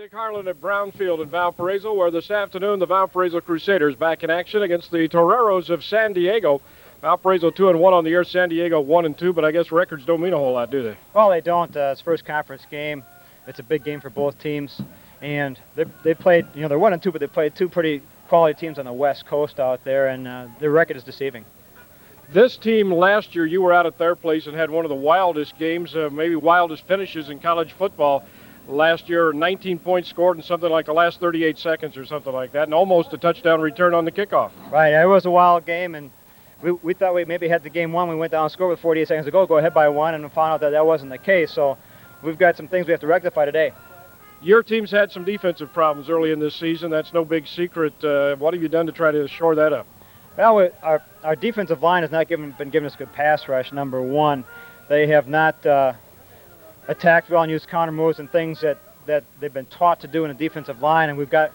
Dick Harlan at Brownfield in Valparaiso, where this afternoon the Valparaiso Crusaders back in action against the Toreros of San Diego. Valparaiso 2-1 on the year, San Diego 1-2, but I guess records don't mean a whole lot, do they? Well, they don't. It's first conference game. It's a big game for both teams, and they played. You know, they're 1-2, but they played two pretty quality teams on the West Coast out there, and their record is deceiving. This team last year, you were out at their place and had one of the wildest games, maybe wildest finishes in college football. Last year, 19 points scored in something like the last 38 seconds or something like that, and almost a touchdown return on the kickoff. Right, it was a wild game, and we thought we maybe had the game won. We went down and scored with 48 seconds to go ahead by one, and found out that that wasn't the case. So we've got some things we have to rectify today. Your team's had some defensive problems early in this season. That's no big secret. What have you done to try to shore that up? Well, our defensive line has not been giving us good pass rush, number one. They have not attacked well and used counter moves and things that they've been taught to do in the defensive line, and we've got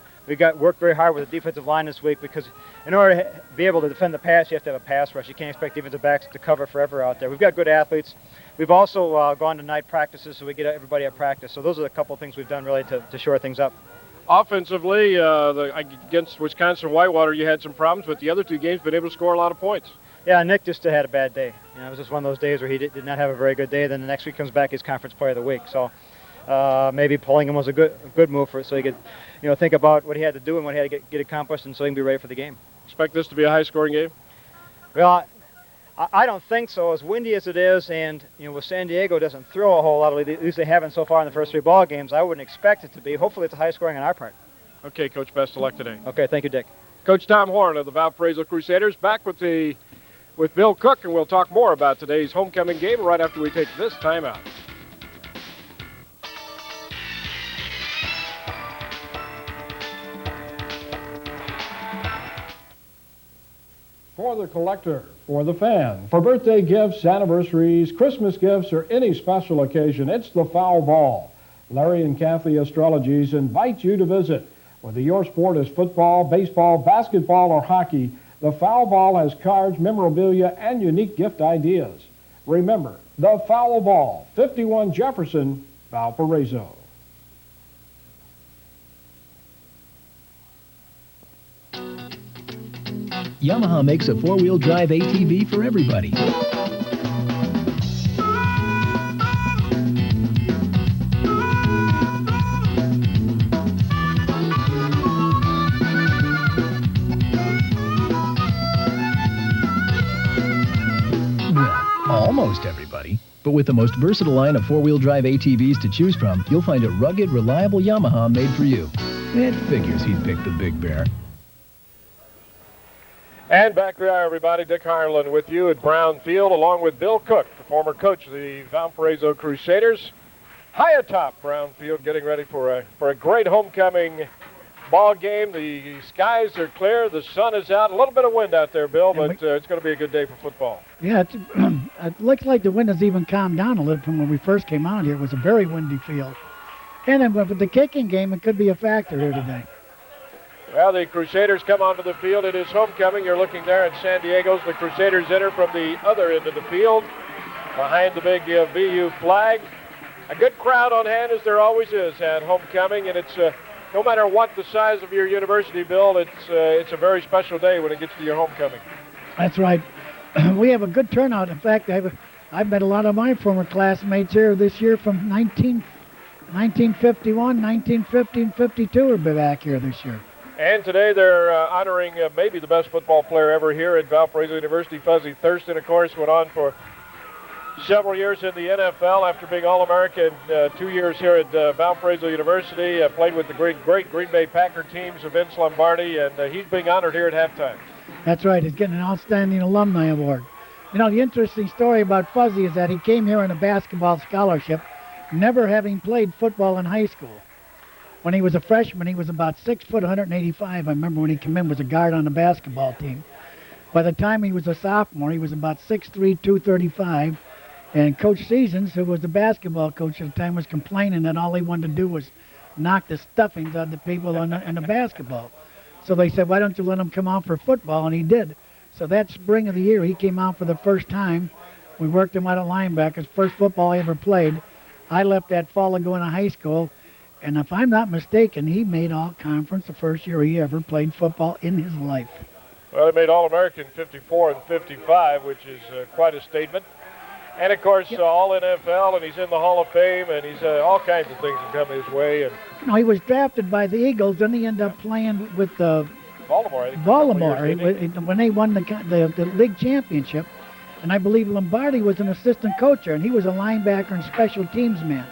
worked very hard with the defensive line this week, because in order to be able to defend the pass, you have to have a pass rush. You can't expect defensive backs to cover forever out there. We've got good athletes. We've also gone to night practices, so we get everybody at practice. So those are the couple of things we've done really to shore things up. Offensively, against Wisconsin Whitewater, you had some problems, but the other two games been able to score a lot of points. Yeah, Nick just had a bad day. You know, it was just one of those days where he did not have a very good day. Then the next week comes back, his conference player of the week. So maybe pulling him was a good move for it, so he could, you know, think about what he had to do and what he had to get accomplished, and so he can be ready for the game. Expect this to be a high-scoring game? Well, I don't think so. As windy as it is, and you know, with San Diego doesn't throw a whole lot, at least they haven't so far in the first three ball games. I wouldn't expect it to be. Hopefully, it's a high-scoring on our part. Okay, Coach. Best of luck today. Okay, thank you, Dick. Coach Tom Horn of the Valparaiso Crusaders back with Bill Cook, and we'll talk more about today's homecoming game right after we take this timeout. For the collector, for the fan, for birthday gifts, anniversaries, Christmas gifts, or any special occasion, it's the Foul Ball. Larry and Kathy Astrologies invite you to visit. Whether your sport is football, baseball, basketball, or hockey, the Foul Ball has cards, memorabilia, and unique gift ideas. Remember, the Foul Ball, 51 Jefferson, Valparaiso. Yamaha makes a four-wheel drive ATV for everybody. Well, almost everybody. But with the most versatile line of four-wheel drive ATVs to choose from, you'll find a rugged, reliable Yamaha made for you. It figures he'd pick the big bear. And back we are, everybody. Dick Harlan with you at Brownfield, along with Bill Cook, the former coach of the Valparaiso Crusaders. High atop Brownfield, getting ready for a great homecoming ball game. The skies are clear, the sun is out. A little bit of wind out there, Bill, but it's going to be a good day for football. Yeah, it looks like the wind has even calmed down a little from when we first came out here. It was a very windy field. And then with the kicking game, it could be a factor here today. Well, the Crusaders come onto the field. It is homecoming. You're looking there at San Diego's. The Crusaders enter from the other end of the field, behind the big VU flag. A good crowd on hand, as there always is at homecoming, and it's no matter what the size of your university, Bill, it's a very special day when it gets to your homecoming. That's right. We have a good turnout. In fact, I've met a lot of my former classmates here this year from 1951, 1950, and 52 are back here this year. And today they're honoring maybe the best football player ever here at Valparaiso University. Fuzzy Thurston, of course, went on for several years in the NFL after being All-American 2 years here at Valparaiso University. Played with the great Green Bay Packer teams of Vince Lombardi, and he's being honored here at halftime. That's right. He's getting an Outstanding Alumni Award. You know, the interesting story about Fuzzy is that he came here on a basketball scholarship, never having played football in high school. When he was a freshman, he was about 6 foot, 185. I remember when he came in, was a guard on the basketball team. By the time he was a sophomore, he was about 6'3", 235. And Coach Seasons, who was the basketball coach at the time, was complaining that all he wanted to do was knock the stuffings out of the people in the basketball. So they said, why don't you let him come out for football? And he did. So that spring of the year, he came out for the first time. We worked him out at linebacker, first football he ever played. I left that fall to go into high school. And if I'm not mistaken, he made all-conference the first year he ever played football in his life. Well, he made All-American 54 and 55, which is quite a statement. And, of course, all NFL, and he's in the Hall of Fame, and he's all kinds of things that come his way. And you know, he was drafted by the Eagles, then he ended up playing with Baltimore, I think. Baltimore when they won the league championship. And I believe Lombardi was an assistant coach there, and he was a linebacker and special teams man.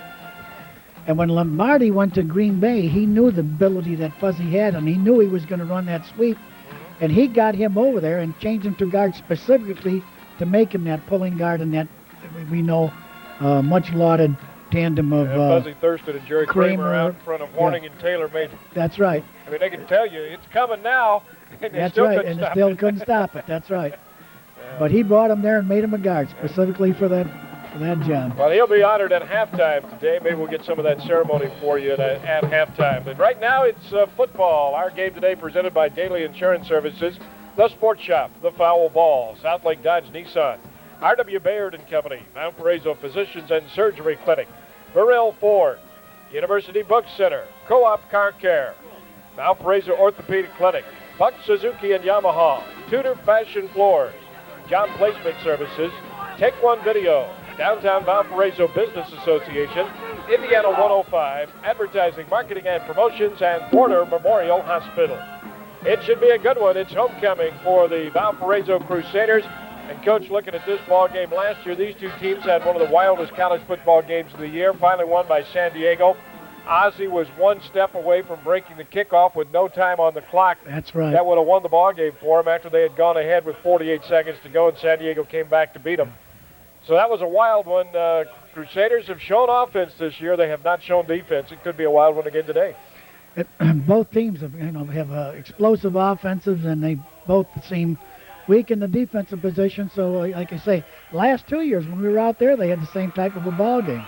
And when Lombardi went to Green Bay, he knew the ability that Fuzzy had, and he knew he was going to run that sweep. And he got him over there and changed him to guard specifically to make him that pulling guard and that, we know, much lauded tandem of Fuzzy Thurston and Jerry Kramer out in front of Horning and Taylor made. That's right. I mean, they can tell you it's coming now, and That's right, and they still couldn't stop it. That's right. But he brought him there and made him a guard specifically for that job. Well, he'll be honored at halftime today. Maybe we'll get some of that ceremony for you at halftime. But right now it's football. Our game today presented by Daily Insurance Services, The Sports Shop, The Foul Ball, South Lake Dodge Nissan, R.W. Baird & Company, Valparaiso Physicians and Surgery Clinic, Burrell Ford, University Book Center, Co-op Car Care, Valparaiso Orthopedic Clinic, Buck Suzuki and Yamaha, Tudor Fashion Floors, Job Placement Services, Take One Video, Downtown Valparaiso Business Association, Indiana 105, Advertising, Marketing, and Promotions, and Porter Memorial Hospital. It should be a good one. It's homecoming for the Valparaiso Crusaders. And, Coach, looking at this ball game last year, these two teams had one of the wildest college football games of the year, finally won by San Diego. Ozzie was one step away from breaking the kickoff with no time on the clock. That's right. That would have won the ball game for him after they had gone ahead with 48 seconds to go, and San Diego came back to beat them. So that was a wild one. Crusaders have shown offense this year. They have not shown defense. It could be a wild one again today. Both teams have explosive offensives, and they both seem weak in the defensive position. So, like I say, last 2 years when we were out there, they had the same type of a ball game.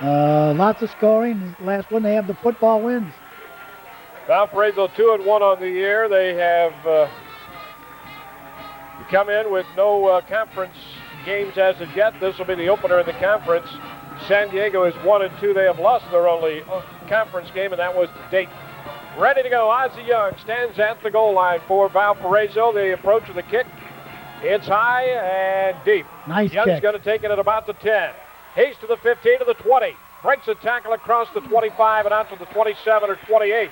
Lots of scoring. Last one, they have the football wins. Valparaiso 2-1 on the year. They have come in with no conference games as of yet. This will be the opener in the conference. San Diego is 1-2. They have lost their only conference game, and that was to Dayton. Ready to go. Ozzie Young stands at the goal line for Valparaiso. The approach of the kick. It's high and deep. Nice Young's kick. going to take it at about the 10. He's to the 15, to the 20. Breaks a tackle across the 25 and out to the 27 or 28.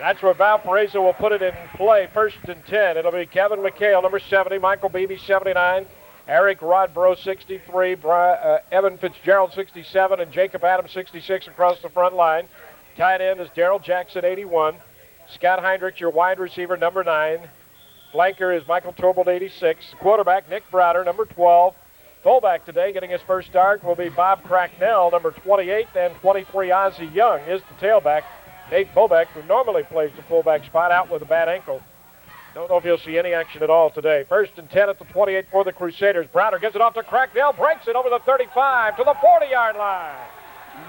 That's where Valparaiso will put it in play. 1st and 10. It'll be Kevin McHale, number 70, Michael Beebe, 79, Eric Rodbro, 63, Evan Fitzgerald, 67, and Jacob Adams, 66 across the front line. Tight end is Darrell Jackson, 81. Scott Heinrich, your wide receiver, number 9. Flanker is Michael Torbold, 86. Quarterback, Nick Browder, number 12. Fullback today, getting his first start, will be Bob Cracknell, number 28, and 23, Ozzie Young is the tailback. Nate Bobeck, who normally plays the fullback spot, out with a bad ankle. Don't know if he'll see any action at all today. 1st and 10 at the 28 for the Crusaders. Browder gets it off to Cracknell, breaks it over the 35 to the 40-yard line.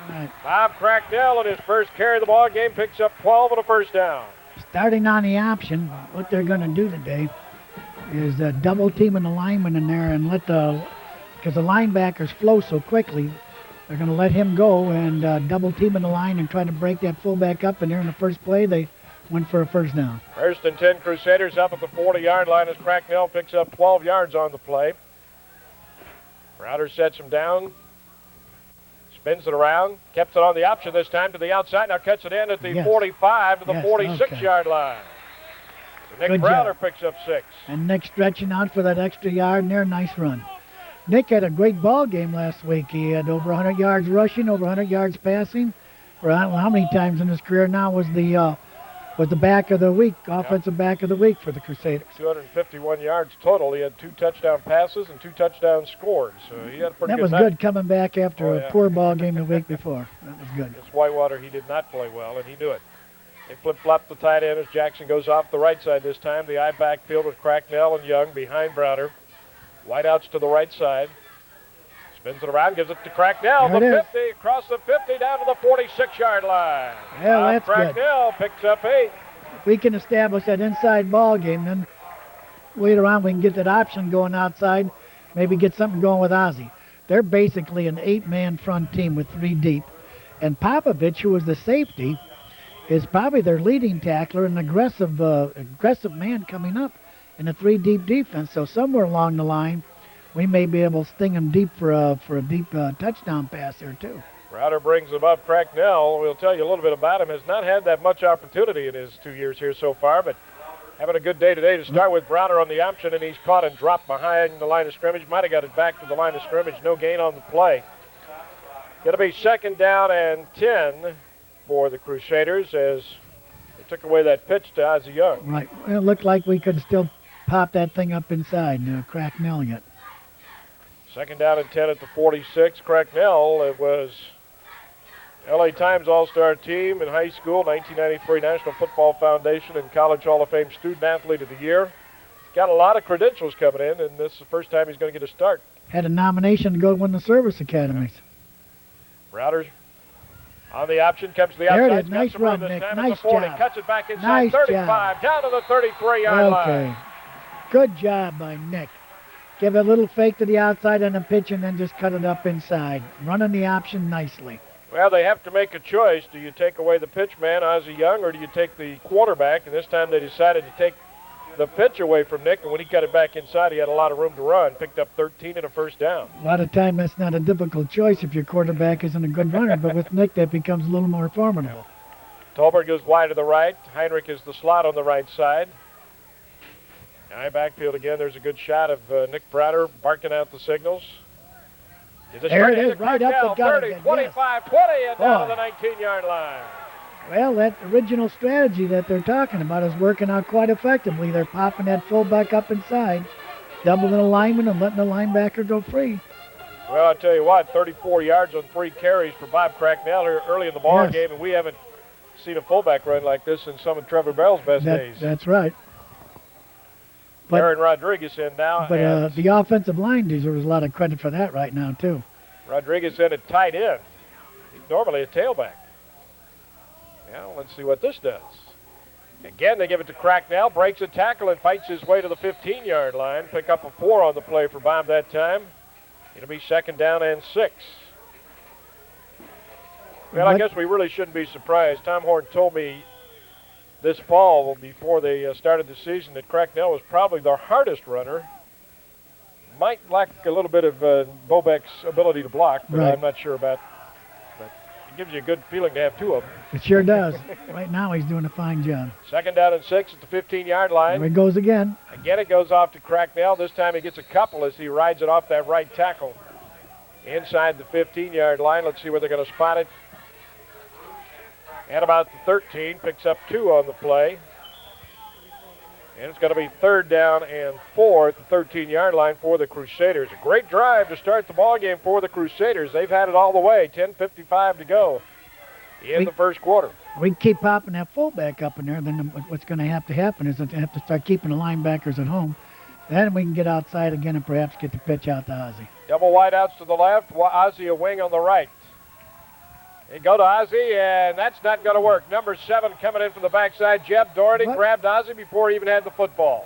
Right. Bob Cracknell in his first carry of the ball game picks up 12 and a first down. Starting on the option, what they're going to do today is double teaming the lineman in there and because the linebackers flow so quickly, they're going to let him go and double team in the line and try to break that fullback up. And there in the first play, they went for a first down. 1st and 10 Crusaders up at the 40-yard line as Cracknell picks up 12 yards on the play. Browder sets him down, spins it around, kept it on the option this time to the outside. Now cuts it in at the 45 to the 46-yard line. So Nick Browder picks up 6. And Nick stretching out for that extra yard in there. Nice run. Nick had a great ball game last week. He had over 100 yards rushing, over 100 yards passing. For I don't know how many times in his career now was the back of the week, offensive back of the week for the Crusaders. 251 yards total. He had 2 touchdown passes and 2 touchdown scores. So he had a pretty good night. That was good coming back after a poor ball game the week before. That was good. Against Whitewater, he did not play well, and he knew it. They flip-flop the tight end as Jackson goes off the right side this time. The eye backfield with Cracknell and Young behind Browder. Whiteouts to the right side. Spins it around, gives it to Cracknell. The 50, across the 50, down to the 46-yard line. Yeah, that's Cracknell picks up 8. If we can establish that inside ball game, then later on we can get that option going outside, maybe get something going with Ozzie. They're basically an 8-man front team with 3 deep. And Popovich, who was the safety, is probably their leading tackler, an aggressive man coming up in a 3-deep defense. So somewhere along the line, we may be able to sting him deep for a deep touchdown pass there too. Browder brings him up. Cracknell, we'll tell you a little bit about him, has not had that much opportunity in his 2 years here so far, but having a good day today to start with. Browder on the option, and he's caught and dropped behind the line of scrimmage. Might have got it back to the line of scrimmage. No gain on the play. Going to be 2nd down and 10 for the Crusaders as they took away that pitch to Ozzie Young. Right. Well, it looked like we could still pop that thing up inside and Cracknell yet. 2nd down and 10 at the 46. Cracknell, it was LA Times All-Star Team in high school, 1993 National Football Foundation and College Hall of Fame Student Athlete of the Year. Got a lot of credentials coming in, and this is the first time he's going to get a start. Had a nomination to go win the service academies. Browder's on the option, comes to the outside. There it is. Nice run, Nick. Nice job. Cuts it back inside, nice 35, job. down to the 33-yard line. Okay. Good job by Nick. Give a little fake to the outside on the pitch and then just cut it up inside. Running the option nicely. Well, they have to make a choice. Do you take away the pitch man, Ozzie Young, or do you take the quarterback? And this time they decided to take the pitch away from Nick, and when he cut it back inside, he had a lot of room to run. Picked up 13 and a first down. A lot of time that's not a difficult choice if your quarterback isn't a good runner, but with Nick that becomes a little more formidable. Tolbert goes wide to the right. Heinrich is the slot on the right side. High backfield again. There's a good shot of Nick Browder barking out the signals. There it is, right up the gut 30, again. 25, yes. 20, and down to the 19-yard line. Well, that original strategy that they're talking about is working out quite effectively. They're popping that fullback up inside, doubling the lineman and letting the linebacker go free. Well, I'll tell you what, 34 yards on 3 carries for Bob Cracknell here early in the ball game, and we haven't seen a fullback run like this in some of Trevor Bell's best days. That's right. But, Aaron Rodriguez in now. But the offensive line deserves a lot of credit for that right now, too. Rodriguez in at tight end. He's normally a tailback. Now, let's see what this does. Again, they give it to Cracknell, breaks a tackle and fights his way to the 15-yard line. Pick up a 4 on the play for Bob that time. It'll be 2nd down and 6. Well, I guess we really shouldn't be surprised. Tom Horn told me this fall, before they started the season, that Cracknell was probably their hardest runner. Might lack a little bit of Bobek's ability to block, but I'm not sure about. But it gives you a good feeling to have 2 of them. It sure does. Right now he's doing a fine job. 2nd down and 6 at the 15-yard line. There he goes again. Again, it goes off to Cracknell. This time he gets a couple as he rides it off that right tackle inside the 15-yard line. Let's see where they're going to spot it. At about the 13, picks up 2 on the play. And it's going to be 3rd down and 4 at the 13-yard line for the Crusaders. A great drive to start the ball game for the Crusaders. They've had it all the way. 10:55 to go in the first quarter. We keep popping that fullback up in there, then what's going to happen is that they have to start keeping the linebackers at home. Then we can get outside again and perhaps get the pitch out to Ozzie. Double wideouts to the left, Ozzie a wing on the right. They go to Ozzie, and that's not going to work. Number 7 coming in from the backside. Jeb Doherty grabbed Ozzie before he even had the football.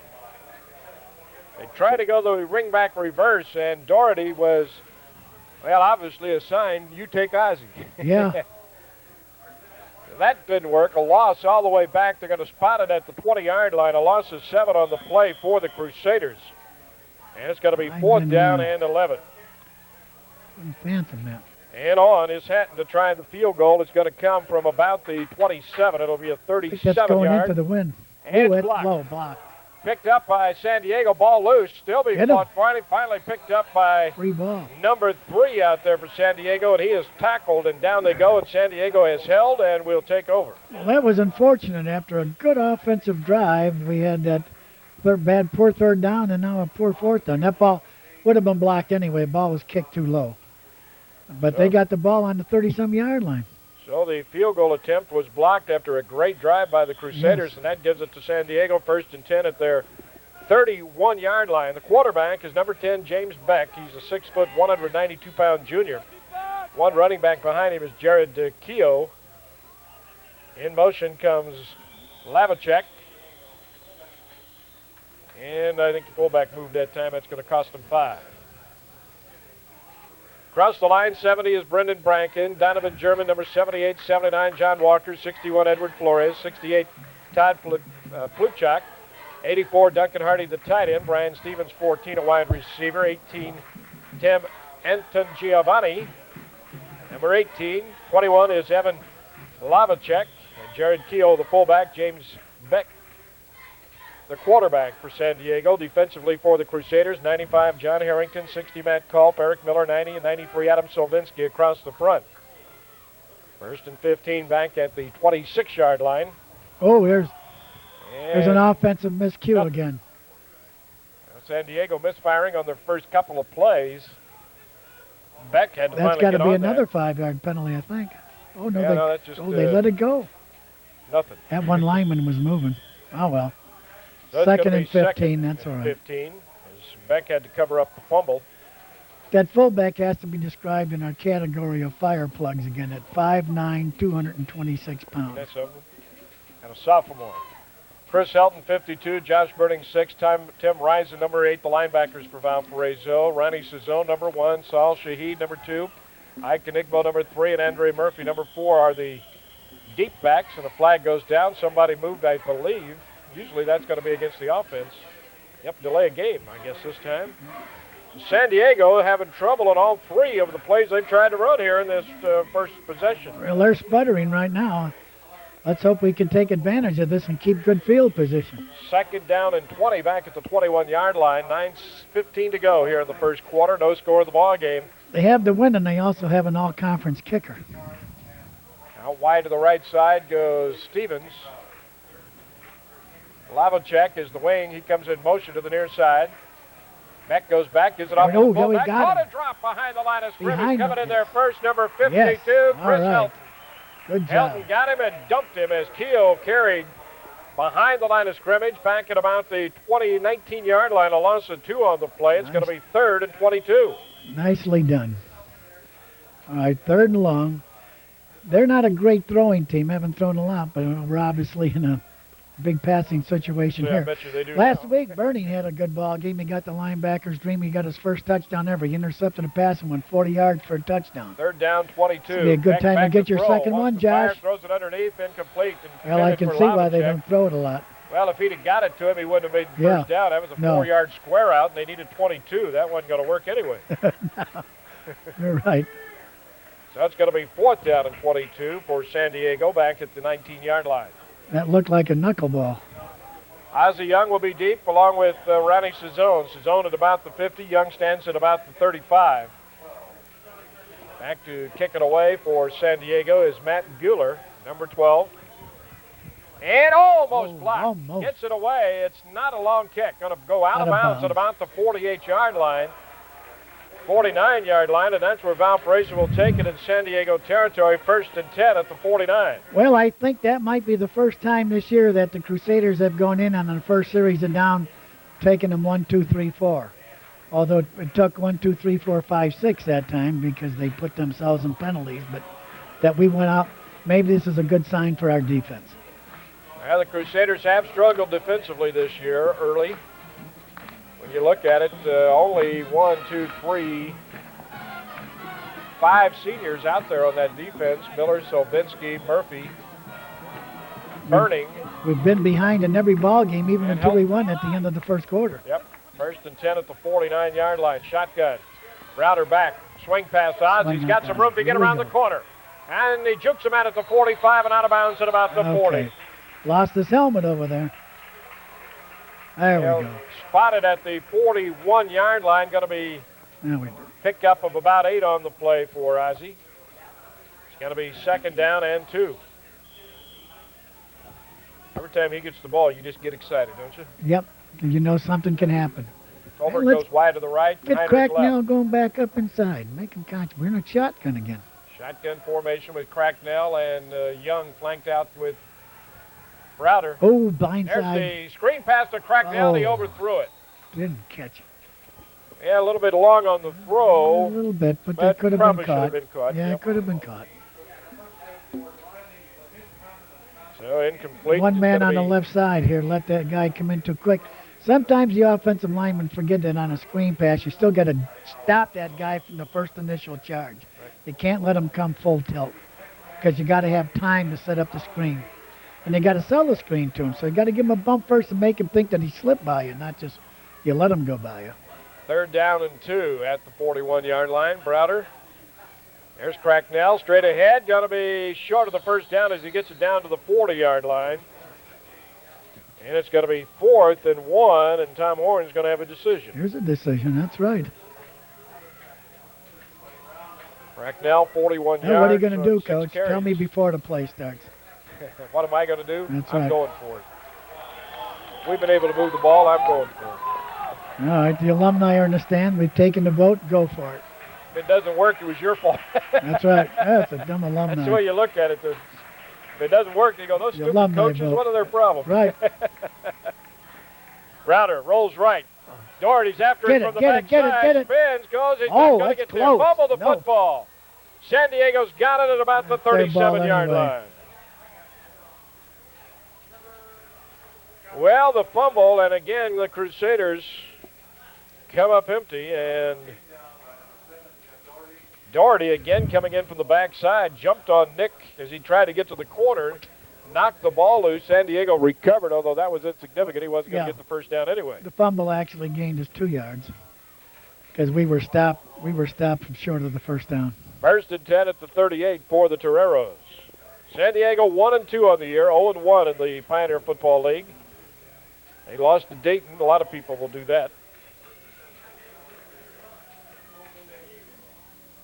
They tried to go the ring-back reverse, and Doherty was, well, obviously assigned, you take Ozzie. Yeah. That didn't work. A loss all the way back. They're going to spot it at the 20-yard line. A loss of 7 on the play for the Crusaders. And it's going to be 4th down and 11. Phantom that. And on is Hatton to try the field goal. It's going to come from about the 27. It'll be a 37-yard. That's going into the wind. And it's blocked. Low block. Picked up by San Diego. Ball loose. Still being fought for it. Finally picked up by free ball. Number 3 out there for San Diego. And he is tackled. And down they go. And San Diego has held and will take over. Well, that was unfortunate. After a good offensive drive, we had that poor 3rd down and now a poor 4th down. That ball would have been blocked anyway. The ball was kicked too low. But they got the ball on the 30-some-yard line. So the field goal attempt was blocked after a great drive by the Crusaders, and that gives it to San Diego, 1st and 10 at their 31-yard line. The quarterback is number 10, James Beck. He's a 6-foot, 192-pound junior. One running back behind him is Jared Keogh. In motion comes Lavacek. And I think the fullback moved that time. That's going to cost him 5. Across the line, 70 is Brendan Brankin. Donovan German, number 78, 79, John Walker, 61, Edward Flores, 68, Todd Plutchak, 84, Duncan Hardy, the tight end. Brian Stevens, 14, a wide receiver. 18, Tim Anton Giovanni. Number 18, 21 is Evan Lavacek. And Jared Keogh, the fullback. James Beck, the quarterback for San Diego. Defensively for the Crusaders, 95, John Harrington, 60, Matt Culp, Eric Miller, 90, and 93, Adam Solvinsky across the front. First and 15 back at the 26-yard line. Oh, there's an offensive miscue again. San Diego misfiring on their first couple of plays. Beck had to That's finally got to get be on another that. 5-yard penalty, I think. Oh, no, Yeah, that's just, they let it go. Nothing. That one lineman was moving. Oh, well. So it's Second gonna and be 15, second that's all and right. 15, as Beck had to cover up the fumble. That fullback has to be described in our category of fire plugs again at 5'9", 226 pounds. That's a sophomore. Chris Helton, 52. Josh Burning, 6. Tim Risen, number 8. The linebackers for Valparaiso. Ronnie Cezone, number 1. Saul Shahid, number 2. Ike Enigbo, number 3. And Andre Murphy, number 4 are the deep backs. And the flag goes down. Somebody moved, I believe. Usually that's going to be against the offense. Yep, delay a game, I guess, this time. So San Diego having trouble on all 3 of the plays they've tried to run here in this first possession. Well, they're sputtering right now. Let's hope we can take advantage of this and keep good field position. Second down and 20 back at the 21-yard line. 9:15 to go here in the first quarter. No score of the ball game. They have the win, and they also have an all-conference kicker. Out wide to the right side goes Stevens. Lavacek is the wing. He comes in motion to the near side. Beck goes back, gives it off to the fullback. Caught a drop behind the line of scrimmage. Coming in there first, number 52, yes. Chris Right. Helton. Good job. Helton got him and dumped him as Keogh carried behind the line of scrimmage, back at about the 19-yard line. A loss of 2 on the play. It's going to be 3rd and 22. Nicely done. All right, 3rd and long. They're not a great throwing team, haven't thrown a lot, but we're obviously in a big passing situation Yeah, here. I bet you they do Last now. week, Burning had a good ball game. He got the linebackers dream. He got his first touchdown ever. He intercepted a pass and went 40 yards for a touchdown. 3rd down, 22. This would be a good time to get your second one, Josh. Throws it underneath, incomplete. And Well, I can for see why they Lavacek. don't throw it a lot. Well, if he'd have got it to him, he wouldn't have made the first down. That was a 4-yard square out, and they needed 22. That wasn't going to work anyway. You're right. So it's going to be 4th down and 22 for San Diego back at the 19-yard line. That looked like a knuckleball. Ozzie Young will be deep along with Ronnie Cezone. Cezone at about the 50. Young stands at about the 35. Back to kick it away for San Diego is Matt Bueller, number 12. And almost blocked. Almost. Gets it away. It's not a long kick. Going to go out of bounds at about the 48-yard line. 49-yard line, and that's where Valparaiso will take it in San Diego territory. 1st and 10 at the 49. Well, I think that might be the first time this year that the Crusaders have gone in on the first series and down, taking them 1, 2, 3, 4. Although it took 1, 2, 3, 4, 5, 6 that time because they put themselves in penalties. But that we went out, maybe this is a good sign for our defense. Well, the Crusaders have struggled defensively this year early. When you look at it, only 1, 2, 3, 5 seniors out there on that defense. Miller, Solvinsky, Murphy, Burning. We've been behind in every ball game, even And until we help. won at the end of the first quarter. Yep, 1st and 10 at the 49-yard line. Shotgun. Browder back. Swing past Odds. He's got some room to get around the corner. And he jukes him out at the 45 and out of bounds at about the 40. Lost his helmet over there. There we go. Spotted at the 41-yard line. Going to be There we go. pickup of about 8 on the play for Ozzie. It's going to be 2nd down and 2. Every time he gets the ball, you just get excited, don't you? Yep. You know something can happen. Colbert Let's goes wide to the right. Get Heinrich Cracknell left. going back up inside. Make him conscious. We're in a shotgun again. Shotgun formation with Cracknell and Young flanked out with Browder. Oh, There's blindside. the screen pass to Cracknell. He Oh. overthrew it. Didn't catch it. Yeah, a little bit long on the A throw. little bit, but but that could have probably been should caught. have been caught, Yeah, yep. it could have been caught. So incomplete. One It's man gonna on the be- left side here. Let that guy come in too quick. Sometimes the offensive linemen forget that on a screen pass, you still got to stop that guy from the first initial charge. You can't let him come full tilt because you got to have time to set up the screen. And they got to sell the screen to him, so you got to give him a bump first and make him think that he slipped by you, not just you let him go by you. 3rd down and 2 at the 41-yard line. Browder. There's Cracknell straight ahead. Going to be short of the first down as he gets it down to the 40-yard line. And it's going to be 4th and 1, and Tom Horn's going to have a decision. Here's a decision. That's right. Cracknell, 41 yards. Now what are you going to do, on 6 Coach? carries. Tell me before the play starts. What am I going to do? That's I'm right. going for it. We've been able to move the ball. I'm going for it. All right, the alumni are in the stand. We've taken the vote. Go for it. If it doesn't work, it was your fault. That's right. That's a dumb alumni. That's the way you look at it. If it doesn't work, you go, those The stupid alumni coaches, vote. what are their problems? Right. Browder rolls right. Doherty's after Get it it, from the get it, get it, backside. get it. Spins, goes. He's Oh, not going to that's get close. there. Fumble the No. football. San Diego's got it at about the That's their ball 37-yard anyway. line. Well, the fumble, and again, the Crusaders come up empty, and Doherty again coming in from the backside, jumped on Nick as he tried to get to the corner, knocked the ball loose. San Diego recovered, although that was insignificant. He wasn't going to Yeah. get the first down anyway. The fumble actually gained us 2 yards because we were stopped. We were stopped from short of the first down. 1st and 10 at the 38 for the Toreros. San Diego 1-2 on the year, 0-1 in the Pioneer Football League. They lost to Dayton. A lot of people will do that.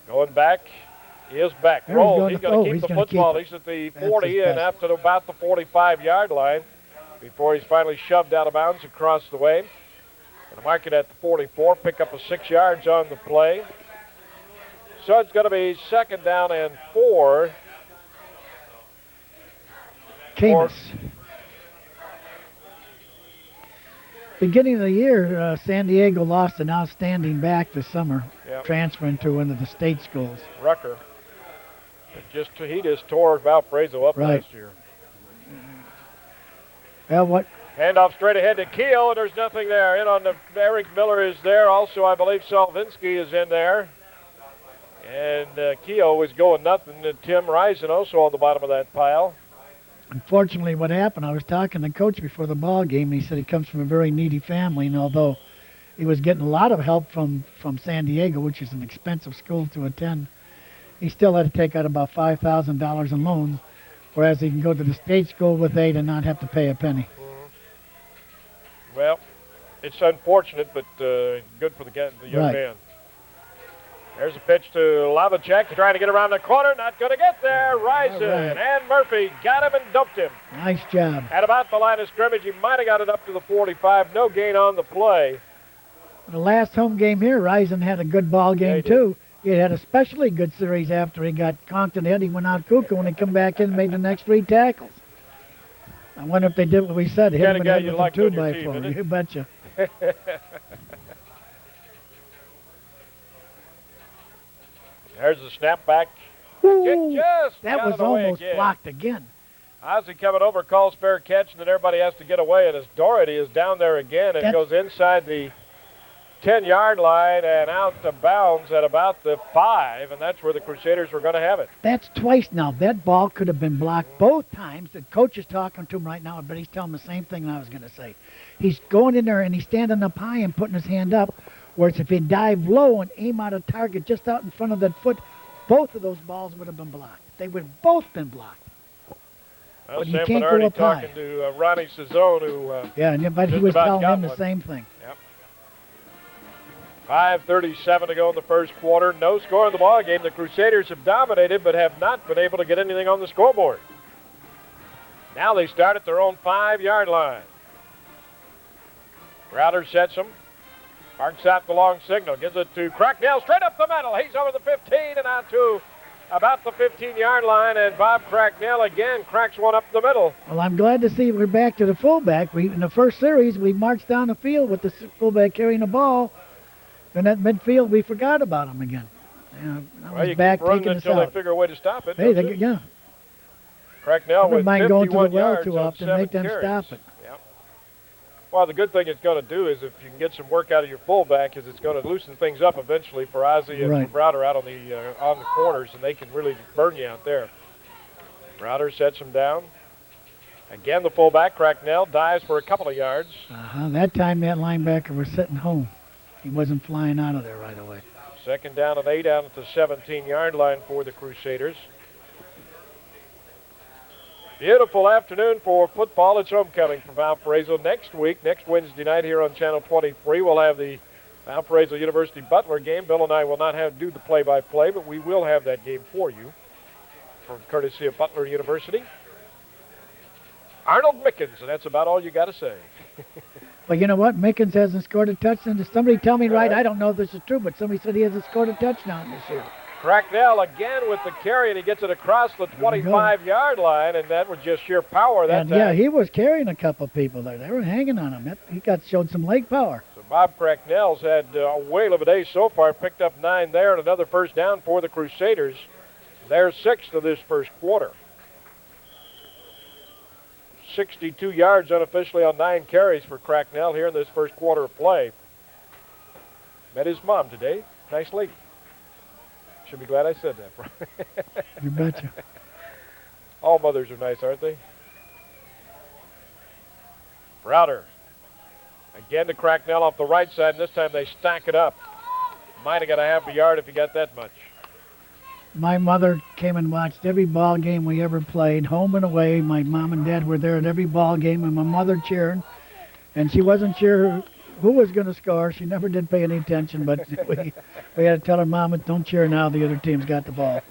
Going back. He is back. There he's Rolls. going He's to- going oh, to he's keep the gonna keep football. it. He's at the That's 40 his and best. up to about the 45-yard line before he's finally shoved out of bounds across the way. Going to mark it at the 44, pick up a 6 yards on the play. So it's going to be 2nd down and 4. Camus. Beginning of the year, San Diego lost an outstanding back this summer, Yep. transferring to one of the state schools. Rucker. He just tore Valparaiso up Right. last year. Well, what? Handoff straight ahead to Keel, and there's nothing there. In on the Eric Miller is there. Also, I believe Salvinsky is in there. And Keel was going nothing. And Tim Risen also on the bottom of that pile. Unfortunately, what happened, I was talking to Coach before the ball game, and he said he comes from a very needy family, and although he was getting a lot of help from San Diego, which is an expensive school to attend, he still had to take out about $5,000 in loans, whereas he can go to the state school with aid and not have to pay a penny. Well, it's unfortunate, but good for the young Right. man. There's a pitch to Lavacek, trying to get around the corner, not going to get there. Risen, All right. and Murphy got him and dumped him. Nice job. At about the line of scrimmage, he might have got it up to the 45. No gain on the play. The last home game here, Risen had a good ball Yeah, game, he did. too. He had especially good series after he got conked in the head. He went out cuckoo and he come back in and made the next 3 tackles. I wonder if they did what we said. Hit Kinda him in guy the head you with like a on your 2x4. team, isn't he? You betcha. There's the snap back. Ooh, Just that got was it away almost again. blocked again. Ozzie coming over, calls fair catch, and then everybody has to get away. And as Doherty is down there again, it That's- goes inside the 10-yard line and out to bounds at about the 5, and that's where the Crusaders were going to have it. That's twice now. That ball could have been blocked both times. The coach is talking to him right now, but he's telling him the same thing I was going to say. He's going in there and he's standing up high and putting his hand up, whereas if he dive low and aim out a target just out in front of that foot, both of those balls would have been blocked. They would have both been blocked. Well, But you Sam can't go Bernardi up high. talking to Ronnie Cezone, who Yeah, but he Just was about telling got him the one. same thing. 5:37 to go in the first quarter. No score in the ball game. The Crusaders have dominated but have not been able to get anything on the scoreboard. Now they start at their own 5-yard line. Crowder sets them. Marks out the long signal. Gives it to Cracknell straight up the middle. He's over the 15 and out to about the 15-yard line. And Bob Cracknell again cracks one up the middle. Well, I'm glad to see we're back to the fullback. In the first series, we marched down the field with the fullback carrying the ball. Then at midfield, we forgot about him again. Now Well, he's you back keep running taking us until they out. figure a way to stop it. Hey, don't you? yeah. Cracknell Never with mind going to the 51 well yards too on often. 7 Make them carries. stop it. Yep. Well, the good thing it's going to do is if you can get some work out of your fullback, is it's going to loosen things up eventually for Ozzie and for Browder out on the corners, and they can really burn you out there. Browder sets him down. Again, the fullback, Cracknell, dives for a couple of yards. That time that linebacker was sitting home. He wasn't flying out of there right away. 2nd down and 8 down at the 17-yard line for the Crusaders. Beautiful afternoon for football. It's homecoming for Valparaiso next week. Next Wednesday night here on Channel 23, we'll have the Valparaiso University Butler game. Bill and I will not do the play-by-play, but we will have that game for you from courtesy of Butler University. Arnold Mickens, and that's about all you got to say. Well, you know what? Mickens hasn't scored a touchdown. Does somebody tell me right? I don't know if this is true, but somebody said he hasn't scored a touchdown this year. Cracknell again with the carry, and he gets it across the 25-yard line, and that was just sheer power that time. Yeah, he was carrying a couple people there. They were hanging on him. He showed some leg power. So Bob Cracknell's had a whale of a day so far, picked up 9 there, and another first down for the Crusaders. They're 6th of this first quarter. 62 yards unofficially on 9 carries for Cracknell here in this first quarter of play. Met his mom today. Nice lady. Should be glad I said that. You betcha. All mothers are nice, aren't they? Browder. Again to Cracknell off the right side, and this time they stack it up. Might have got a half a yard if he got that much. My mother came and watched every ball game we ever played, home and away. My mom and dad were there at every ball game, and my mother cheering. And she wasn't sure who was going to score. She never did pay any attention, but we had to tell her, Mama, don't cheer now. The other team's got the ball.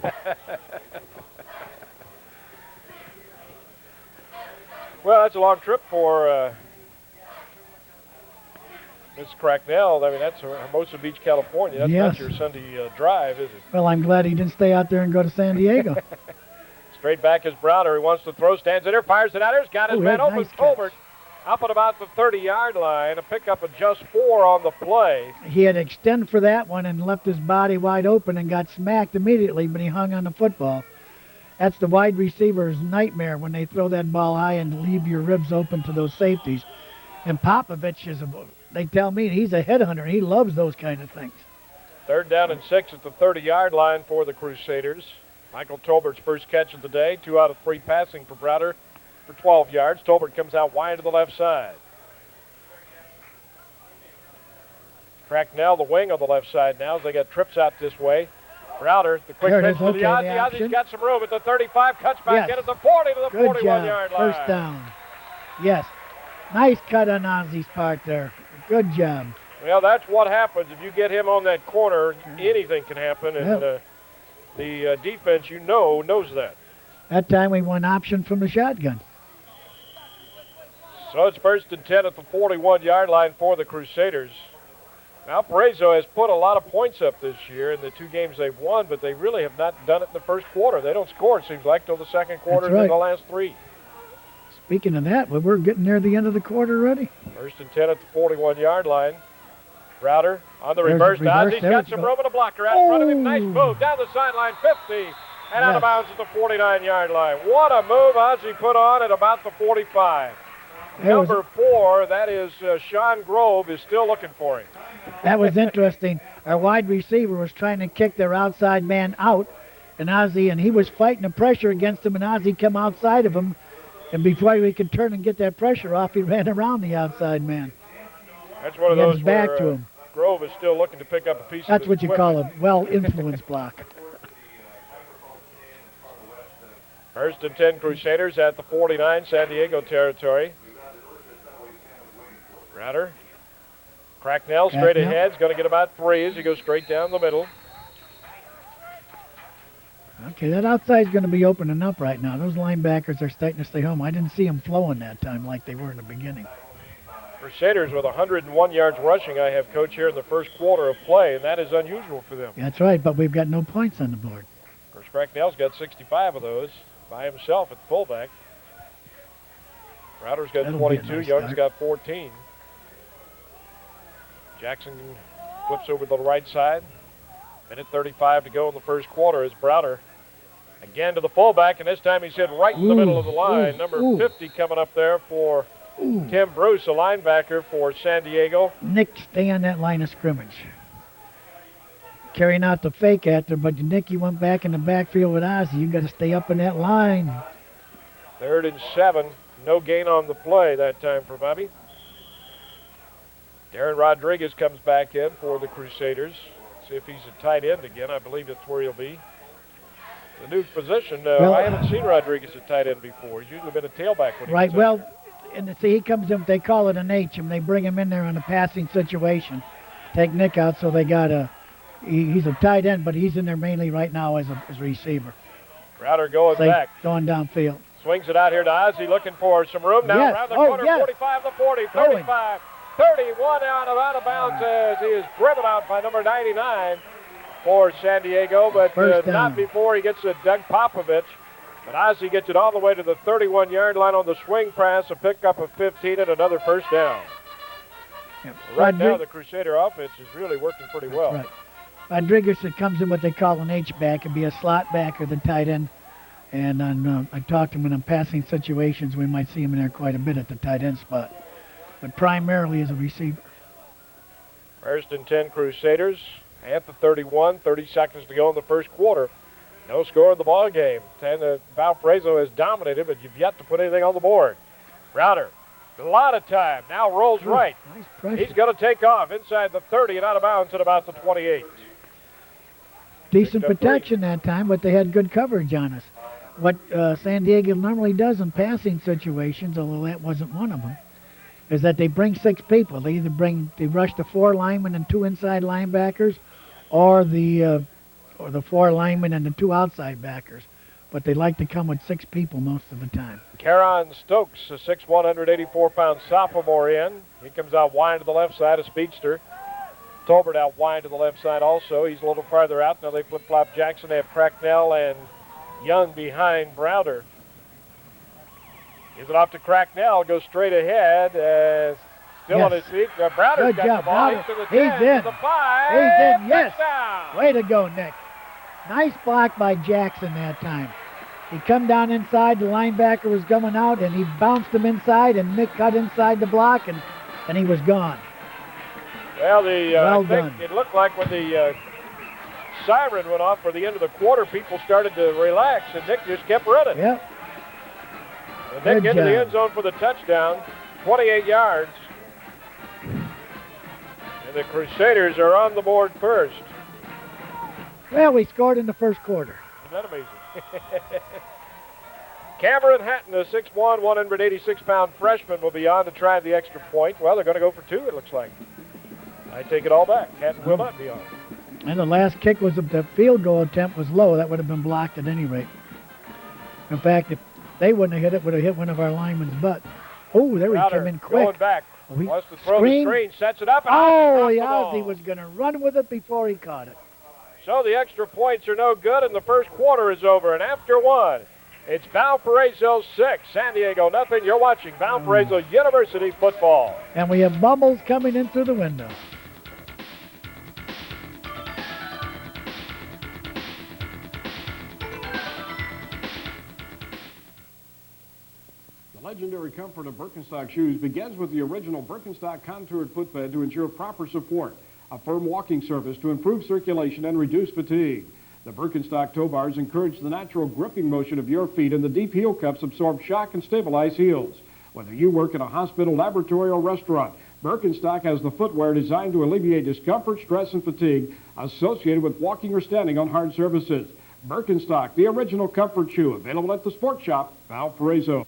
Well, that's a long trip for Miss Cracknell. I mean, that's Hermosa Beach, California. That's not your Sunday drive, is it? Well, I'm glad he didn't stay out there and go to San Diego. Straight back is Browder. He wants to throw, stands in there, fires it out there. He's got his man open. Colbert up at about the 30-yard line. A pickup of just 4 on the play. He had to extend for that one and left his body wide open and got smacked immediately, but he hung on the football. That's the wide receiver's nightmare when they throw that ball high and leave your ribs open to those safeties. And Popovich they tell me he's a headhunter. He loves those kind of things. 3rd down and 6 at the 30-yard line for the Crusaders. Michael Tolbert's first catch of the day. 2 out of 3 passing for Browder for 12 yards. Tolbert comes out wide to the left side. Cracknell, the wing on the left side now as they got trips out this way. Browder, the quick pitch to the Ozzie. Ozzie's got some room at the 35, cuts back in at the 40 to the 41-yard line. First down. Yes. Nice cut on Ozzie's part there. Good job. Well, that's what happens. If you get him on that corner, anything can happen, and the defense, knows that. That time we won option from the shotgun. So it's 1st and 10 at the 41-yard line for the Crusaders. Valparaiso has put a lot of points up this year in the 2 games they've won, but they really have not done it in the first quarter. They don't score, it seems like, till the second quarter and the last 3. Speaking of that, we're getting near the end of the quarter already. 1st and 10 at the 41-yard line. Browder on the reverse. Ozzie's got some room and a blocker out in front of him. Nice move down the sideline, 50, and out of bounds at the 49-yard line. What a move Ozzie put on at about the 45. Number 4, that is Sean Grove, is still looking for him. That was interesting. Our wide receiver was trying to kick their outside man out, and he was fighting the pressure against him, and Ozzie come outside of him. And before he could turn and get that pressure off, he ran around the outside man. That's one of those back where to him. Grove is still looking to pick up a piece of That's his what you call a well-influenced block. 1st and 10 Crusaders at the 49, San Diego territory. Browder. Cracknell straight ahead. He's going to get about 3 as he goes straight down the middle. Okay, that outside's going to be opening up right now. Those linebackers are starting to stay home. I didn't see them flowing that time like they were in the beginning. Crusaders with 101 yards rushing, I have, Coach, here in the first quarter of play, and that is unusual for them. That's right, but we've got no points on the board. Of course, Cracknell's got 65 of those by himself at the fullback. Browder's got 22, Young's got 14. Jackson flips over to the right side. Minute 35 to go in the first quarter as Browder again to the fullback, and this time he's hit right in the middle of the line. Number 50 coming up there for Tim Bruce, a linebacker for San Diego. Nick, stay on that line of scrimmage. Carrying out the fake after, but Nick, you went back in the backfield with Ozzie. You got to stay up in that line. 3rd and 7. No gain on the play that time for Bobby. Darren Rodriguez comes back in for the Crusaders. See if he's a tight end again. I believe that's where he'll be. The new position. I haven't seen Rodriguez at tight end before. He's usually been a tailback when he right. gets Well, up and see, he comes in. They call it an H, and they bring him in there on a passing situation. Take Nick out, so they got a. He's a tight end, but he's in there mainly right now as a receiver. Browder going back. Going downfield. Swings it out here to Ozzie, looking for some room now. Yes. Around the corner, yes. 45 to 40, 35, 31 out of bounds as he is driven out by number 99 for San Diego, but not before he gets to Doug Popovich. But Ozzie gets it all the way to the 31-yard line on the swing pass, a pickup of 15 and another first down. Yep. Right now, the Crusader offense is really working pretty well. Right. Rodriguez comes in what they call an H-back. It'd be a slot back or the tight end. And I talked to him in passing situations. We might see him in there quite a bit at the tight end spot. But primarily as a receiver. 1st and 10 Crusaders at the 31, 30 seconds to go in the first quarter. No score in the ball game. And Valparaiso has dominated, but you've yet to put anything on the board. Browder, a lot of time. Now rolls right. Nice pressure. He's going to take off inside the 30 and out of bounds at about the 28. Decent protection that time, but they had good coverage on us. What San Diego normally does in passing situations, although that wasn't one of them, is that they bring 6 people. They rush the 4 linemen and 2 inside linebackers, or the 4 linemen and the 2 outside backers. But they like to come with 6 people most of the time. Caron Stokes, a 6'1", 184-pound sophomore in. He comes out wide to the left side, a speedster. Tolbert out wide to the left side also. He's a little farther out. Now they flip-flop Jackson. They have Cracknell and Young behind Browder. Gives it off to Cracknell. Goes straight ahead. Still on his feet. Browder's got the ball. He's to the 10, in. to the 5. He's in, yes. Touchdown. Way to go, Nick. Nice block by Jackson that time. He come down inside. The linebacker was coming out, and he bounced him inside, and Nick cut inside the block, and he was gone. Well, well done. It looked like when the siren went off for the end of the quarter, people started to relax, and Nick just kept running. Yep. And Nick into the end zone for the touchdown, 28 yards. And the Crusaders are on the board first. Well, we scored in the first quarter. Isn't that amazing? Cameron Hatton, a 6'1", 186-pound freshman, will be on to try the extra point. Well, they're going to go for 2, it looks like. I take it all back. Hatton will not be on. And the last kick was the field goal attempt was low. That would have been blocked at any rate. In fact, if they wouldn't have hit it, would have hit one of our linemen's butt. Oh, there he came in quick. Going back. Wants to throw Screen. the screen, sets it up. And Ozzie was going to run with it before he caught it. So the extra points are no good, and the first quarter is over. And after 1, it's Valparaiso 6, San Diego nothing. You're watching Valparaiso University football. And we have bubbles coming in through the window. The legendary comfort of Birkenstock shoes begins with the original Birkenstock contoured footbed to ensure proper support, a firm walking surface to improve circulation and reduce fatigue. The Birkenstock toe bars encourage the natural gripping motion of your feet, and the deep heel cups absorb shock and stabilize heels. Whether you work in a hospital, laboratory, or restaurant, Birkenstock has the footwear designed to alleviate discomfort, stress, and fatigue associated with walking or standing on hard surfaces. Birkenstock, the original comfort shoe, available at the Sports Shop, Valparaiso.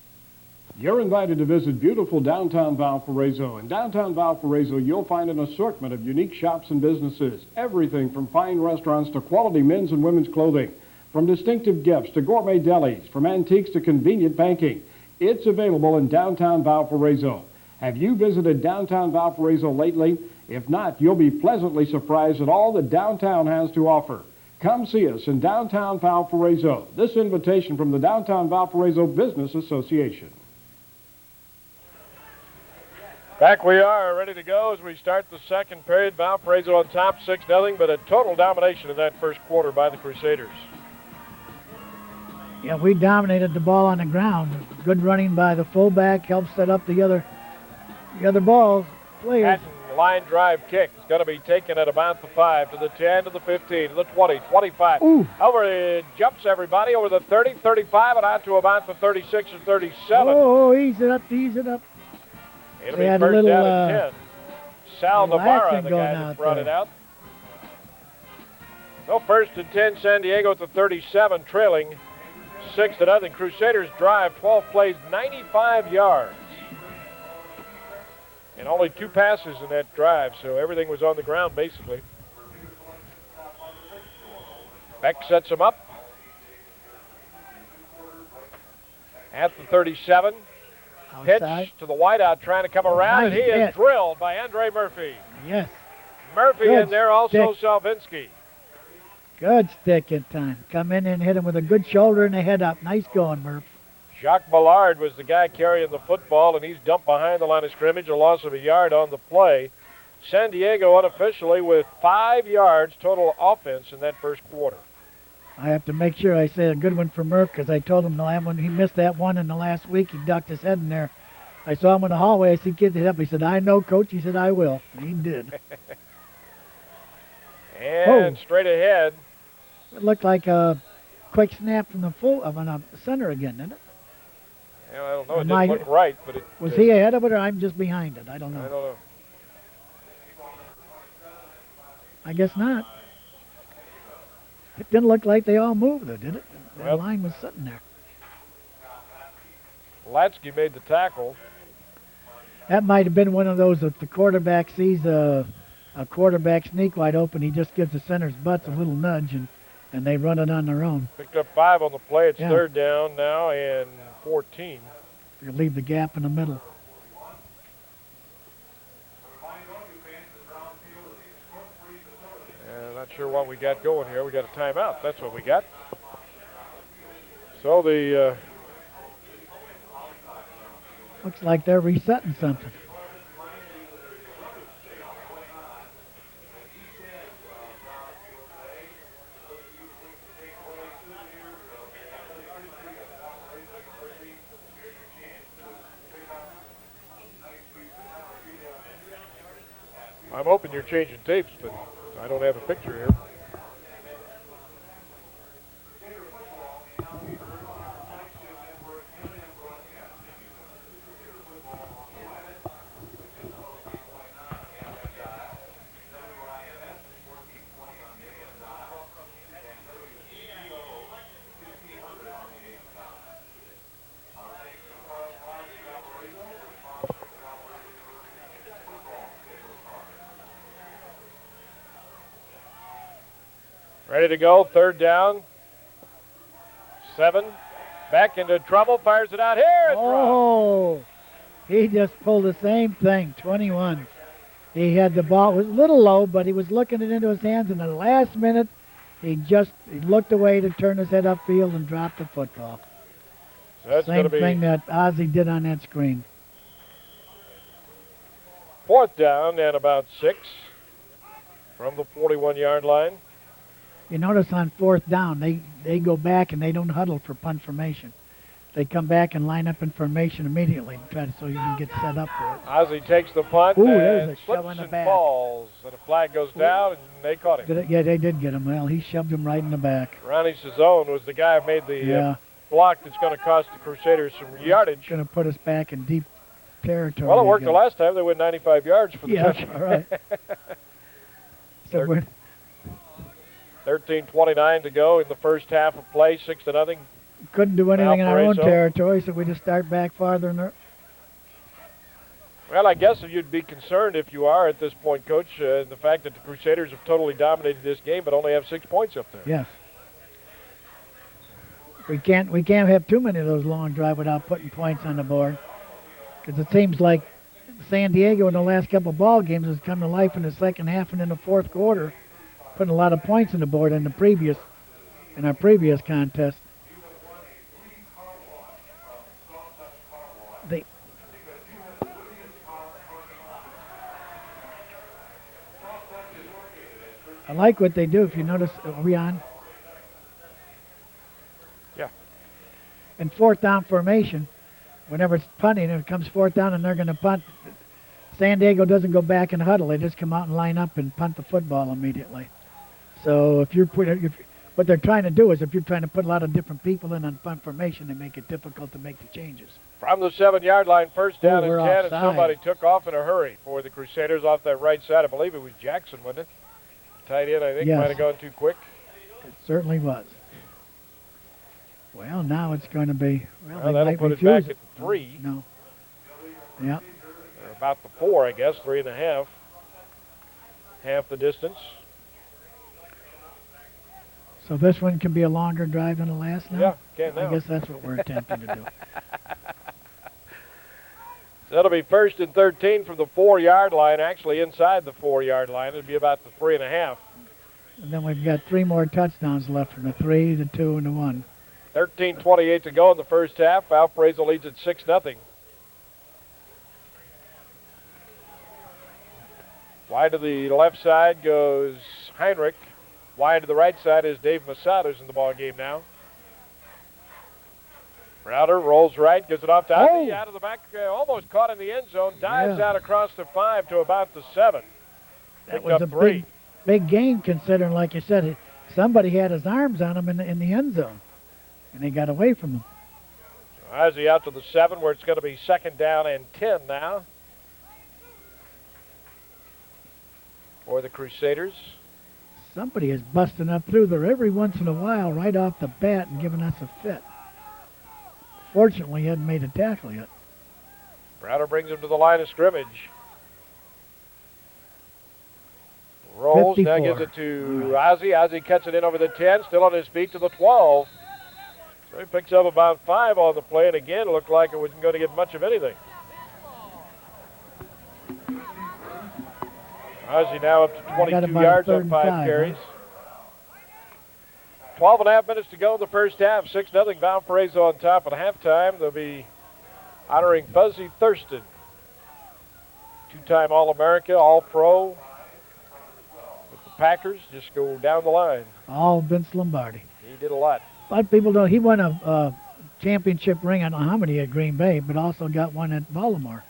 You're invited to visit beautiful downtown Valparaiso. In downtown Valparaiso, you'll find an assortment of unique shops and businesses. Everything from fine restaurants to quality men's and women's clothing. From distinctive gifts to gourmet delis. From antiques to convenient banking. It's available in downtown Valparaiso. Have you visited downtown Valparaiso lately? If not, you'll be pleasantly surprised at all that downtown has to offer. Come see us in downtown Valparaiso. This invitation from the Downtown Valparaiso Business Association. Back we are, ready to go as we start the second period. Valparaiso on top, 6-0, but a total domination in that first quarter by the Crusaders. Yeah, we dominated the ball on the ground. Good running by the fullback helped set up the other The other ball, players. Patton, line drive kick. It's going to be taken at about the 5, to the 10, to the 15, to the 20, 25. Ooh. Over it jumps everybody over the 30, 35, and out to about the 36 and 37. Oh, ease it up, ease it up. It'll They be had first a little, down and 10. Sal little Navarra, action the going guy out that brought there. it out. So first and 10, San Diego at the 37, trailing 6-0. Crusaders drive 12 plays, 95 yards. And only 2 passes in that drive, so everything was on the ground basically. Beck sets him up at the 37. Outside. Pitch to the wideout, trying to come around, and Nice he is hit. drilled by Andre Murphy. Yes. Murphy Good in there, also stick. Salvinsky. Good stick in time. Come in and hit him with a good shoulder and a head up. Nice going, Murph. Jacques Ballard was the guy carrying the football, and he's dumped behind the line of scrimmage, a loss of a yard on the play. San Diego unofficially with 5 yards total offense in that first quarter. I have to make sure I say a good one for Murph because I told him the last one he missed that one in the last week. He ducked his head in there. I saw him in the hallway. I said, "Get it up." He said, "I know, Coach." He said, "I will." And he did. And straight ahead. It looked like a quick snap from the center again, didn't it? Yeah, I don't know. It Am I- didn't look right, but it Was he ahead of it or I'm just behind it? I don't know. I don't know. I guess not. It didn't look like they all moved, though, did it? The Well- line was sitting there. Latsky made the tackle. That might have been one of those if the quarterback sees a quarterback sneak wide open, he just gives the center's butts a little nudge, and they run it on their own. Picked up 5 on the play. It's Yeah. 3rd down now and 14. You leave the gap in the middle. Not sure what we got going here. We got a timeout. That's what we got. So the Looks like they're resetting something. I'm hoping you're changing tapes, but I don't have a picture here. Ready to go, 3rd down. 7. Back into trouble, fires it out here. It's dropped. Oh, he just pulled the same thing, 21. He had the ball, it was a little low, but he was looking it into his hands. In the last minute, he looked away to turn his head upfield and dropped the football. So that's Same going to be thing that Ozzie did on that screen. 4th down and about 6 from the 41-yard line. You notice on 4th down, they go back and they don't huddle for punt formation. They come back and line up in formation immediately to try to, so you can get set up for it. Ozzie takes the punt Ooh, there's and a shove slips in the and back. falls. And a flag goes down, and they caught him. Yeah, they did get him. Well, he shoved him right in the back. Ronnie Sazzone was the guy who made the block that's going to cost the Crusaders some yardage. Going to put us back in deep territory. Well, it worked the again. last time. They went 95 yards for the Yeah, touchdown. all right. So we're 13:29 to go in the first half of play, 6-0. couldn't do anything in our own Valparaiso. territory, so we just start back farther. Well, I guess if you'd be concerned, if you are at this point, Coach, the fact that the Crusaders have totally dominated this game but only have 6 points up there. Yes. We can't have too many of those long drives without putting points on the board. Because it seems like San Diego in the last couple of ball games has come to life in the second half and in the 4th quarter, putting a lot of points on the board in our previous contest. I like what they do. If you notice, are we on? Yeah. In 4th down formation, whenever it's punting, if it comes 4th down and they're going to punt, San Diego doesn't go back and huddle. They just come out and line up and punt the football immediately. So what they're trying to do is if you're trying to put a lot of different people in on punt formation, they make it difficult to make the changes. From the 7-yard line, first down and we're 10, and offside. somebody took off in a hurry for the Crusaders off that right side. I believe it was Jackson, wasn't it? Tight end, I think, Yes. might have gone too quick. It certainly was. Well, now it's going to be. Well, they that'll might put it refuse back it. at 3. No. Yep. Or about the 4, I guess, 3.5. Half the distance. So this one can be a longer drive than the last now? Yeah, can now. I guess that's what we're attempting to do. So that'll be 1st and 13 from the 4-yard line, actually inside the 4-yard line. It'll be about the 3.5. And then we've got 3 more touchdowns left from the 3, the 2, and the 1. 13:28 to go in the first half. Valparaiso leads at 6-0. Wide to the left side goes Heinrich. Wide to the right side is Dave Masado's in the ball game now. Browder rolls right, gives it off to Ozzie, out of the back, almost caught in the end zone, dives out across the 5 to about the 7. That Picked was up a 3. big gain considering, like you said, somebody had his arms on him in the end zone, and they got away from him. Ozzie out to the 7 where it's going to be 2nd down and 10 now for the Crusaders. Somebody is busting up through there every once in a while right off the bat and giving us a fit. Fortunately, he hadn't made a tackle yet. Browder brings him to the line of scrimmage. Rolls, 54. now gives it to Ozzie. Ozzie cuts it in over the 10, still on his feet to the 12. So he picks up about 5 on the play, and again, it looked like it wasn't going to get much of anything. Ozzie now up to 22 yards on 5 carries. 12.5 minutes to go in the first half. 6-0 Valparaiso on top at halftime. They'll be honoring Fuzzy Thurston. 2-time All-America, All-Pro. With the Packers, just go down the line. All Vince Lombardi. He did a lot. A lot of people don't. He won a championship ring, I don't know how many at Green Bay, but also got one at Baltimore.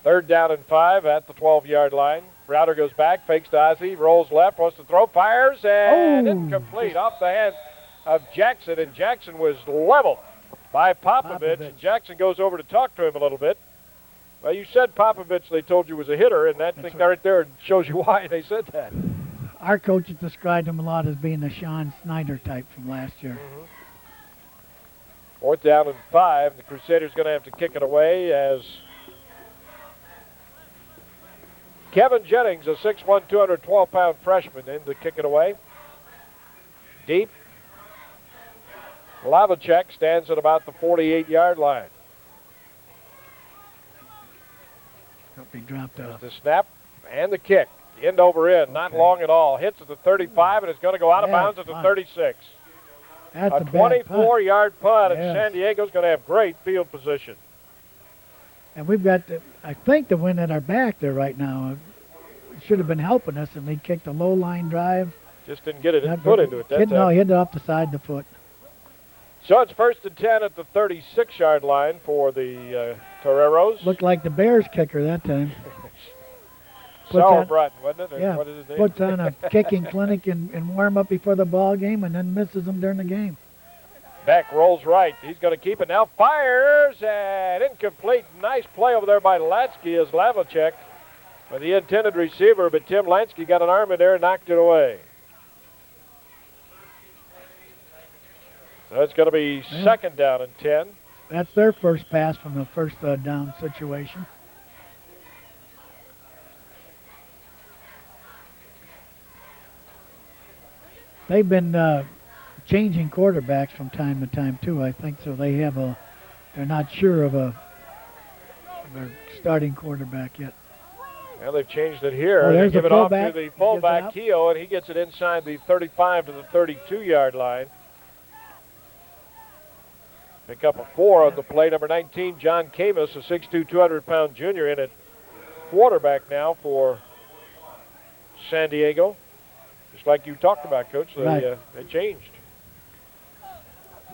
3rd down and 5 at the 12-yard line. Browder goes back, fakes to Ozzie, rolls left, wants to throw, fires, and incomplete off the hand of Jackson, and Jackson was leveled by Popovich. And Jackson goes over to talk to him a little bit. Well, you said Popovich, they told you was a hitter, and that thing right there shows you why they said that. Our coaches described him a lot as being the Sean Snyder type from last year. 4th down and 5. The Crusaders going to have to kick it away as Kevin Jennings, a 6'1", 212-pound freshman, in to kick it away. Deep. Lavacek stands at about the 48-yard line. Hope he dropped off. The snap and the kick. End over end, not long at all. Hits at the 35, and it's going to go out of bounds at the 36. That's a 24-yard punt, and Yes. San Diego's going to have great field position. And we've got, I think, the wind at our back there right now. It should have been helping us, and we kicked a low-line drive. Just didn't get it put into it that time. No, he hit it off the side of the foot. So it's 1st and 10 at the 36-yard line for the Toreros. Looked like the Bears kicker that time. Sauerbrunn, wasn't it? Or Yeah, what is his name? puts on a kicking clinic and warm-up before the ball game and then misses them during the game. Beck rolls right. He's going to keep it now. Fires and incomplete. Nice play over there by Lansky as Lavacek for the intended receiver, but Tim Lansky got an arm in there and knocked it away. So it's going to be 2nd down and 10. That's their first pass from the first down situation. They've been changing quarterbacks from time to time too. I think so. They're not sure of their starting quarterback yet. Well, they've changed it here. Oh, They there's give the it off to fullback. the fullback, Gives it Keogh, and he gets it inside the 35 to the 32-yard line. Pick up a 4 on the play. Number 19, John Camus, a 6'2", 200-pound junior, in at quarterback now for San Diego. Just like you talked about, Coach, they changed.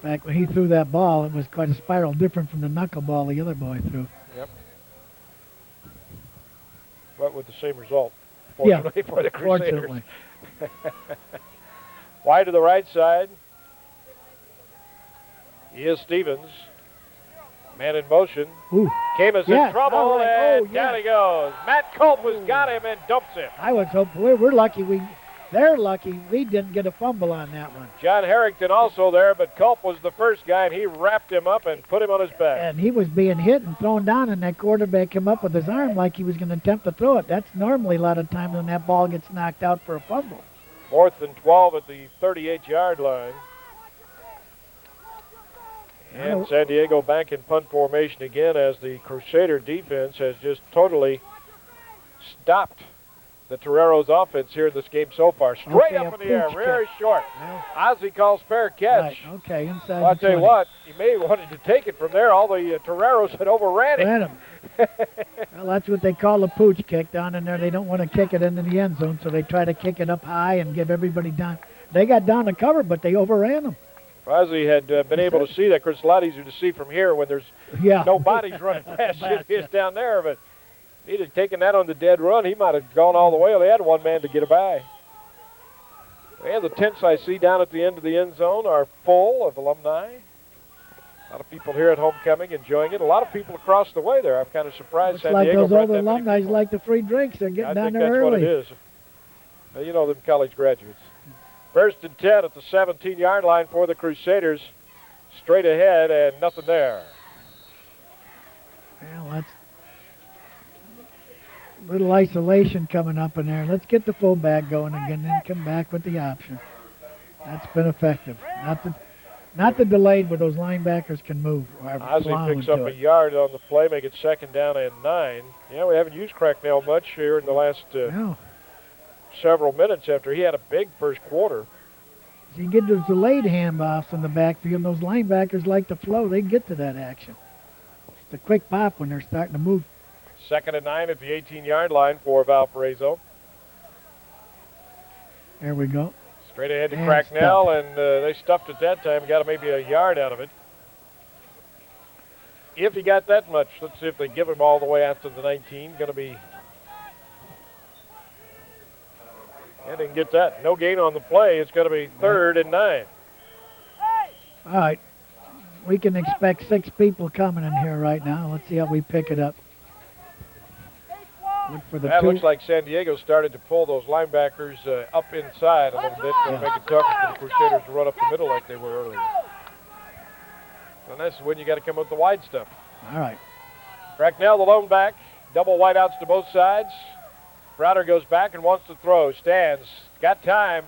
Back when he threw that ball, it was quite a spiral, different from the knuckleball the other boy threw. Yep. but with the same result, fortunately for the Crusaders. Fortunately. Wide to the right side. Here's Stevens. Man in motion. Ooh. Camus Yes, in trouble, all right. and Oh, down yes. he goes. Matt Culp has got him and dumps him. I was hoping we're lucky. They're lucky we didn't get a fumble on that one. John Harrington also there, but Culp was the first guy, and he wrapped him up and put him on his back. And he was being hit and thrown down, and that quarterback came up with his arm like he was going to attempt to throw it. That's normally a lot of times when that ball gets knocked out for a fumble. 4th and 12 at the 38-yard line. And San Diego back in punt formation again as the Crusader defense has just totally stopped the Toreros offense here in this game so far. Straight up in the air, very short. Well, Ozzie calls fair catch. right, okay, inside Well, I'll the tell you 20. what, he may have wanted to take it from there. All the Toreros had overran it. Ran him. Well, that's what they call a pooch kick down in there. They don't want to kick it into the end zone, so they try to kick it up high and give everybody down. They got down to cover, but they overran them. Ozzie had been able to see that. Of course, it's a lot easier to see from here when there's no bodies running past you. He is down there, but if he'd have taken that on the dead run, he might have gone all the way. They had one man to get by. And the tents I see down at the end of the end zone are full of alumni. A lot of people here at homecoming enjoying it. A lot of people across the way there. I'm kind of surprised Looks San like Diego those brought old that many alumni people. like the free drinks. They're getting I down think there that's early. what it is. Well, you know them college graduates. 1st and 10 at the 17-yard line for the Crusaders. Straight ahead and nothing there. Well, that's a little isolation coming up in there. Let's get the fullback going again, then come back with the option. That's been effective. Not the delayed where those linebackers can move. Ozzie picks up a yard on the play, make it 2nd down and 9. Yeah, we haven't used Cracknell much here in the last several minutes after he had a big first quarter. You get those delayed handoffs in the backfield, those linebackers like to flow. They get to that action. It's a quick pop when they're starting to move. 2nd and 9 at the 18-yard line for Valparaiso. There we go. Straight ahead to And Cracknell, stuffed. and they stuffed it that time. Got maybe a yard out of it. If he got that much, let's see if they give him all the way out to the 19. Going to be... Yeah, they can get that. No gain on the play. It's going to be 3rd and 9. All right. We can expect 6 people coming in here right now. Let's see how we pick it up. Look for the That two. looks like San Diego started to pull those linebackers up inside a little bit to make it tougher for the Crusaders to run up the middle like they were earlier. And that's when you got to come with the wide stuff. All right. Cracknell, the lone back. Double wideouts to both sides. Browder goes back and wants to throw. Stands. Got time.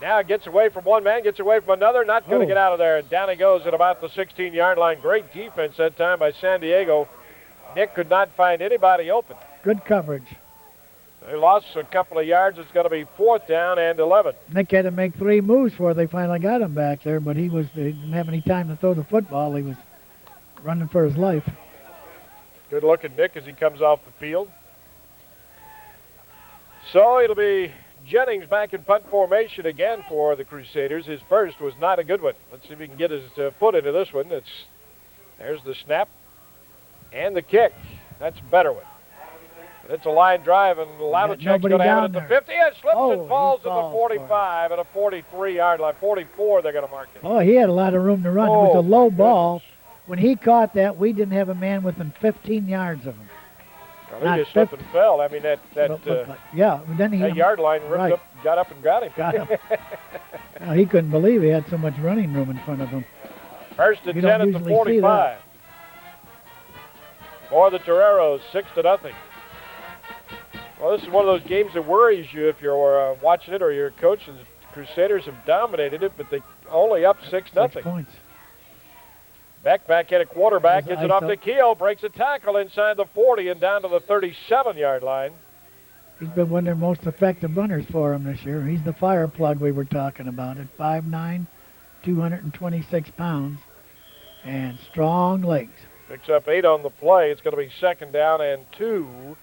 Now gets away from one man, gets away from another. Not going to get out of there. And down he goes at about the 16-yard line. Great defense that time by San Diego. Nick could not find anybody open. Good coverage. They lost a couple of yards. It's going to be 4th down and 11. Nick had to make 3 moves before they finally got him back there, but they didn't have any time to throw the football. He was running for his life. Good looking Nick as he comes off the field. So it'll be Jennings back in punt formation again for the Crusaders. His first was not a good one. Let's see if he can get his foot into this one. There's the snap and the kick. That's a better one. It's a line drive, and Lavicek's going to have it at the 50. It slips and falls at the 45 at a 43-yard line. 44, they're going to mark it. Oh, he had a lot of room to run. It was a low ball. When he caught that, we didn't have a man within 15 yards of him. Well, he just slipped and fell. I mean, that then he yard line ripped up, got up and got him. Got him. Well, he couldn't believe he had so much running room in front of him. 1st and 10 at the 45. For the Toreros, 6-0. Well, this is one of those games that worries you if you're watching it or you're a coach. The Crusaders have dominated it, but they only up 6-0. 6 points. Back at a quarterback, gets it off to Keogh, breaks a tackle inside the 40 and down to the 37-yard line. He's been one of their most effective runners for him this year. He's the fire plug we were talking about at 5'9", 226 pounds, and strong legs. Picks up 8 on the play. It's going to be 2nd down and 2.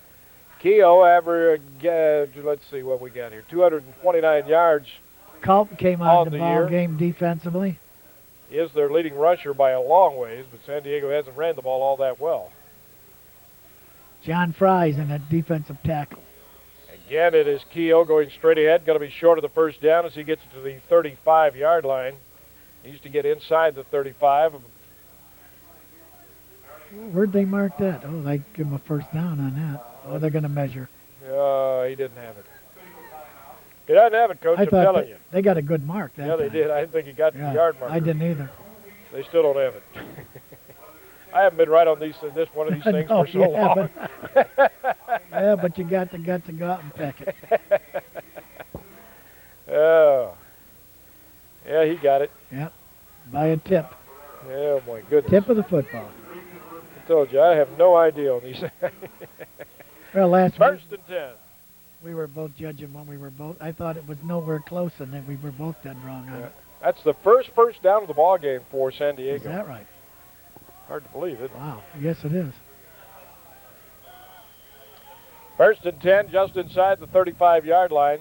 Keogh average, let's see what we got here, 229 yards. Culp came out of the ball year. game defensively. He is their leading rusher by a long ways, but San Diego hasn't ran the ball all that well. John Fry's in that defensive tackle. Again, it is Keogh going straight ahead. Going to be short of the first down as he gets to the 35-yard line. Needs to get inside the 35. Where'd they mark that? Oh, they give him a first down on that. Oh, they're going to measure. He didn't have it. He doesn't have it, Coach. I'm telling you. They got a good mark that Yeah, they time. did. I didn't think he got the yard mark. I didn't either. They still don't have it. I haven't been right on this one of these things No, for so long. Yeah, but you got to go out and peck it. Oh. Yeah, he got it. Yep. By a tip. Oh, my goodness. Tip of the football. I told you, I have no idea on these things. Well, last First and 10. We were both judging when we were both. I thought it was nowhere close, and then we were both dead wrong on it. That's the first down of the ball game for San Diego. Is that right? Hard to believe, isn't it? Wow. Yes, it is. First and 10, just inside the 35-yard line.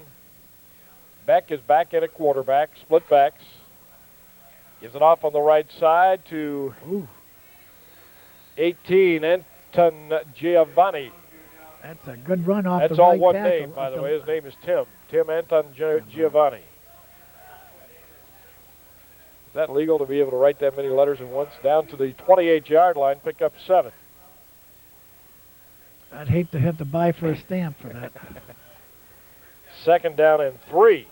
Beck is back in at quarterback, split backs. Gives it off on the right side to 18, Anton Giovanni. That's a good run off That's the all right one tackle. name, by the way. His name is Tim. Tim Anton Giovanni. Is that legal to be able to write that many letters at once? Down to the 28-yard line, pick up 7. I'd hate to have to buy for a stamp for that. Second down and 3.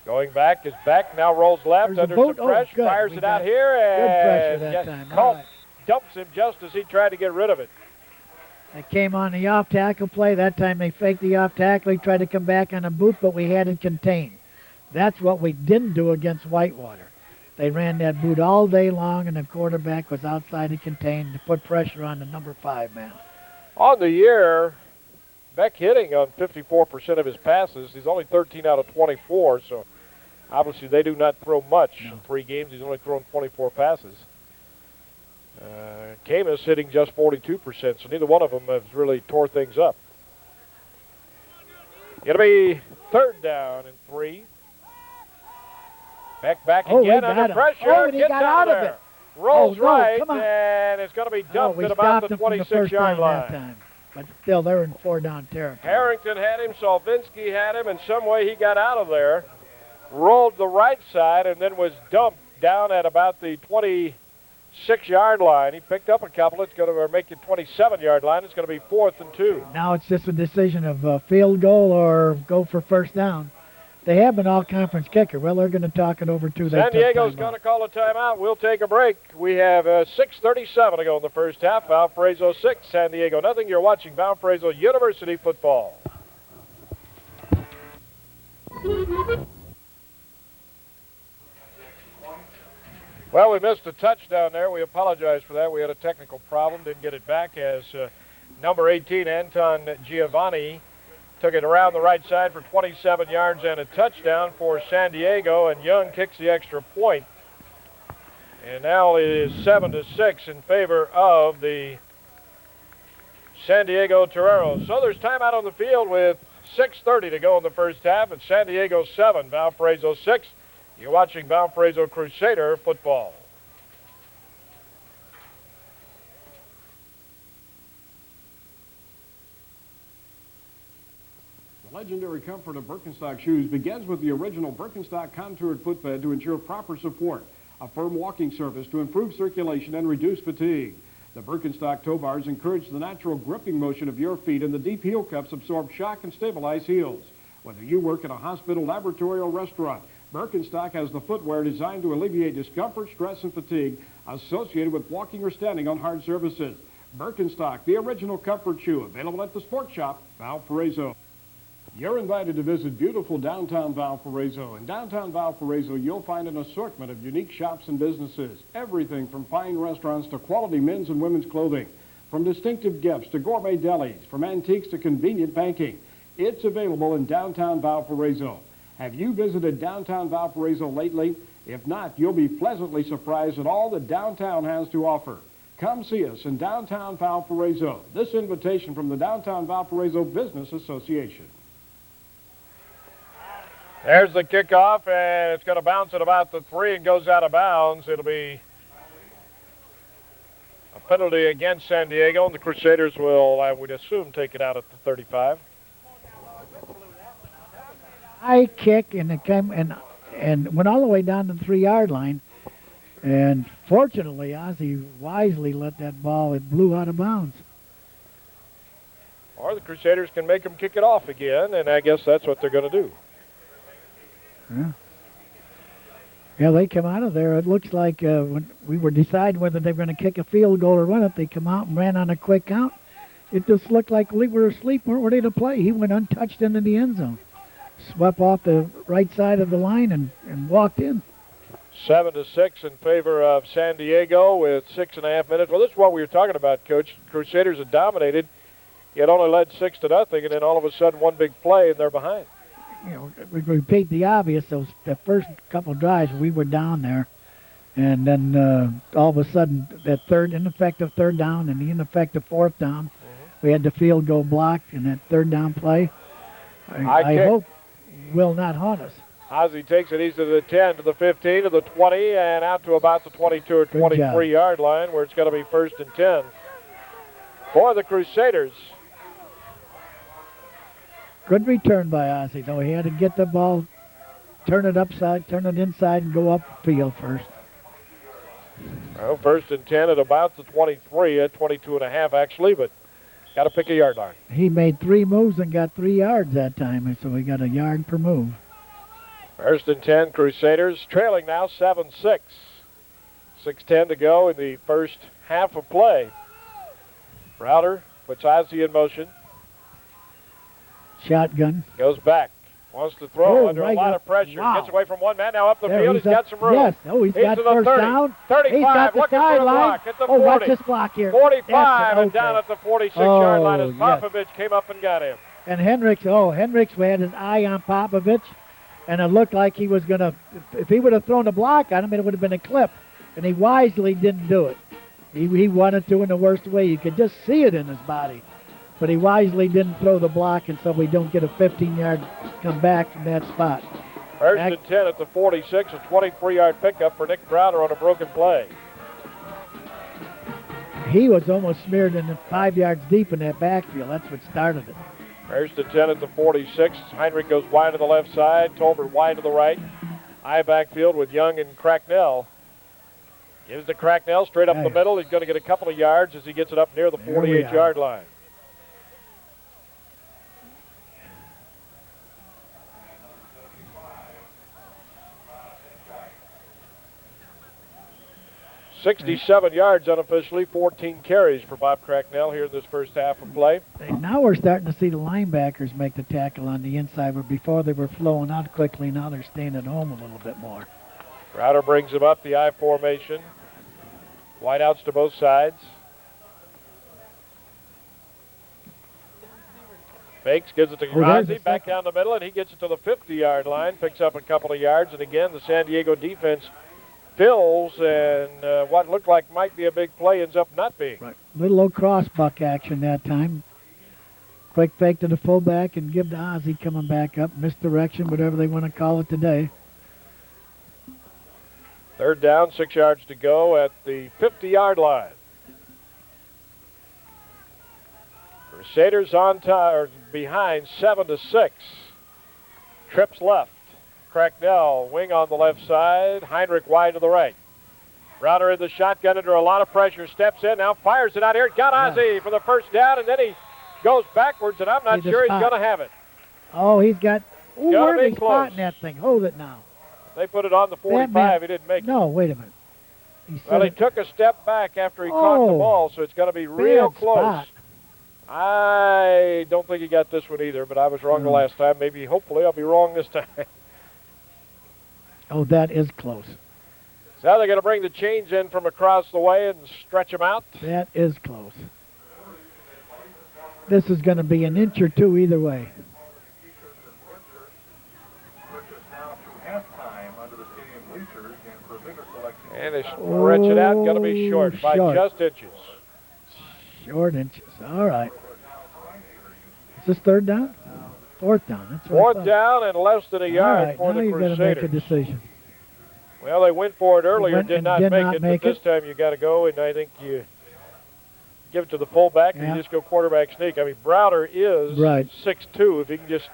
Going back is Beck, now rolls left, There's under some pressure, fires it out here, and good pressure that time. Culp dumps him just as he tried to get rid of it. They came on the off tackle play. That time they faked the off tackle. He tried to come back on a boot, but we had it contained. That's what we didn't do against Whitewater. They ran that boot all day long, and the quarterback was outside and contained to put pressure on the number 5 man. On the year, Beck hitting on 54% of his passes. He's only 13 out of 24, so obviously they do not throw much. In 3 games, he's only thrown 24 passes. Camus hitting just 42%, so neither one of them has really tore things up. It'll be third down and 3. Beck back again under pressure. Oh, and he got out of it. Rolls right, and it's going to be dumped at about the 26-yard line. That time. But still, they're in 4-down territory. Harrington had him, Solvinsky had him, and some way he got out of there. Rolled the right side and then was dumped down at about the 26-yard line. He picked up a couple. It's going to make it 27-yard line. It's going to be 4th and 2. Now it's just a decision of field goal or go for first down. They have an all-conference kicker. Well, they're going to talk it over to San Diego's going to call a timeout. We'll take a break. We have 6:37 to go in the first half. Valparaiso 6, San Diego nothing. You're watching Valparaiso University football. Well, we missed a touchdown there. We apologize for that. We had a technical problem. Didn't get it back as number 18, Anton Giovanni, took it around the right side for 27 yards and a touchdown for San Diego, and Young kicks the extra point. And now it is 7-6 in favor of the San Diego Toreros. So there's timeout on the field with 6:30 to go in the first half. It's San Diego 7, Valparaiso 6. You're watching Valparaiso Crusader football. The legendary comfort of Birkenstock shoes begins with the original Birkenstock contoured footbed to ensure proper support, a firm walking surface to improve circulation and reduce fatigue. The Birkenstock toe bars encourage the natural gripping motion of your feet, and the deep heel cups absorb shock and stabilize heels. Whether you work in a hospital, laboratory, or restaurant, Birkenstock has the footwear designed to alleviate discomfort, stress, and fatigue associated with walking or standing on hard surfaces. Birkenstock, the original comfort shoe, available at the Sports Shop, Valparaiso. You're invited to visit beautiful downtown Valparaiso. In downtown Valparaiso, you'll find an assortment of unique shops and businesses. Everything from fine restaurants to quality men's and women's clothing. From distinctive gifts to gourmet delis. From antiques to convenient banking. It's available in downtown Valparaiso. Have you visited downtown Valparaiso lately? If not, you'll be pleasantly surprised at all that downtown has to offer. Come see us in downtown Valparaiso. This invitation from the Downtown Valparaiso Business Association. There's the kickoff, and it's going to bounce at about the 3 and goes out of bounds. It'll be A penalty against San Diego, and the Crusaders will, I would assume, take it out at the 35. High kick, and it came and went all the way down to the 3-yard line. And fortunately, Ozzie wisely let that ball, it blew out of bounds. Or the Crusaders can make them kick it off again, and I guess that's what they're going to do. Yeah, they come out of there. It looks like when we were deciding whether they were going to kick a field goal or run it, they come out and ran on a quick count. It just looked like we were asleep, weren't ready to play. He went untouched into the end zone. Swept off the right side of the line and walked in. 7-6 in favor of San Diego with 6.5 minutes. Well, this is what we were talking about, Coach. Crusaders had dominated. It only led 6-0, and then all of a sudden one big play, and they're behind. You know, we repeat the obvious. The first couple of drives, we were down there, and then all of a sudden, that ineffective third down and the ineffective fourth down, we had the field goal blocked, and that third down play, I hope, will not haunt us. Ozzie takes it. He's to the 10, to the 15, to the 20, and out to about the 22 or 23-yard line, where it's going to be 1st and 10 for the Crusaders. Good return by Ozzie, though. He had to get the ball, turn it upside, turn it inside, and go upfield first. Well, 1st and 10 at about the 23, at 22.5 actually, but got to pick a yard line. He made 3 moves and got 3 yards that time, and so he got a yard per move. 1st and 10, Crusaders trailing now 7-6. 6:10 to go in the first half of play. Browder puts Ozzie in motion. Shotgun. Goes back. Wants to throw under a lot of pressure. Wow. Gets away from one man. Now up the field. He's got some room. Yes. Oh, he's got to the first 30. down. 35. He's got the Looking for a sideline. block at the 40. Watch this block here. 45 and okay. down at the 46-yard line as yes. Popovich came up and got him. And Hendricks had his eye on Popovich, and it looked like he was going to, if he would have thrown a block on him, it would have been a clip. And he wisely didn't do it. He wanted to in the worst way. You could just see it in his body. But he wisely didn't throw the block, and so we don't get a 15-yard come back from that spot. 1st and 10 at the 46, a 23-yard pickup for Nick Browder on a broken play. He was almost smeared in 5 yards deep in that backfield. That's what started it. 1st and 10 at the 46. Heinrich goes wide to the left side. Tolbert wide to the right. High backfield with Young and Cracknell. Gives to Cracknell straight up the middle. He's going to get a couple of yards as he gets it up near the 48-yard line. .67 yards unofficially, 14 carries for Bob Cracknell here in this first half of play. Now we're starting to see the linebackers make the tackle on the inside, where before they were flowing out quickly. Now they're staying at home a little bit more. Browder brings him up the I formation. Wideouts to both sides. Fakes, gives it to Grazi, back down the middle, and he gets it to the 50-yard line, picks up a couple of yards, and again the San Diego defense fills, and what looked like might be a big play ends up not being. Right. Little old cross-buck action that time. Quick fake to the fullback and give to Ozzie coming back up. Misdirection, whatever they want to call it today. 3rd down, 6 yards to go at the 50-yard line. Crusaders on time, behind 7-6. Trips left. Cracknell, wing on the left side. Heinrich wide to the right. Browder in the shotgun under a lot of pressure. Steps in, now fires it out here. Got Ozzie for the first down, and then he goes backwards, and I'm not sure he's going to have it. Oh, he's got... Ooh, where is he close. spotting that thing? Hold it now. They put it on the 45. He didn't make it. No, wait a minute. He took a step back after he caught the ball, so it's going to be real close. Spot. I don't think he got this one either, but I was wrong the last time. Maybe, hopefully, I'll be wrong this time. Oh, that is close. So they're going to bring the chains in from across the way and stretch them out. That is close. This is going to be an inch or two either way. And they stretch it out, going to be short by just inches. Short inches, all right. Is this 3rd down? 4th down. That's what 4th down and less than a yard for the Crusaders. Now you've got to make a decision. Well, they went for it earlier, did not make it, but it. this time you got to go, and I think you give it to the fullback, Yeah. and you just go quarterback sneak. I mean, Browder is Right. 6'2". If he can just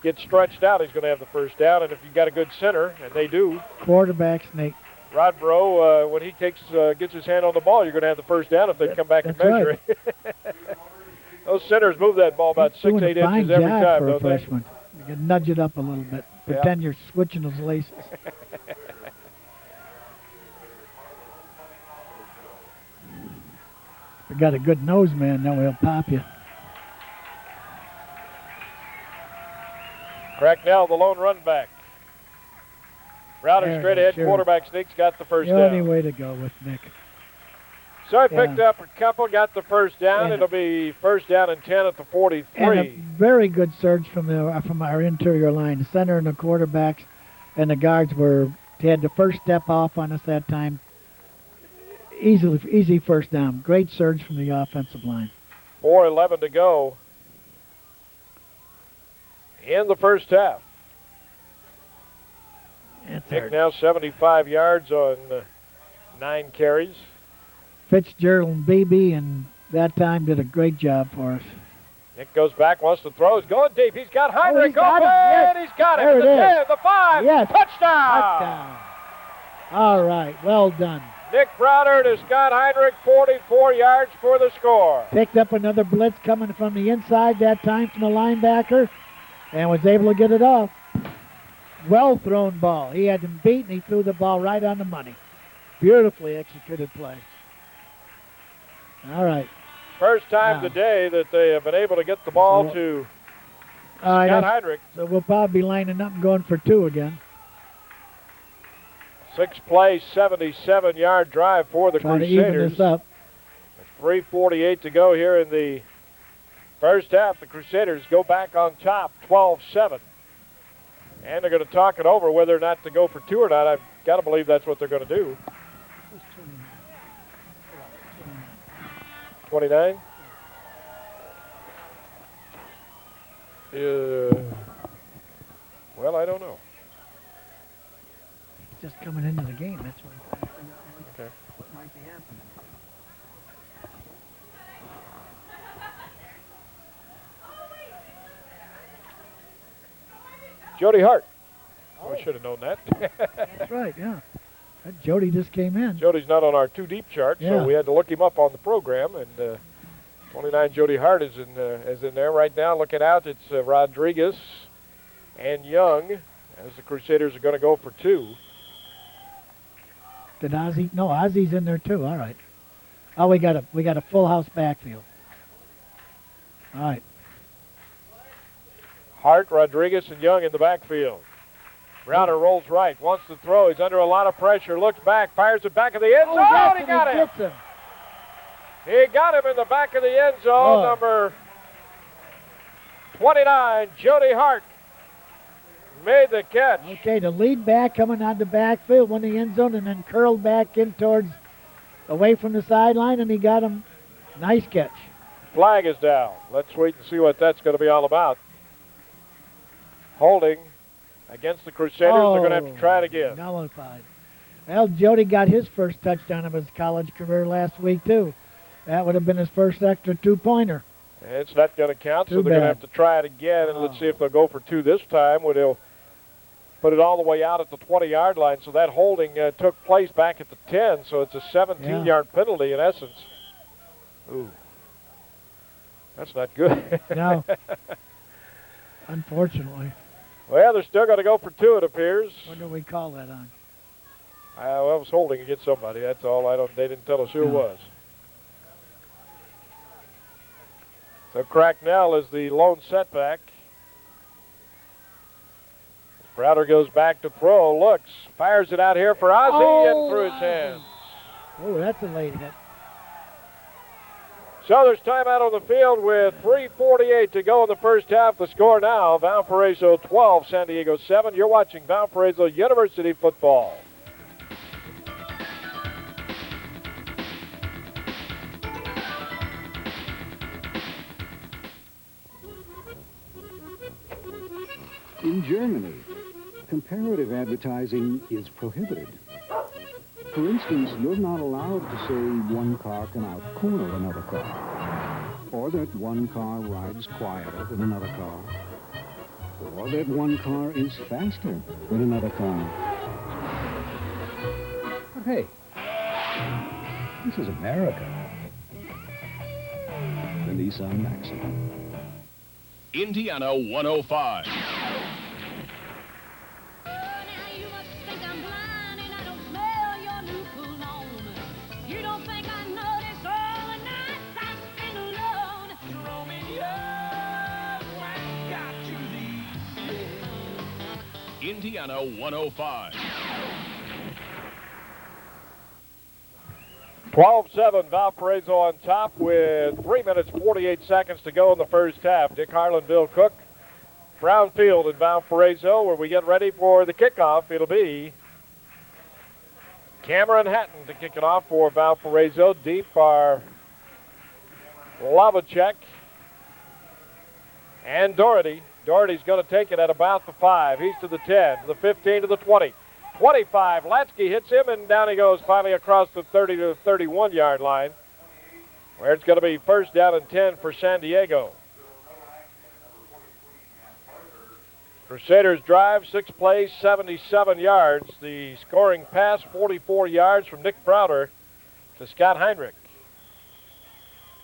get stretched out, he's going to have the first down. And if you've got a good center, and they do, Quarterback sneak. Rod Bro, when he gets his hand on the ball, you're going to have the first down if they come back and That's measure it. Those centers move that ball about He's 6, doing 8 a fine inches every job time, for a don't they? freshman. You can nudge it up a little bit. Yeah. Pretend you're switching those laces. We got a good nose man, now he'll pop you. Cracknell, the lone run back. Browder There straight it is, ahead, sure. quarterback sneaks, got the first The down. only way to go with Nick. So he Yeah. picked up a couple, got the first down. And- It'll be first down and 10 at the 43. And a very good surge from our interior line. The center and the quarterbacks and the guards had the first step off on us that time. Easy first down. Great surge from the offensive line. 4:11 to go in the first half. That's Nick our now 75 yards on 9 carries. Fitzgerald and BB, and that time did a great job for us. Nick goes back, wants to throw. He's going deep. He's got Heinrich he's got open, him. Yes. and he's got There it. it The is. 10, the 5, Yes. touchdown! Touchdown. All right, well done. Nick Browder to Scott Heinrich, 44 yards for the score. Picked up another blitz coming from the inside that time from the linebacker and was able to get it off. Well thrown ball. He had him beat, and he threw the ball right on the money. Beautifully executed play. All right. First time Wow. today that they have been able to get the ball So- to All right, Scott that's- Heinrich. so we'll probably be lining up and going for 2 again. 6-play, 77-yard drive for the Trying to even Crusaders. this up. 3:48 to go here in the first half. The Crusaders go back on top, 12-7. And they're going to talk it over whether or not to go for 2 or not. I've got to believe that's what they're going to do. 29? Well, I don't know. Just coming into the game. That's what Okay. might be happening. Jody Hart. We should have known that. That's right, yeah. That Jody just came in. Jody's not on our 2 deep chart, Yeah. so we had to look him up on the program. And 29 Jody Hart is in there right now. Looking out, it's Rodriguez and Young, as the Crusaders are going to go for 2. Did Ozzy? No, Ozzy's in there too. All right. Oh, we got a full house backfield. All right. Hart, Rodriguez, and Young in the backfield. Browder rolls right, wants to throw. He's under a lot of pressure. Looks back, fires it back of the end zone. yes, He and got him. gets him. He got him in the back of the end zone. Oh. Number 29, Jody Hart, made the catch. Okay, the lead back coming out the backfield, won the end zone, and then curled back in towards away from the sideline, and he got him. Nice catch. Flag is down. Let's wait and see what that's going to be all about. Holding against the Crusaders. They're going to have to try it again. Nullified. Well, Jody got his first touchdown of his college career last week, too. That would have been his first extra 2-pointer. It's not going to count, so Too they're going to bad. have to try it again, and let's see if they'll go for 2 this time, where they'll put it all the way out at the 20-yard line. So that holding took place back at the 10, so it's a 17-yard penalty in essence. Ooh. That's not good. No. Unfortunately. Well, they're still going to go for 2, it appears. What do we call that on? Well, I was holding against somebody. That's all. They didn't tell us who it No. was. So Cracknell is the lone setback. Browder goes back to throw, looks, fires it out here for Ozzie and through his hands. Oh, that's a late hit. So there's timeout on the field with 3:48 to go in the first half. The score now, Valparaiso 12, San Diego 7. You're watching Valparaiso University football. In Germany, comparative advertising is prohibited. For instance, you're not allowed to say one car can out-corner another car, or that one car rides quieter than another car, or that one car is faster than another car. But hey, this is America. The Nissan Maxima. Indiana 105. Indiana 105. 12-7, Valparaiso on top with 3 minutes 48 seconds to go in the first half. Dick Harlan, Bill Cook, Brownfield in Valparaiso, where we get ready for the kickoff. It'll be Cameron Hatton to kick it off for Valparaiso. Deep are Lavacek and Doherty. Doherty's going to take it at about the 5. He's to the 10, the 15 to the 20. 25, Latsky hits him, and down he goes finally across the 30 to 31-yard line, where it's going to be first down and 10 for San Diego. Crusaders drive, 6 plays, 77 yards. The scoring pass, 44 yards from Nick Browder to Scott Heinrich.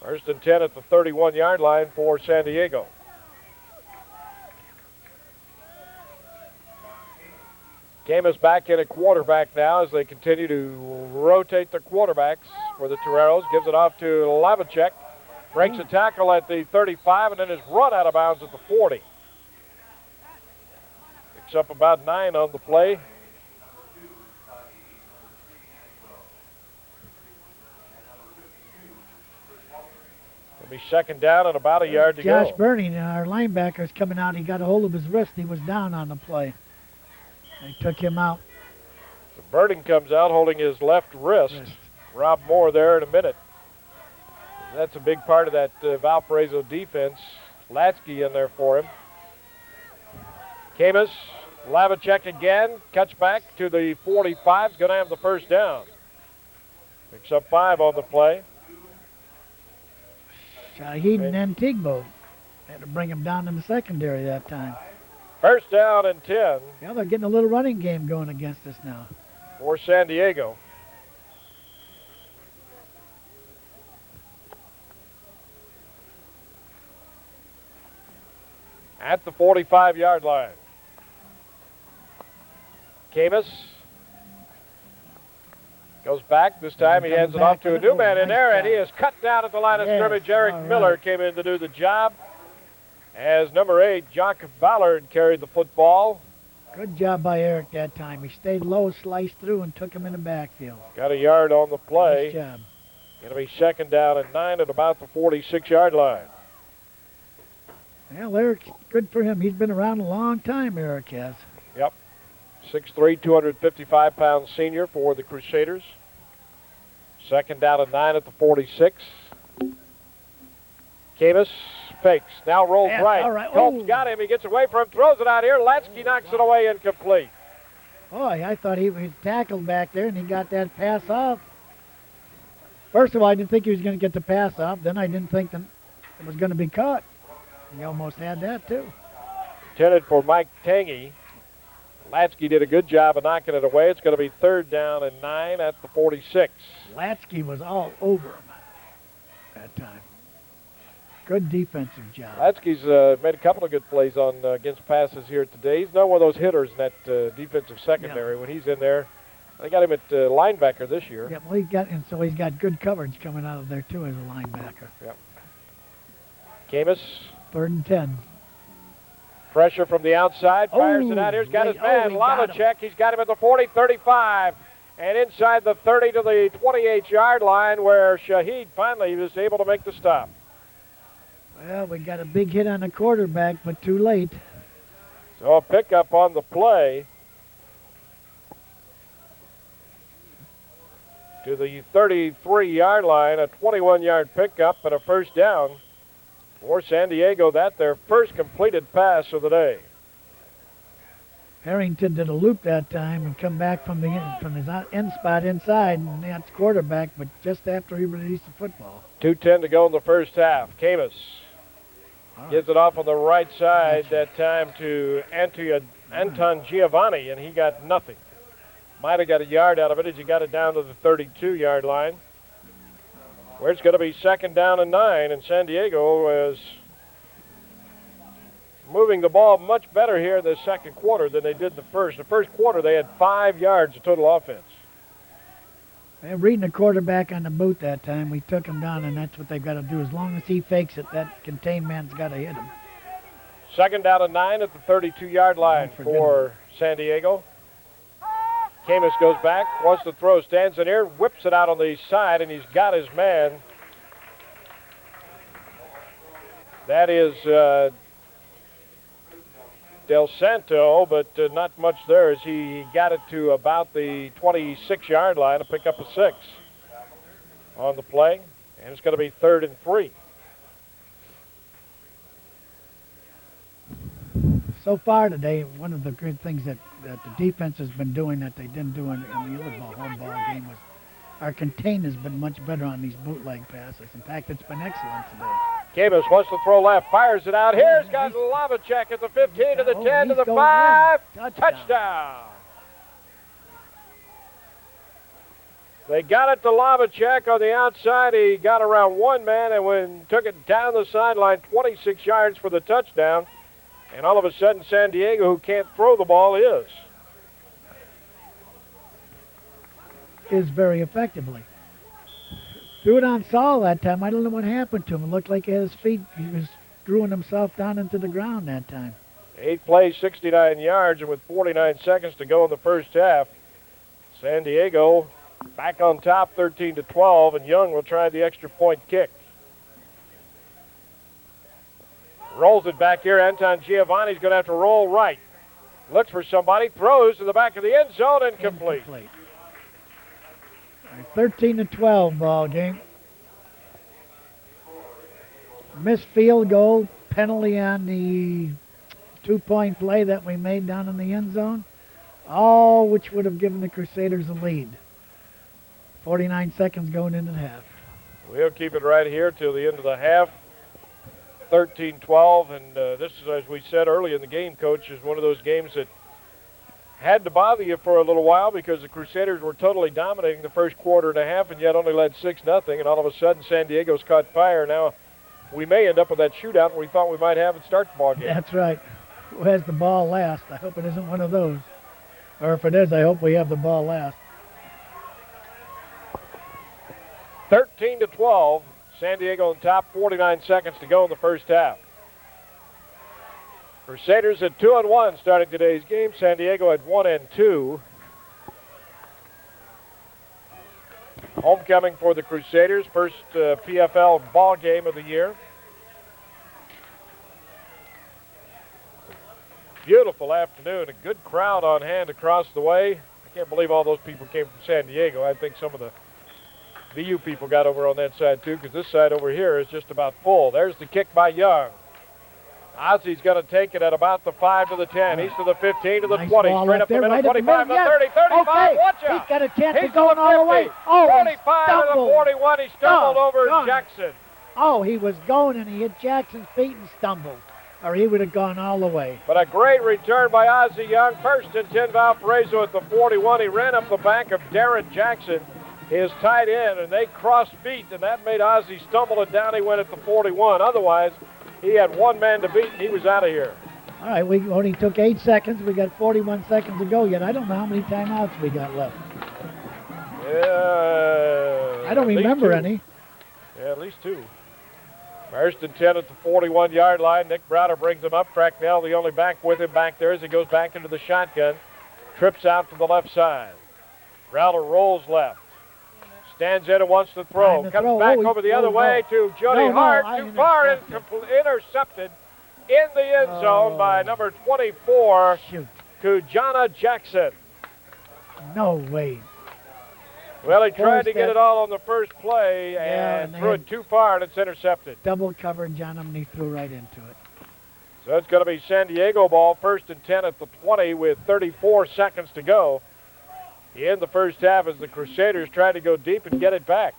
First and 10 at the 31-yard line for San Diego. Camus back in at quarterback now as they continue to rotate the quarterbacks for the Toreros. Gives it off to Lavacek. Breaks a tackle at the 35 and then is run out of bounds at the 40. Picks up about 9 on the play. It'll be second down and about a yard to go. Josh Burning, our linebacker, is coming out. He got a hold of his wrist. He was down on the play. They took him out. So Burning comes out holding his left wrist. Rob Moore there in a minute. That's a big part of that Valparaiso defense. Latsky in there for him. Camus, Lavacek again. Cuts back to the 45. Is going to have the first down. Picks up 5 on the play. Shahid and Antigbo had to bring him down in the secondary that time. First down and 10. Yeah, they're getting a little running game going against us now. For San Diego. At the 45-yard line. Camus goes back. This time he hands it off to a new man in there, and he is cut down at the line of scrimmage. Eric Miller came in to do the job, as number 8, Jock Ballard, carried the football. Good job by Eric that time. He stayed low, sliced through, and took him in the backfield. Got a yard on the play. Nice job. Going to be second down and 9 at about the 46-yard line. Well, Eric, good for him. He's been around a long time, Eric has. Yep. 6'3", 255-pound senior for the Crusaders. Second down and 9 at the 46. Camus fakes, now rolls right. All right. Colts got him. He gets away from him, throws it out here. Latsky knocks it away, incomplete. Boy, I thought he was tackled back there, and he got that pass off. First of all, I didn't think he was going to get the pass off. Then I didn't think that it was going to be caught. He almost had that, too. Intended for Mike Tangy. Latsky did a good job of knocking it away. It's going to be third down and 9 at the 46. Latsky was all over him that time. Good defensive job. Latsky's made a couple of good plays on against passes here today. He's not one of those hitters in that defensive secondary when he's in there. They got him at linebacker this year. Yeah, well, he's got good coverage coming out of there too as a linebacker. Yep. Camus. Third and 10. Pressure from the outside. Fires it out. Here's got his man, Lavacek. He's got him at the 40, 35. And inside the 30 to the 28-yard line where Shahid finally was able to make the stop. Well, we got a big hit on the quarterback, but too late. So a pickup on the play to the 33-yard line, a 21-yard pickup and a first down for San Diego. That's their first completed pass of the day. Harrington did a loop that time and come back from his end spot inside, and that's quarterback, but just after he released the football. 2:10 to go in the first half. Camus gives it off on the right side that time to Anton Giovanni, and he got nothing. Might have got a yard out of it as he got it down to the 32-yard line, where it's going to be 2nd down and 9, and San Diego is moving the ball much better here in the second quarter than they did the first. The first quarter, they had 5 yards of total offense. And reading the quarterback on the boot that time, we took him down, and that's what they've got to do. As long as he fakes it, that contained man's got to hit him. 2nd down and 9 at the 32-yard line for San Diego. Camus goes back, wants to throw, stands in here, whips it out on the side, and he's got his man. That is Del Santo, but not much there as he got it to about the 26-yard line to pick up a 6 on the play, and it's going to be 3rd and 3. So far today, one of the good things that the defense has been doing that they didn't do in the other home ball game was our contain has been much better on these bootleg passes. In fact, it's been excellent today. Camus wants to throw left, fires it out. Here's got Lavacek at the 15 to the 10 to the 5. Touchdown. They got it to Lavacek on the outside. He got around one man and took it down the sideline, 26 yards for the touchdown. And all of a sudden, San Diego, who can't throw the ball, is very effectively. Threw it on Saul that time. I don't know what happened to him. It looked like his feet, he was screwing himself down into the ground that time. 8 plays, 69 yards, and with 49 seconds to go in the first half, San Diego back on top 13-12, and Young will try the extra point kick. Rolls it back here. Anton Giovanni's going to have to roll right. Looks for somebody, throws to the back of the end zone, incomplete. 13-12 ball game. Missed field goal, penalty on the 2-point play that we made down in the end zone, all which would have given the Crusaders a lead. 49 seconds going into the half. We'll keep it right here till the end of the half. 13-12, and this is, as we said early in the game, Coach, is one of those games that had to bother you for a little while because the Crusaders were totally dominating the first quarter and a half and yet only led 6-0, and all of a sudden San Diego's caught fire. Now we may end up with that shootout we thought we might have and start the ball game. That's right. Who has the ball last? I hope it isn't one of those. Or if it is, I hope we have the ball last. 13-12. San Diego on top, 49 seconds to go in the first half. Crusaders at 2-1 starting today's game. San Diego at 1-2. Homecoming for the Crusaders, first PFL ball game of the year. Beautiful afternoon, a good crowd on hand across the way. I can't believe all those people came from San Diego. I think some of the VU people got over on that side too, because this side over here is just about full. There's the kick by Young. Ozzy's going to take it at about the 5 to the 10. He's to the 15 to the 20. Straight up the middle, 25 to 30, 35. Okay. Watch out. He's got a chance He's to go all the way. Oh, 45 to the 41. He stumbled over Jackson. Oh, he was going and he hit Jackson's feet and stumbled, or he would have gone all the way. But a great return by Ozzy Young. First and 10, Valparaiso at the 41. He ran up the back of Darren Jackson, his tight end, and they crossed feet, and that made Ozzy stumble, and down he went at the 41. Otherwise, he had one man to beat, and he was out of here. All right, we only took 8 seconds. We got 41 seconds to go yet. I don't know how many timeouts we got left. I don't remember any. Yeah, at least 2. First and 10 at the 41-yard line. Nick Browder brings him up. Cracknell, the only back with him back there as he goes back into the shotgun. Trips out to the left side. Browder rolls left. Stands in and wants to throw. Comes back over the other way to Jody Hart. Too far and intercepted in the end zone by number 24, Kujana Jackson. No way. Well, he tried to get it all on the first play and threw it too far, and it's intercepted. Double coverage on him, and he threw right into it. So it's going to be San Diego ball, 1st and 10 at the 20 with 34 seconds to go in the first half as the Crusaders try to go deep and get it back.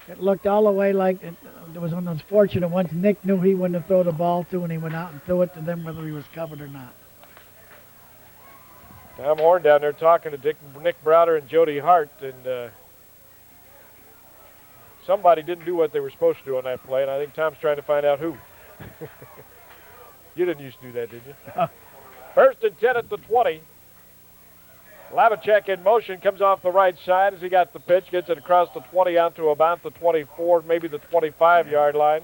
It looked all the way like it was one of those fortunate ones. Nick knew he wouldn't have thrown the ball to, and he went out and threw it to them whether he was covered or not. Tom Horn down there talking to Nick Browder and Jody Hart, and somebody didn't do what they were supposed to do on that play, and I think Tom's trying to find out who. You didn't used to do that, did you? 1st and 10 at the 20. Lavacek in motion, comes off the right side as he got the pitch, gets it across the 20 out to about the 24, maybe the 25-yard line.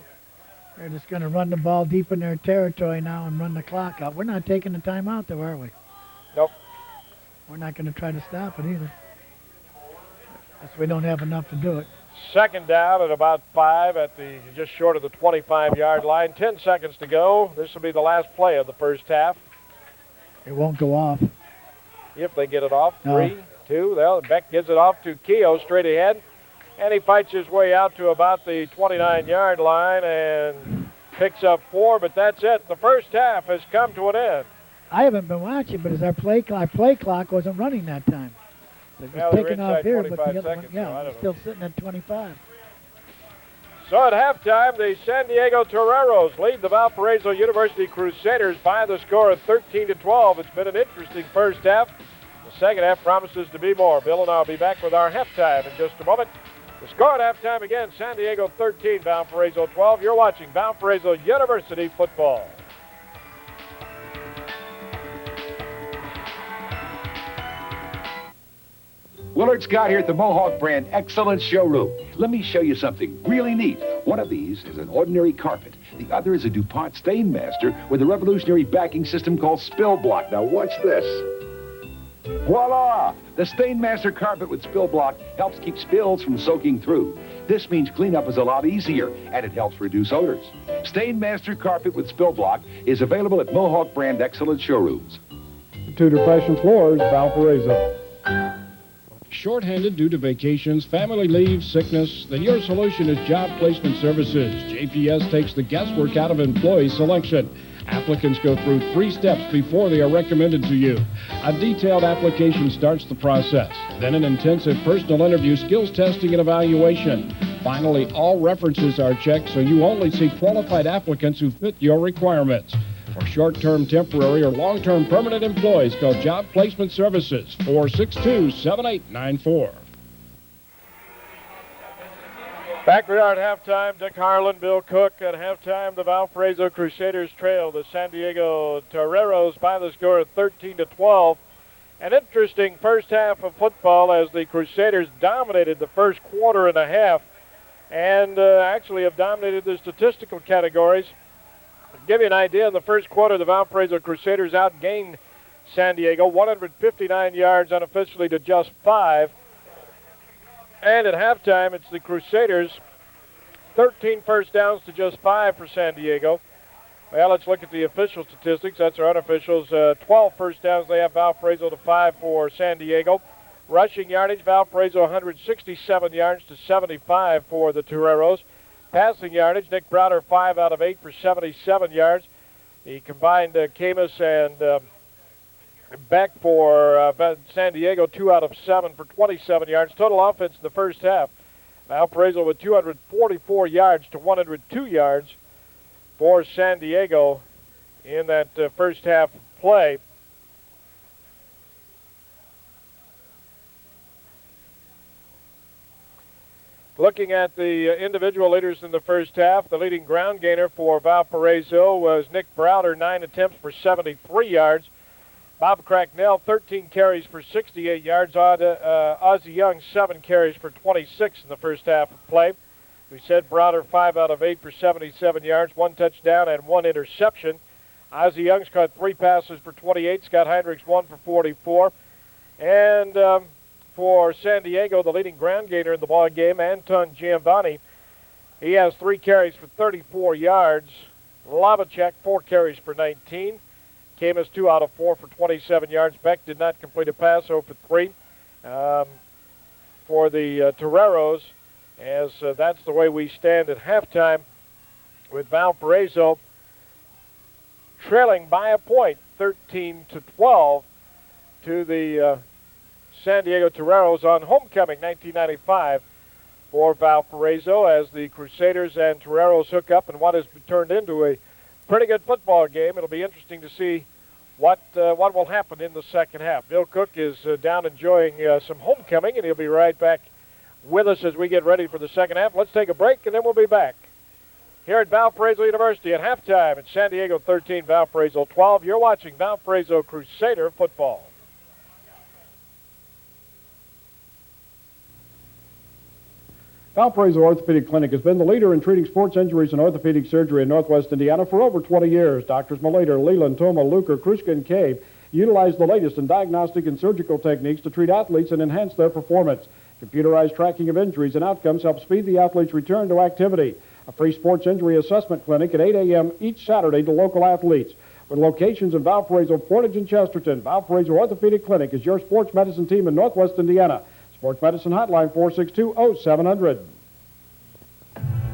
They're just going to run the ball deep in their territory now and run the clock out. We're not taking the timeout, though, are we? Nope. We're not going to try to stop it either. Guess we don't have enough to do it. 2nd down at about 5 at the just short of the 25-yard line. 10 seconds to go. This will be the last play of the first half. It won't go off. If they get it off. No. 3, 2. Well, Beck gives it off to Keogh straight ahead. And he fights his way out to about the 29-yard line and picks up 4, but that's it. The first half has come to an end. I haven't been watching, but our play clock wasn't running that time. It was Well, taking off here, but the 25 other one, seconds, yeah, so I don't it's still sitting at 25. So at halftime, the San Diego Toreros lead the Valparaiso University Crusaders by the score of 13-12. It's been an interesting first half. The second half promises to be more. Bill and I will be back with our halftime in just a moment. The score at halftime again, San Diego 13, Valparaiso 12. You're watching Valparaiso University football. Willard Scott here at the Mohawk brand Excellence Showroom. Let me show you something really neat. One of these is an ordinary carpet. The other is a DuPont Stain Master with a revolutionary backing system called Spill Block. Now watch this. Voila! The Stain Master carpet with Spill Block helps keep spills from soaking through. This means cleanup is a lot easier, and it helps reduce odors. Stain Master carpet with Spill Block is available at Mohawk brand Excellence Showrooms. Tudor Fashion Floors, Valparaiso. Short-handed due to vacations, family leave, sickness, then your solution is Job Placement Services. JPS takes the guesswork out of employee selection. Applicants go through 3 steps before they are recommended to you. A detailed application starts the process. Then an intensive personal interview, skills testing, and evaluation. Finally, all references are checked so you only see qualified applicants who fit your requirements. For short-term, temporary, or long-term permanent employees, call Job Placement Services, 462-7894. Back we are at halftime. Dick Harlan, Bill Cook at halftime. The Valparaiso Crusaders trail the San Diego Toreros by the score of 13-12. An interesting first half of football as the Crusaders dominated the first quarter and a half and actually have dominated the statistical categories. To give you an idea, in the first quarter, the Valparaiso Crusaders outgained San Diego 159 yards unofficially to just 5. And at halftime, it's the Crusaders 13 first downs to just 5 for San Diego. Well, let's look at the official statistics. That's our unofficials. 12 first downs they have, Valparaiso to 5 for San Diego. Rushing yardage, Valparaiso 167 yards to 75 for the Toreros. Passing yardage, Nick Browder 5 out of 8 for 77 yards. He combined Camus and Beck for San Diego 2 out of 7 for 27 yards. Total offense in the first half, Valparaiso with 244 yards to 102 yards for San Diego in that first half play. Looking at the individual leaders in the first half, the leading ground gainer for Valparaiso was Nick Browder, 9 attempts for 73 yards. Bob Cracknell, 13 carries for 68 yards. Ozzie Young, 7 carries for 26 in the first half of play. We said Browder 5 out of 8 for 77 yards, 1 touchdown and 1 interception. Ozzie Young's caught 3 passes for 28. Scott Heinrichs 1 for 44. And for San Diego, the leading ground gainer in the ball game, Anton Giovanni, he has 3 carries for 34 yards. Lavacek, 4 carries for 19. Camus 2 out of 4 for 27 yards. Beck did not complete a pass, 0 for 3 for the Toreros, as that's the way we stand at halftime with Valparaiso trailing by a point, 13-12, to the San Diego Toreros on homecoming 1995 for Valparaiso, as the Crusaders and Toreros hook up in what has turned into a pretty good football game. It'll be interesting to see what will happen in the second half. Bill Cook is down enjoying some homecoming, and he'll be right back with us as we get ready for the second half. Let's take a break, and then we'll be back here at Valparaiso University at halftime at San Diego 13, Valparaiso 12. You're watching Valparaiso Crusader football. Valparaiso Orthopedic Clinic has been the leader in treating sports injuries and orthopedic surgery in Northwest Indiana for over 20 years. Doctors Malater, Leland, Toma, Luker, Kruska, and Cave utilize the latest in diagnostic and surgical techniques to treat athletes and enhance their performance. Computerized tracking of injuries and outcomes helps speed the athlete's return to activity. A free sports injury assessment clinic at 8 a.m. each Saturday to local athletes. With locations in Valparaiso, Portage, and Chesterton, Valparaiso Orthopedic Clinic is your sports medicine team in Northwest Indiana. Sports Medicine Hotline 462-0700.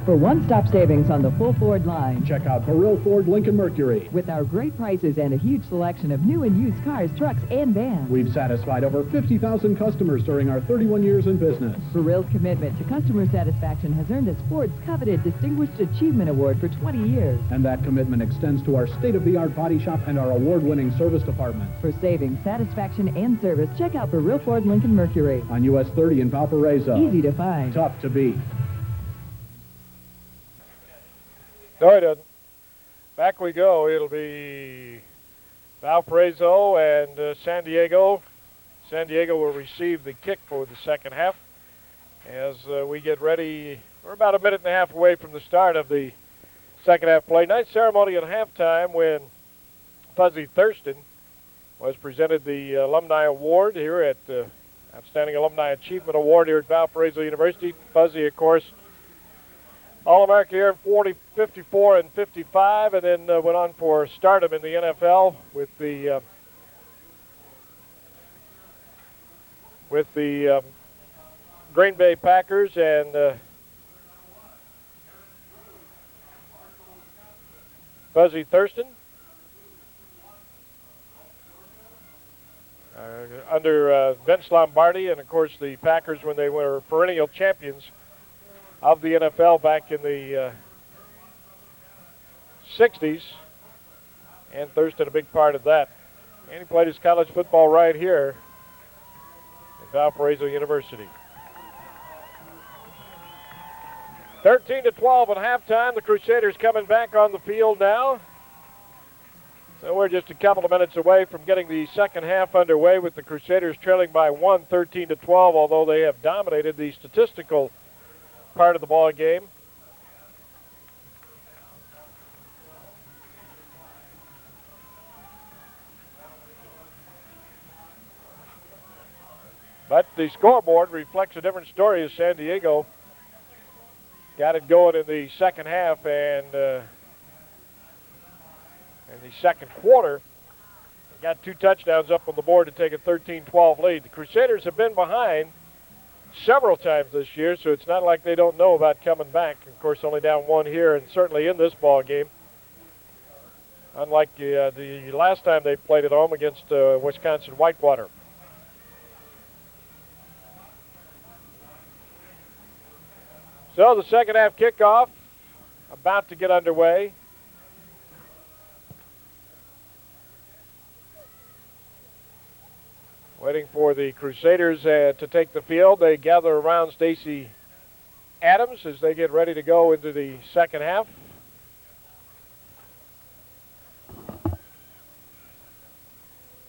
For one-stop savings on the full Ford line, Check out Burrill Ford Lincoln Mercury. with our great prices and a huge selection of new and used cars, trucks, and vans. We've satisfied over 50,000 customers during our 31 years in business. Burrill's commitment to customer satisfaction has earned us Ford's coveted Distinguished Achievement Award for 20 years. And that commitment extends to our state-of-the-art body shop and our award-winning service department. For savings, satisfaction, and service, check out Burrill Ford Lincoln Mercury. On US 30 in Valparaiso. Easy to find. Tough to beat. No, it doesn't. Back we go. It'll be Valparaiso and San Diego. San Diego will receive the kick for the second half as we get ready. We're about a minute and a half away from the start of the second half play. Nice ceremony at halftime when Fuzzy Thurston was presented the Alumni Award here at Outstanding Alumni Achievement Award here at Valparaiso University. Fuzzy, of course, All-America here in 40, 54, and 55, and then went on for stardom in the NFL with the Green Bay Packers and Fuzzy Thurston under Vince Lombardi, and of course the Packers when they were perennial champions of the NFL back in the 60s, and Thurston a big part of that. And he played his college football right here at Valparaiso University. 13-12 at halftime. The Crusaders coming back on the field now. So we're just a couple of minutes away from getting the second half underway with the Crusaders trailing by 1, 13-12, although they have dominated the statistical part of the ball game. But the scoreboard reflects a different story as San Diego got it going in the second half and in the second quarter got 2 touchdowns up on the board to take a 13-12 lead. The Crusaders have been behind several times this year, so it's not like they don't know about coming back. Of course, only down 1 here, and certainly in this ball game. Unlike the last time they played at home against Wisconsin Whitewater. So the second half kickoff about to get underway. Waiting for the Crusaders to take the field. They gather around Stacy Adams as they get ready to go into the second half.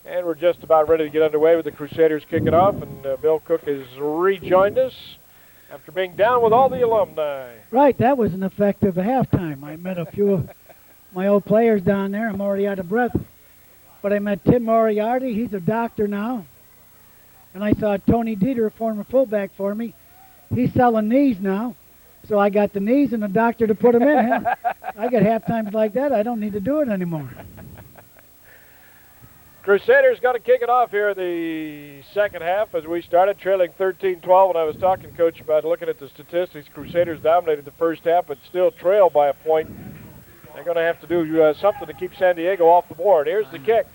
And we're just about ready to get underway with the Crusaders kicking off, and Bill Cook has rejoined us after being down with all the alumni. Right, that was an effective halftime. I met a few of my old players down there. I'm already out of breath. But I met Tim Moriarty. He's a doctor now. And I saw Tony Dieter, a former fullback for me. He's selling knees now. So I got the knees and the doctor to put them in. I got half times like that. I don't need to do it anymore. Crusaders got to kick it off here in the second half as we started trailing 13-12. When I was talking, Coach, about looking at the statistics, Crusaders dominated the first half but still trail by a point They're going to have to do something to keep San Diego off the board. Here's the kick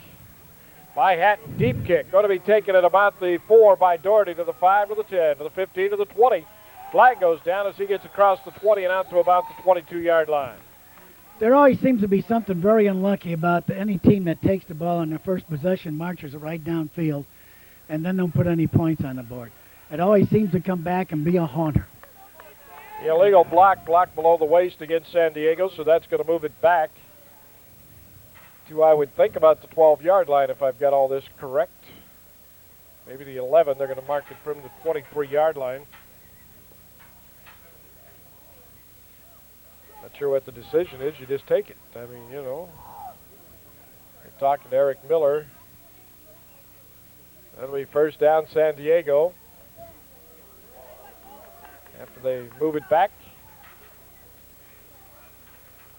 by Hatton. Deep kick. Going to be taken at about the 4 by Doherty to the 5 to the 10 to the 15 to the 20. Flag goes down as he gets across the 20 and out to about the 22-yard line. There always seems to be something very unlucky about any team that takes the ball on their first possession, marches it right downfield, and then don't put any points on the board. It always seems to come back and be a haunter. The illegal block below the waist against San Diego, so that's going to move it back to, I would think, about the 12-yard line if I've got all this correct. Maybe the 11. They're going to mark it from the 23-yard line. Not sure what the decision is. You just take it. I mean, you know, you're talking to Eric Miller. That'll be first down, San Diego. After they move it back.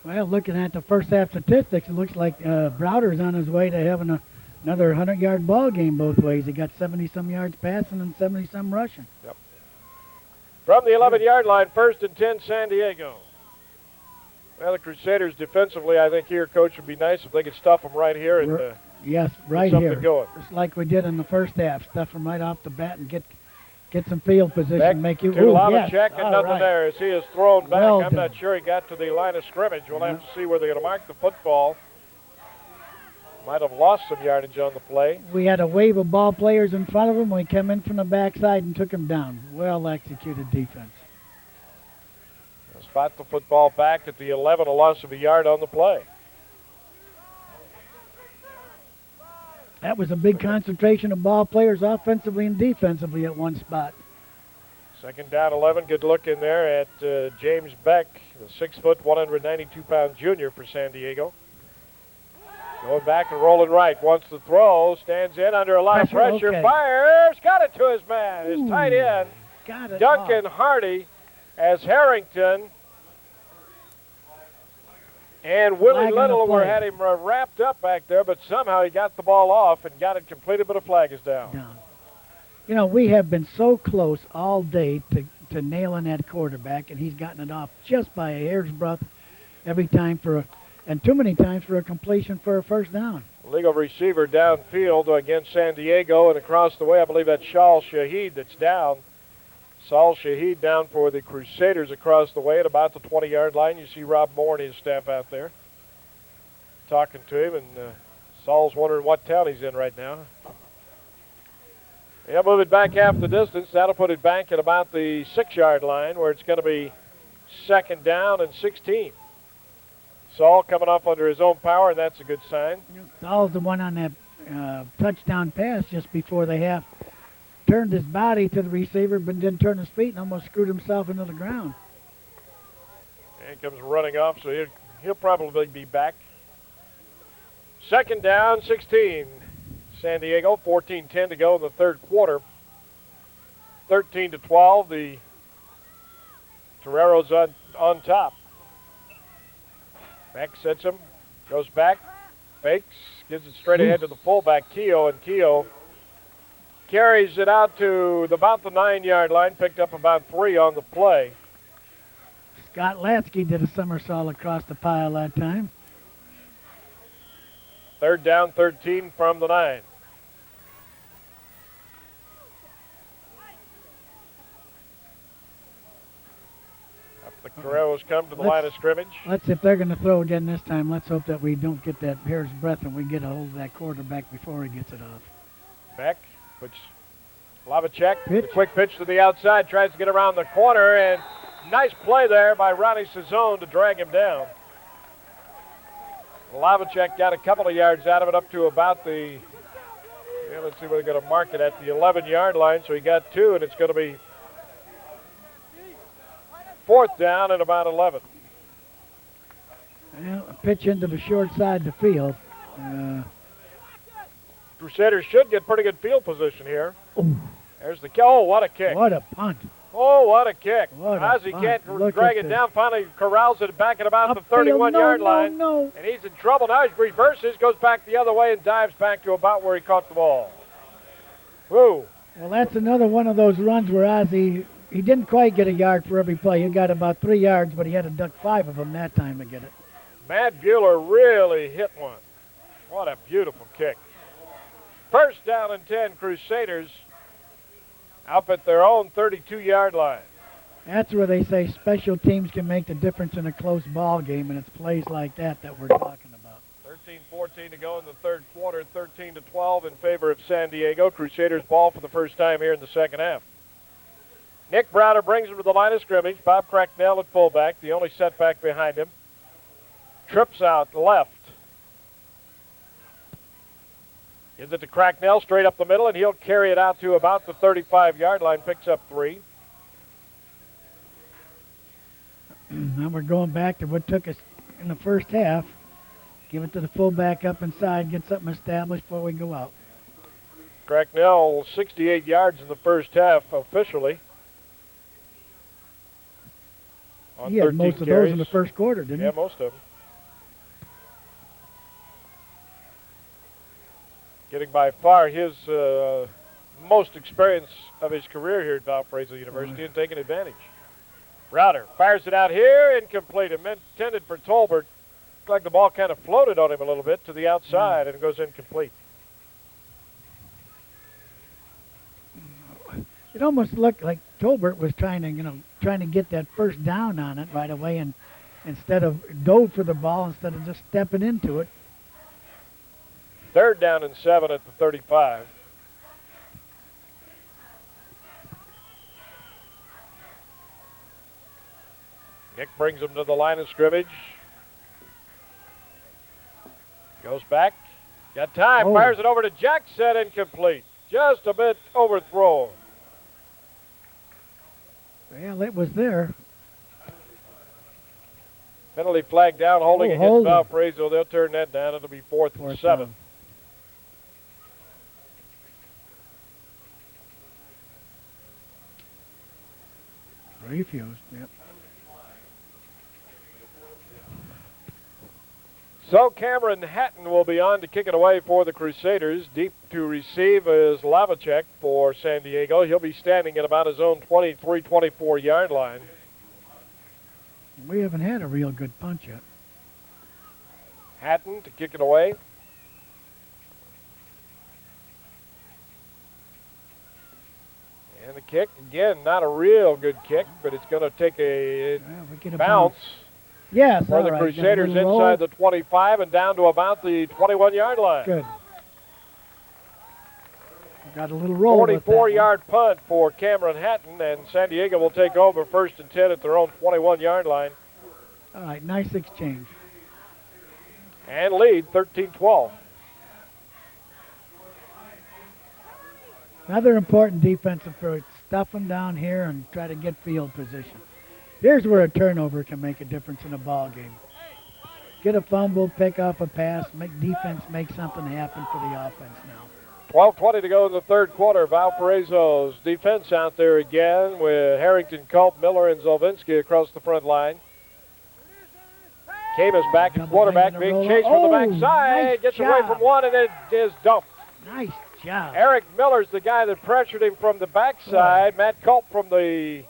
Well, looking at the first half statistics, it looks like Browder's on his way to having another 100-yard ball game both ways. He got 70-some yards passing and 70-some rushing. Yep. From the 11-yard line, first and 10, San Diego. Well, the Crusaders defensively, I think here, Coach, would be nice if they could stuff them right here and yes, right get here. something going. Just like we did in the first half, stuff them right off the bat and get some field position. Back make you to yes. check and All nothing right. there as he is thrown back. Well I'm not done. sure he got to the line of scrimmage. We'll have to see where they're going to mark the football. Might have lost some yardage on the play. We had a wave of ball players in front of him. We came in from the backside and took him down. Well executed defense. They'll spot the football back at the 11, a loss of a yard on the play. That was a big concentration of ball players offensively and defensively at one spot. Second down, 11. Good look in there at James Beck, the 6', 192-pound junior for San Diego. Going back and rolling right. Wants to throw. Stands in under a lot of pressure. Okay. Fires. Got it to his man. His tight end, Got it Duncan off. Hardy, as Harrington and Willie Flag on the Little play. had him wrapped up back there, but somehow he got the ball off and got it completed, but a flag is down. You know, we have been so close all day to nailing that quarterback, and he's gotten it off just by a hair's breadth every time and too many times for a completion for a first down. Legal receiver downfield against San Diego, and across the way, I believe that's Saul Shahid that's down. Saul Shahid down for the Crusaders across the way at about the 20-yard line. You see Rob Moore and his staff out there talking to him, and Saul's wondering what town he's in right now. Yeah, move it back half the distance. That'll put it back at about the 6-yard line where it's going to be second down and 16. Saul coming off under his own power, and that's a good sign. Saul's the one on that touchdown pass just before the half. Turned his body to the receiver, but didn't turn his feet and almost screwed himself into the ground. And he comes running off, so he'll probably be back. Second down, 16. San Diego, 14-10 to go in the third quarter. 13-12, the Toreros on top. Beck sets him, goes back, fakes, gives it straight ahead to the fullback, Keogh, and Keogh carries it out to about the 9-yard line, picked up about 3 on the play. Scott Latsky did a somersault across the pile that time. Third down, 13 from the 9. The Toreros come to the line of scrimmage. Let's, if they're going to throw again this time, let's hope that we don't get that hair's breadth and we get a hold of that quarterback before he gets it off. Beck puts Lavacek, the quick pitch to the outside, tries to get around the corner, and nice play there by Ronnie Sazzone to drag him down. Lavacek got a couple of yards out of it up to about the, let's see where they're going to mark it at, the 11-yard line, so he got 2, and it's going to be fourth down and about 11. Well, a pitch into the short side of the field. Crusaders should get pretty good field position here. There's the kick. Oh, what a kick. What a punt. Oh, what a kick. What a Ozzie punt. can't Look drag at it this. down, finally corrals it back at about the Upfield. 31-yard line. No. And he's in trouble. Now he reverses, goes back the other way, and dives back to about where he caught the ball. Woo. Well, that's another one of those runs where Ozzie, he didn't quite get a yard for every play. He got about 3 yards, but he had to duck 5 of them that time to get it. Matt Bueller really hit one. What a beautiful kick. First down and 10, Crusaders up at their own 32-yard line. That's where they say special teams can make the difference in a close ball game, and it's plays like that we're talking about. 13-14 to go in the third quarter, 13-12 in favor of San Diego. Crusaders ball for the first time here in the second half. Nick Browder brings him to the line of scrimmage. Bob Cracknell at fullback, the only setback behind him. Trips out left. Gives it to Cracknell straight up the middle, and he'll carry it out to about the 35-yard line, picks up 3. Now we're going back to what took us in the first half. Give it to the fullback up inside, get something established before we go out. Cracknell, 68 yards in the first half officially. He had most of those in the first quarter, didn't he? Yeah, most of them. Getting by far his most experience of his career here at Valparaiso University and taking advantage. Browder fires it out here, incomplete. Intended for Tolbert. Looked like the ball kind of floated on him a little bit to the outside and goes incomplete. It almost looked like Tolbert was trying to get that first down on it right away, and instead of dove for the ball instead of just stepping into it. Third down and 7 at the 35. Nick brings him to the line of scrimmage. Goes back. Got time. Fires it over to Jackson. Incomplete. Just a bit overthrown. Well, it was there. Penalty flag down, holding against Valparaiso. They'll turn that down. It'll be fourth and 7. Down. Refused, yep. So Cameron Hatton will be on to kick it away for the Crusaders. Deep to receive is Lavacek for San Diego. He'll be standing at about his own 23, 24-yard line. We haven't had a real good punch yet. Hatton to kick it away. And the kick, again, not a real good kick, but it's going to take a bounce. Yes, for the Crusaders inside the 25 and down to about the 21-yard line. Good. Got a little roll. 44-yard punt for Cameron Hatton, and San Diego will take over first and 10 at their own 21-yard line. All right, nice exchange. And lead 13-12. Another important defensive throw. Stuff them down here and try to get field position. Here's where a turnover can make a difference in a ball game. Get a fumble, pick up a pass, make defense make something happen for the offense now. 12:20 to go in the third quarter. Valparaiso's defense out there again with Harrington, Culp, Miller, and Zolvinsky across the front line. Camus back at quarterback, being chased from the backside. Nice gets job. away from one and it is dumped. Nice job. Eric Miller's the guy that pressured him from the backside. Matt Culp from the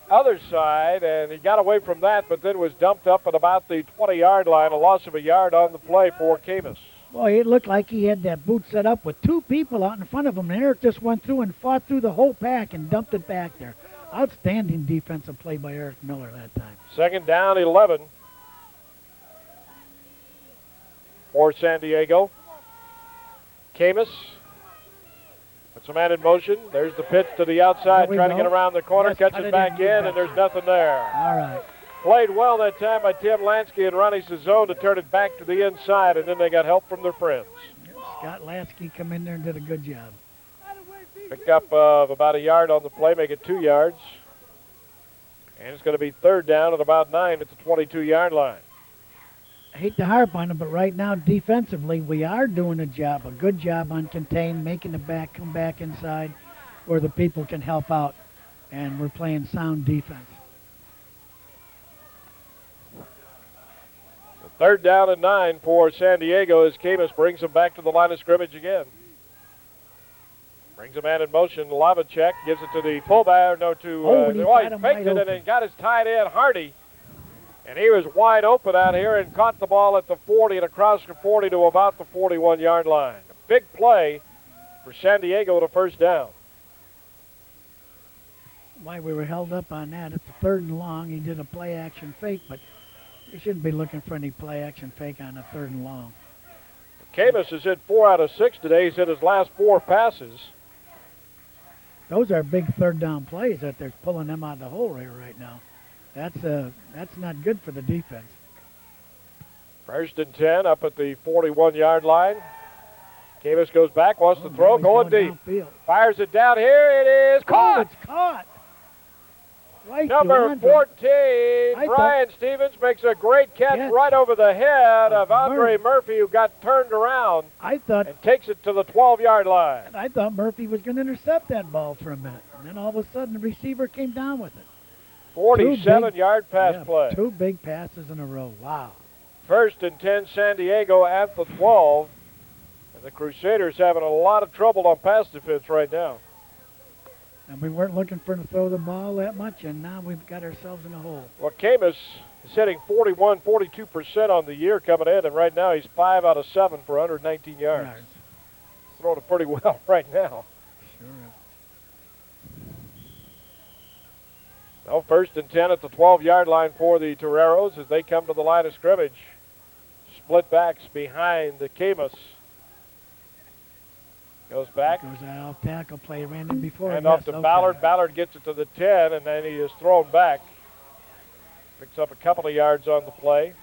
other side, and he got away from that, but then was dumped up at about the 20-yard line, a loss of a yard on the play for Camus. Boy, it looked like he had that boot set up with two people out in front of him, and Eric just went through and fought through the whole pack and dumped it back there. Outstanding defensive play by Eric Miller that time. Second down, 11 for San Diego. Camus puts a man in motion. There's the pitch to the outside, trying to get around the corner, cuts it back in, and there's nothing there. All right. Played well that time by Tim Lansky and Ronnie Sazzone to turn it back to the inside, and then they got help from their friends. Scott Lansky come in there and did a good job. Pick up of about a yard on the play, make it 2 yards. And it's going to be third down at about 9 at the 22-yard line. I hate to harp on it, but right now defensively we are doing a good job on contain, making the back come back inside where the people can help out, and we're playing sound defense. Third down and 9 for San Diego as Camus brings them back to the line of scrimmage again. Brings a man in motion. Lavacek gives it to the fullback. He faked it and then got his tight end Hardy. And he was wide open out here and caught the ball at the 40 and across the 40 to about the 41-yard line. A big play for San Diego to first down. Why we were held up on that. It's a 3rd and long. He did a play-action fake, but you shouldn't be looking for any play-action fake on a 3rd and long. Camus has hit 4 out of 6 today. He's hit his last 4 passes. Those are big 3rd down plays that they're pulling them out of the hole here right now. That's not good for the defense. 1st and 10 up at the 41-yard line. Camus goes back, wants to throw, going deep. Downfield. Fires it down here. It is caught. Oh, it's caught. Right Number 14, Brian Stevens makes a great catch right over the head of Andre Murphy, who got turned around and takes it to the 12-yard line. And I thought Murphy was going to intercept that ball for a minute. And then all of a sudden the receiver came down with it. 47-yard pass play. 2 big passes in a row. Wow. 1st and 10, San Diego at the 12. And the Crusaders having a lot of trouble on pass defense right now. And we weren't looking for to throw the ball that much, and now we've got ourselves in a hole. Well, Camus is hitting 41, 42% on the year coming in, and right now he's 5 out of 7 for 119 yards. Throwing it pretty well right now. Sure is. Well, 1st and 10 at the 12-yard line for the Toreros as they come to the line of scrimmage. Split backs behind the Camus. Goes back. Goes off tackle play, ran in before. And off to Ballard. Ballard gets it to the 10, and then he is thrown back. Picks up a couple of yards on the play.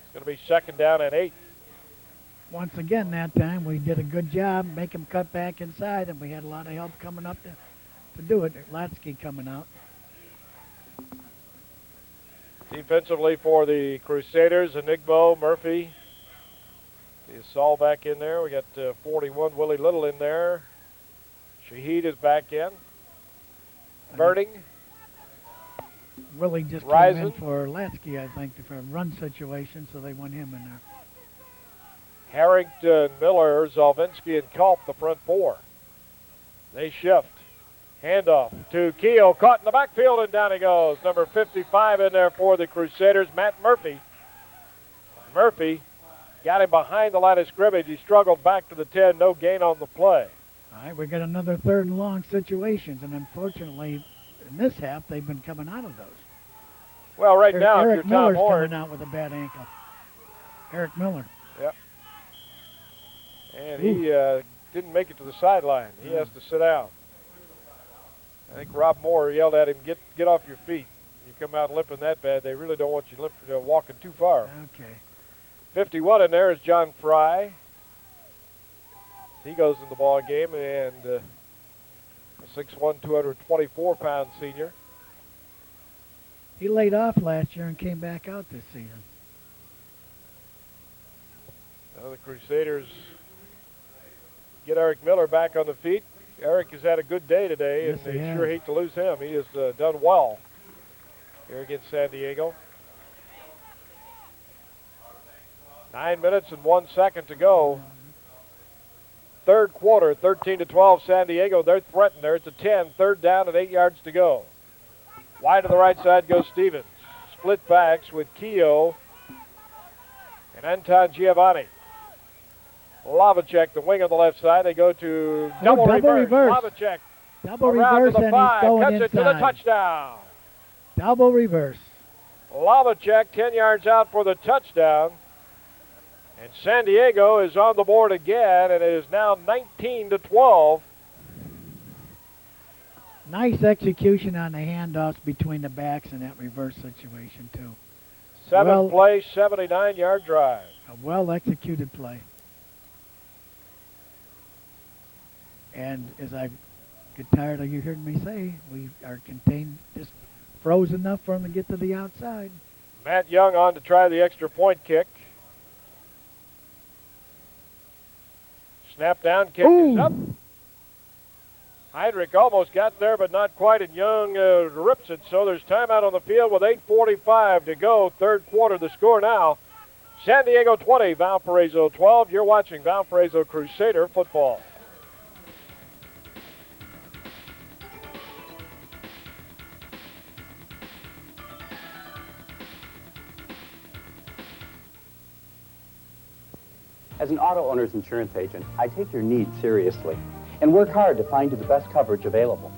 It's going to be 2nd down and 8. Once again, that time we did a good job, make him cut back inside, and we had a lot of help coming up to do it. Latsky coming out. Defensively for the Crusaders, Enigmo, Murphy. Is Saul back in there. We got 41, Willie Little in there. Shaheed is back in. Birding. Willie just Rising. came in for Latsky, I think, for a run situation, so they want him in there. Harrington, Miller, Zalvinsky, and Culp, the front 4. They shift. Handoff to Keogh, caught in the backfield, and down he goes. Number 55 in there for the Crusaders, Matt Murphy. Murphy got him behind the line of scrimmage. He struggled back to the 10, no gain on the play. All right, we got another 3rd and long situations, and unfortunately, in this half, they've been coming out of those. Well, right now, Eric if you're Tom Miller's Horn, coming out with a bad ankle. Eric Miller. Yep. And he didn't make it to the sideline. He has to sit down. I think Rob Moore yelled at him, get off your feet. You come out limping that bad, they really don't want you walking too far. Okay. 51 in there is John Fry. He goes in the ball game, and a 6'1", 224-pound senior. He laid off last year and came back out this season. Now the Crusaders get Eric Miller back on the feet. Eric has had a good day today, Yes, and he they has. sure hate to lose him. He has done well here against San Diego. 9 minutes and 1 second to go. 3rd quarter, 13-12, San Diego. They're threatened there. It's a 10, 3rd down and 8 yards to go. Wide to the right side goes Stevens. Split backs with Keogh and Anton Giovanni. Lavacek, the wing on the left side. They go to double reverse. Lavacek Double around reverse, to the and 5, he's going cuts inside. it to the touchdown. Double reverse. Lavacek 10 yards out for the touchdown. And San Diego is on the board again, and it is now 19-12. Nice execution on the handoffs between the backs in that reverse situation, too. 7-play, 79-yard drive. A well-executed play. And as I get tired of you hearing me say, we are contained, just froze enough for him to get to the outside. Matt Young on to try the extra point kick. Snap down, kick is up. Heydrich almost got there, but not quite, and Young rips it. So there's timeout on the field with 8:45 to go. 3rd quarter, the score now. San Diego 20, Valparaiso 12. You're watching Valparaiso Crusader football. As an auto owner's insurance agent, I take your needs seriously and work hard to find you the best coverage available.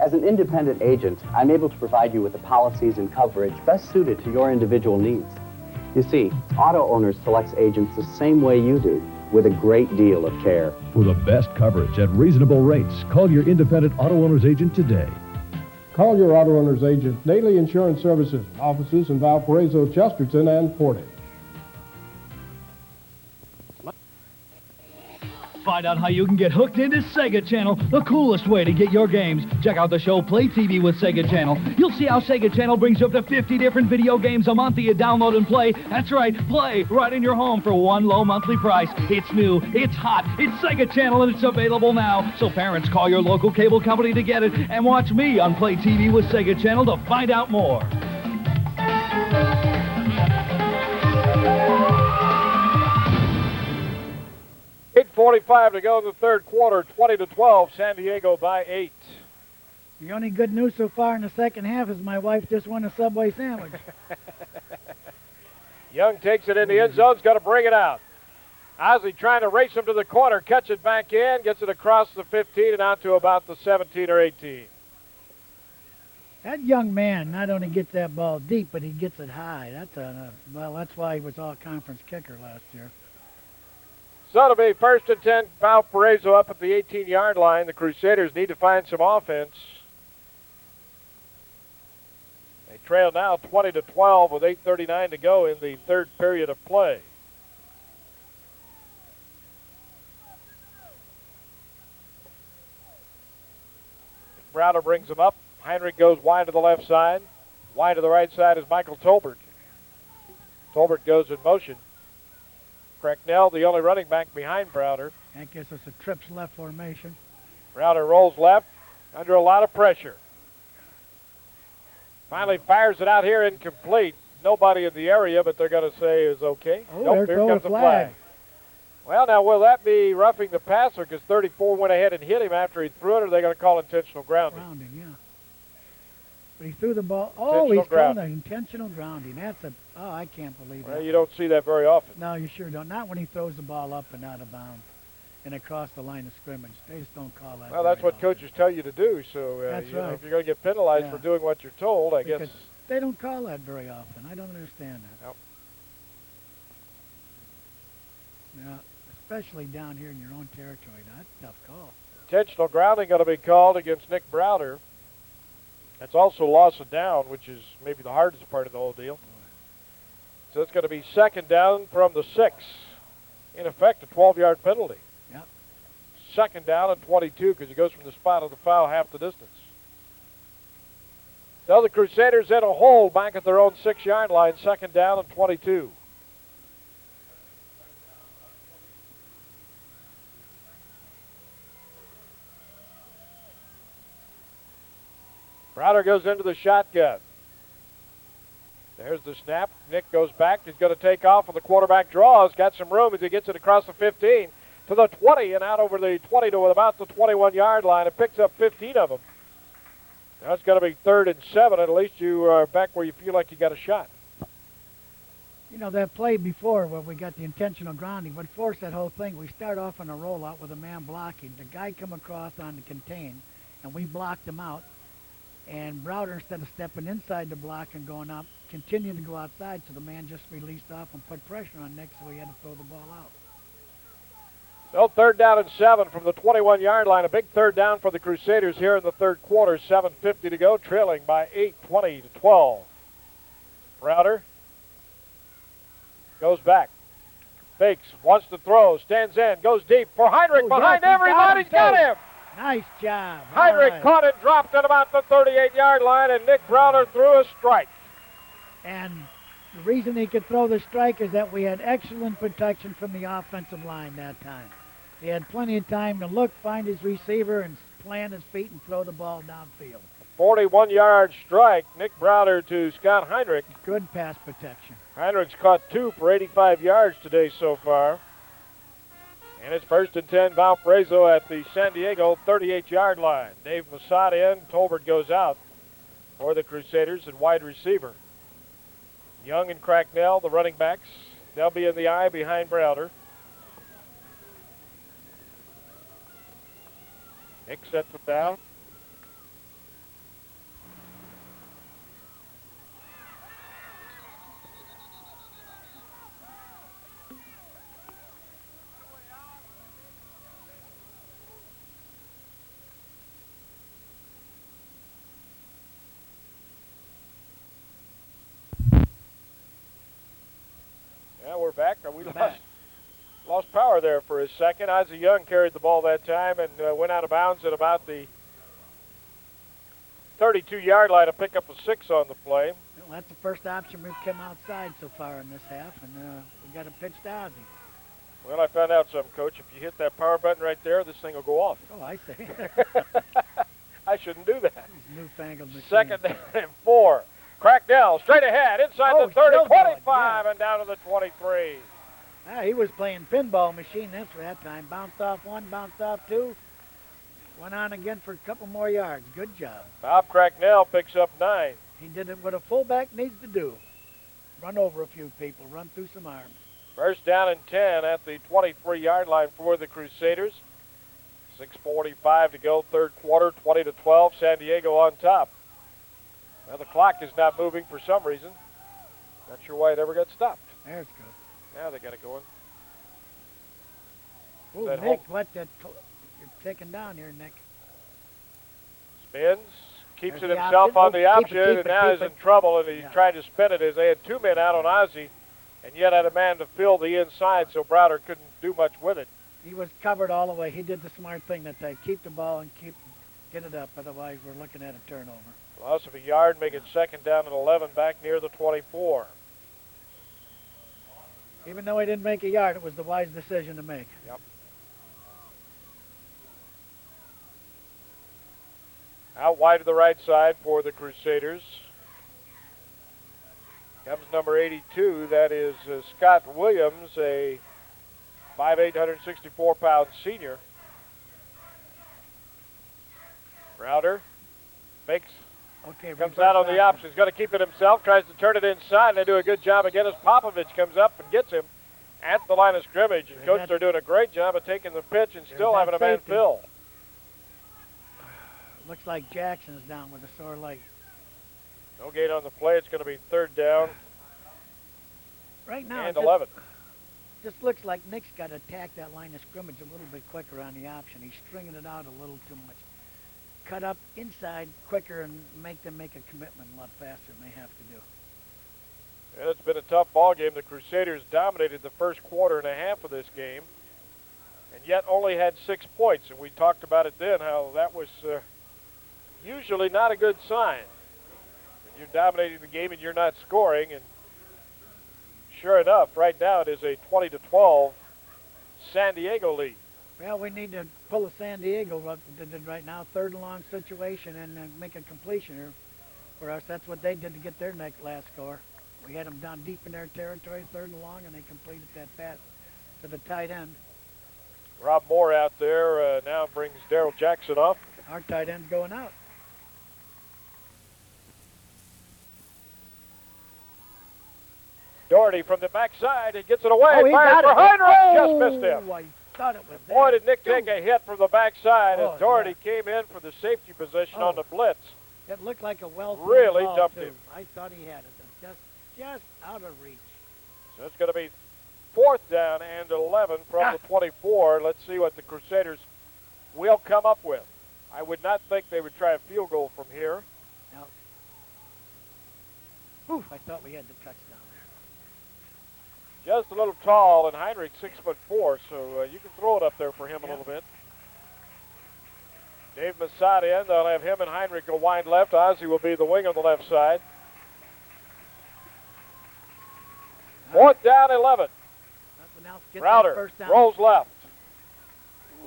As an independent agent, I'm able to provide you with the policies and coverage best suited to your individual needs. You see, Auto Owners selects agents the same way you do, with a great deal of care. For the best coverage at reasonable rates, call your independent Auto Owners agent today. Call your Auto Owners agent, Daily Insurance Services, offices in Valparaiso, Chesterton, and Portage. Find out how you can get hooked into Sega Channel, the coolest way to get your games. Check out the show Play TV with Sega Channel. You'll see how Sega Channel brings you up to 50 different video games a month that you download and play. That's right, play right in your home for one low monthly price. It's new, it's hot, it's Sega Channel, and it's available now. So parents, call your local cable company to get it, and watch me on Play TV with Sega Channel to find out more. 8:45 to go in the third quarter, 20-12, San Diego by 8. The only good news so far in the second half is my wife just won a Subway sandwich. Young takes it in the end zone, he's got to bring it out. Osley trying to race him to the corner, cuts it back in, gets it across the 15 and out to about the 17 or 18. That young man not only gets that ball deep, but he gets it high. That's why he was all-conference kicker last year. So it'll be 1st and 10, Valparaiso up at the 18-yard line. The Crusaders need to find some offense. They trail now 20-12 with 8:39 to go in the third period of play. Browder brings him up. Heinrich goes wide to the left side. Wide to the right side is Michael Tolbert. Tolbert goes in motion. Cracknell, the only running back behind Browder. That gives us a trips left formation. Browder rolls left under a lot of pressure. Finally fires it out here incomplete. Nobody in the area, but they're going to say is okay. Oh, nope, here comes the flag. Well, now, will that be roughing the passer because 34 went ahead and hit him after he threw it, or are they going to call intentional grounding? Grounding, yeah. But he threw the ball. Oh, he's calling an intentional grounding. I can't believe that. Well, you don't see that very often. No, you sure don't. Not when he throws the ball up and out of bounds and across the line of scrimmage. They just don't call that. Well, that's what coaches tell you to do. So that's right. If you're going to get penalized for doing what you're told, I guess. They don't call that very often. I don't understand that. Nope. Yeah, especially down here in your own territory. That's a tough call. Intentional grounding going to be called against Nick Browder. That's also loss of down, which is maybe the hardest part of the whole deal. So it's going to be second down from the 6. In effect, a 12-yard penalty. Yep. Second down and 22 because he goes from the spot of the foul half the distance. So the Crusaders in a hole back at their own 6-yard line, second down and 22. Browder goes into the shotgun. There's the snap. Nick goes back. He's going to take off, and the quarterback draws. Got some room as he gets it across the 15 to the 20 and out over the 20 to about the 21-yard line. It picks up 15 of them. Now it's going to be 3rd and 7. At least you are back where you feel like you got a shot. You know, that play before where we got the intentional grounding, what forced that whole thing, we start off on a rollout with a man blocking. The guy come across on the contain, and we blocked him out. And Browder, instead of stepping inside the block and going up, continued to go outside, so the man just released off and put pressure on Nick, so he had to throw the ball out. So 3rd down and 7 from the 21-yard line. A big 3rd down for the Crusaders here in the third quarter. 7:50 to go, trailing by 8, 20-12. Browder goes back, fakes, wants to throw, stands in, goes deep for Heinrich. Behind everybody's got him. Nice job. Heinrich caught it, dropped at about the 38-yard line, and Nick Browder threw a strike. And the reason he could throw the strike is that we had excellent protection from the offensive line that time. He had plenty of time to look, find his receiver, and plant his feet and throw the ball downfield. 41-yard strike, Nick Browder to Scott Heinrich. Good pass protection. Heinrich's caught 2 for 85 yards today so far. And it's 1st and 10, Valparaiso at the San Diego 38-yard line. Dave Masada in, Tolbert goes out for the Crusaders and wide receiver. Young and Cracknell, the running backs, they'll be in the eye behind Browder. Nick sets him down. Yeah, we're back. We lost power there for a second. Ozzie Young carried the ball that time and went out of bounds at about the 32-yard line to pick up a 6 on the play. Well, that's the first option we've come outside so far in this half, and we got a pitch to Ozzie. Well, I found out something, Coach. If you hit that power button right there, this thing will go off. Oh, I see. I shouldn't do that. These newfangled machines. 2nd and 4. Cracknell straight ahead, inside the 30, 25, yeah. and down to the 23. He was playing pinball machine then for that time. Bounced off 1, bounced off 2. Went on again for a couple more yards. Good job. Bob Cracknell picks up 9. He did it what a fullback needs to do. Run over a few people, run through some arms. First down and 10 at the 23-yard line for the Crusaders. 6:45 to go, third quarter, 20-12. San Diego on top. Well, the clock is not moving for some reason. Not sure why it ever got stopped. There it's good. Now they got it going. Oh, Nick, what that? You're taking down here, Nick. Spins, keeps There's it the himself option. on the option, and now he's in it. trouble, and he's trying to spin it as they had 2 men out on Ozzie, and yet had a man to fill the inside, so Browder couldn't do much with it. He was covered all the way. He did the smart thing that day. Keep the ball and get it up. Otherwise, we're looking at a turnover. Loss of a yard, make it 2nd down and 11 back near the 24. Even though he didn't make a yard, it was the wise decision to make. Yep. Out wide to the right side for the Crusaders comes number 82. That is Scott Williams, a 5'8", 164-pound senior. Browder fakes. Okay, comes out on the option. He's going to keep it himself, tries to turn it inside, and they do a good job again as Popovich comes up and gets him at the line of scrimmage. And Coach, they're doing a great job of taking the pitch and still having a man fill. Looks like Jackson's down with a sore leg. No gain on the play. It's going to be 3rd down. Right now, and 11. Just looks like Nick's got to attack that line of scrimmage a little bit quicker on the option. He's stringing it out a little too much. Cut up inside quicker and make them make a commitment a lot faster than they have to do. Yeah, it's been a tough ball game. The Crusaders dominated the first quarter and a half of this game, and yet only had 6 points. And we talked about it then, how that was usually not a good sign. When you're dominating the game and you're not scoring, and sure enough, right now it is a 20-12 San Diego lead. Well, we need to pull a San Diego what they did right now, 3rd and long situation, and make a completion here for us. That's what they did to get their next last score. We had them down deep in their territory, 3rd and long, and they completed that pass to the tight end. Rob Moore out there now brings Darrell Jackson off. Our tight end's going out. Doherty from the backside, he gets it away. Oh, he fires got for it. Heinrich, Oh, just missed him. I thought it was Boy, there. did Nick take a hit from the backside as Doherty yeah. came in for the safety position on the blitz. It looked like a well-thrown Really ball, dumped too. him. I thought he had it. Just out of reach. So it's going to be 4th down and 11 from the 24. Let's see what the Crusaders will come up with. I would not think they would try a field goal from here. No. Ooh, I thought we had the touchdown there. Just a little tall, and Heinrich 6'4", so you can throw it up there for him a little bit. Dave Masad in. They'll have him and Heinrich go wide left. Ozzie will be the wing on the left side. 4th down, 11. Browder rolls left.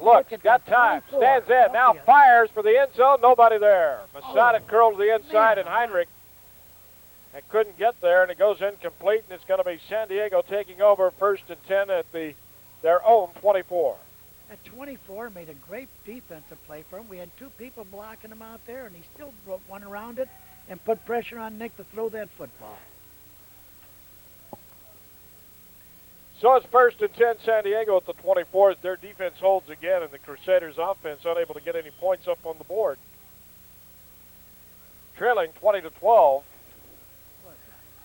Looks, got time, stands in, now fires for the end zone. Nobody there. Masada curls the inside, and Heinrich couldn't get there, and it goes incomplete, and it's going to be San Diego taking over 1st and 10 at their own 24. That 24 made a great defensive play for him. We had 2 people blocking him out there, and he still went around it and put pressure on Nick to throw that football. So it's 1st and 10, San Diego at the 24th. Their defense holds again, and the Crusaders' offense unable to get any points up on the board. Trailing 20-12.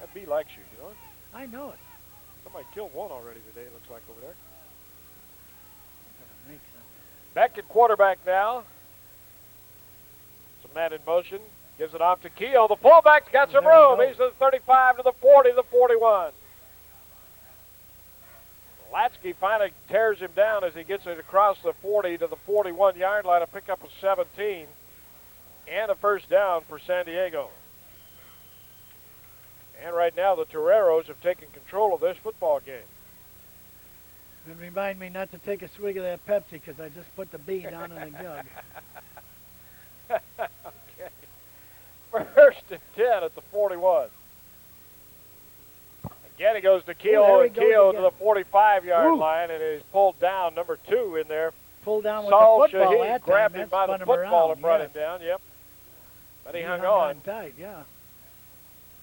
That bee likes you, you know it? I know it. Somebody killed one already today, it looks like, over there. Make something. Back at quarterback now. Some man in motion. Gives it off to Keel. The fullback's got some room. He's the 35 to the 40, the 41. Latsky finally tears him down as he gets it across the 40 to the 41-yard line, a pickup of 17, and a first down for San Diego. And right now the Toreros have taken control of this football game. And remind me not to take a swig of that Pepsi because I just put the bee down in the jug. Okay. 1st and 10 at the 41. Again, he goes to Keel, and Keel to the 45-yard line, and he's pulled down, number 2 in there. Pulled down with Saul the football Shaheen that time. grabbed him by the football and brought yes. him down, yep. But he hung on. on. Tight, yeah.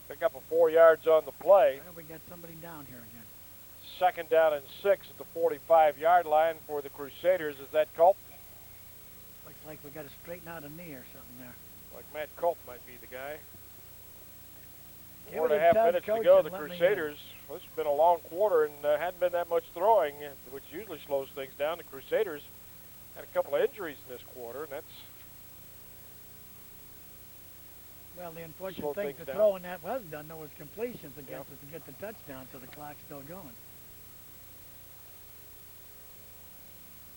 Pick up a 4 yards on the play. Well, we got somebody down here again. 2nd down and 6 at the 45-yard line for the Crusaders. Is that Culp? Looks like we got to straighten out a knee or something there. Like Matt Culp might be the guy. Give 4.5 Tug, minutes to Coach, go. and The let me Crusaders, well, this has been a long quarter and hadn't been that much throwing, which usually slows things down. The Crusaders had a couple of injuries in this quarter, and that's well, the unfortunate slowed thing things to down. throwing that was done, though, was completions against us to get the touchdown, so the clock's still going.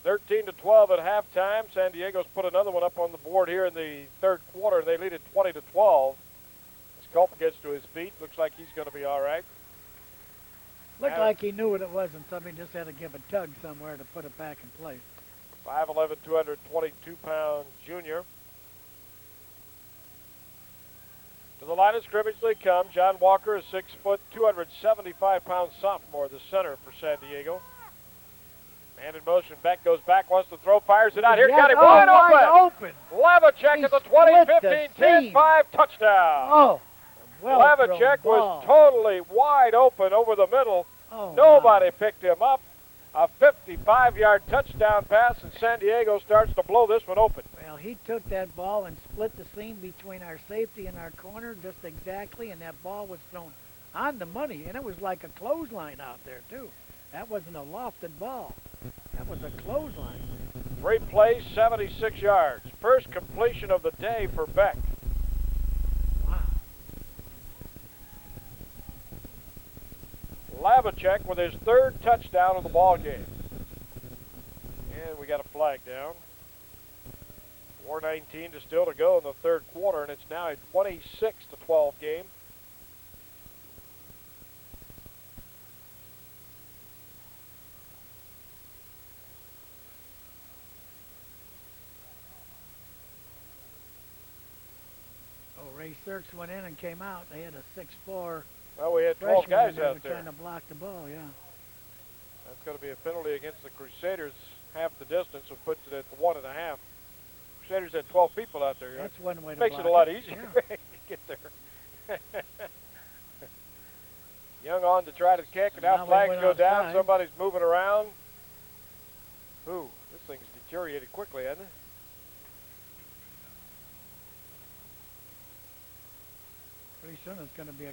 13-12 at halftime. San Diego's put another one up on the board here in the 3rd quarter, and they lead it 20-12. As Culp gets to his feet, looks like he's going to be all right. Looked like he knew what it was, and somebody just had to give a tug somewhere to put it back in place. 5'11", 222-pound junior. To the line of scrimmage they come. John Walker, a 6 foot, 275-pound sophomore, the center for San Diego. Man in motion, Beck goes back, wants to throw, fires it out. Here, got him wide open. Levacek at the 20, 15, 10, 5, touchdown. Oh, well Levacek was totally wide open over the middle. Oh, nobody picked him up. A 55-yard touchdown pass, and San Diego starts to blow this one open. Well, he took that ball and split the seam between our safety and our corner just exactly, and that ball was thrown on the money, and it was like a clothesline out there, too. That wasn't a lofted ball. That was a clothesline. 3 plays, 76 yards. First completion of the day for Beck. Wow. Levacek with his 3rd touchdown of the ball game. And we got a flag down. 4:19 to still to go in the 3rd quarter, and it's now a 26-12 game. Ray Serks went in and came out. They had a 6'4". Well, we had 12 guys out there. Trying to block the ball, yeah. That's going to be a penalty against the Crusaders. Half the distance, so puts it at the 1.5. Crusaders had 12 people out there. That's one way to Makes block it a lot it. easier Yeah. to get there. Young on to try to kick, and now flags go down. Somebody's moving around. Ooh, this thing's deteriorated quickly, hasn't it? Pretty soon it's going to be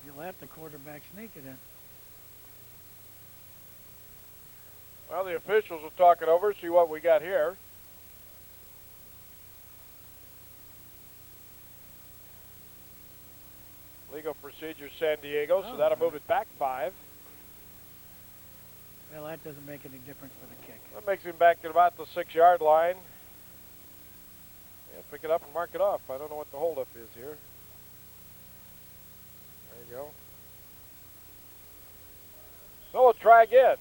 you'll have the quarterback sneak it in. Well, the officials will talk it over, see what we got here. Legal procedure San Diego, so that'll move it back 5. Well, that doesn't make any difference for the kick. That makes him back at about the 6-yard line. Yeah, pick it up and mark it off. I don't know what the holdup is here. There you go. So we'll try again.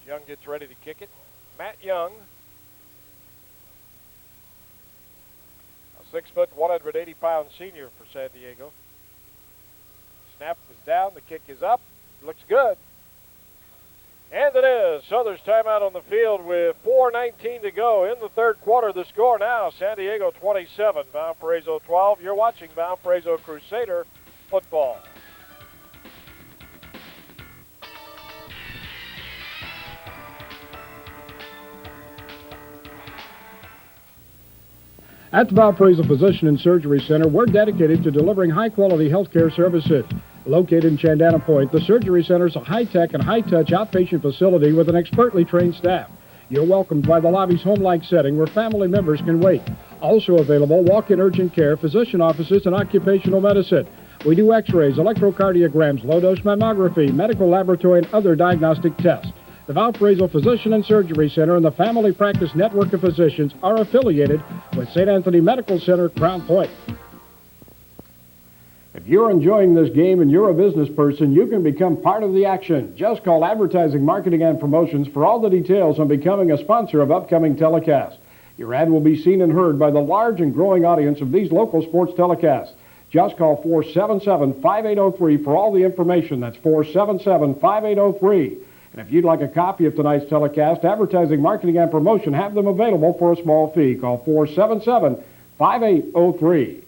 As Young gets ready to kick it. Matt Young. A 6 foot, 180-pound senior for San Diego. Snap is down. The kick is up. Looks good. And it is. So there's timeout on the field with 4:19 to go in the 3rd quarter. The score now, San Diego 27, Valparaiso 12. You're watching Valparaiso Crusader football. At the Valparaiso Physician and Surgery Center, we're dedicated to delivering high-quality healthcare services. Located in Chandana Point, the Surgery Center is a high-tech and high-touch outpatient facility with an expertly trained staff. You're welcomed by the lobby's home-like setting where family members can wait. Also available, walk-in urgent care, physician offices, and occupational medicine. We do x-rays, electrocardiograms, low-dose mammography, medical laboratory, and other diagnostic tests. The Valparaiso Physician and Surgery Center and the Family Practice Network of Physicians are affiliated with St. Anthony Medical Center, Crown Point. If you're enjoying this game and you're a business person, you can become part of the action. Just call Advertising, Marketing, and Promotions for all the details on becoming a sponsor of upcoming telecasts. Your ad will be seen and heard by the large and growing audience of these local sports telecasts. Just call 477-5803 for all the information. That's 477-5803. And if you'd like a copy of tonight's telecast, Advertising, Marketing, and Promotion have them available for a small fee. Call 477-5803.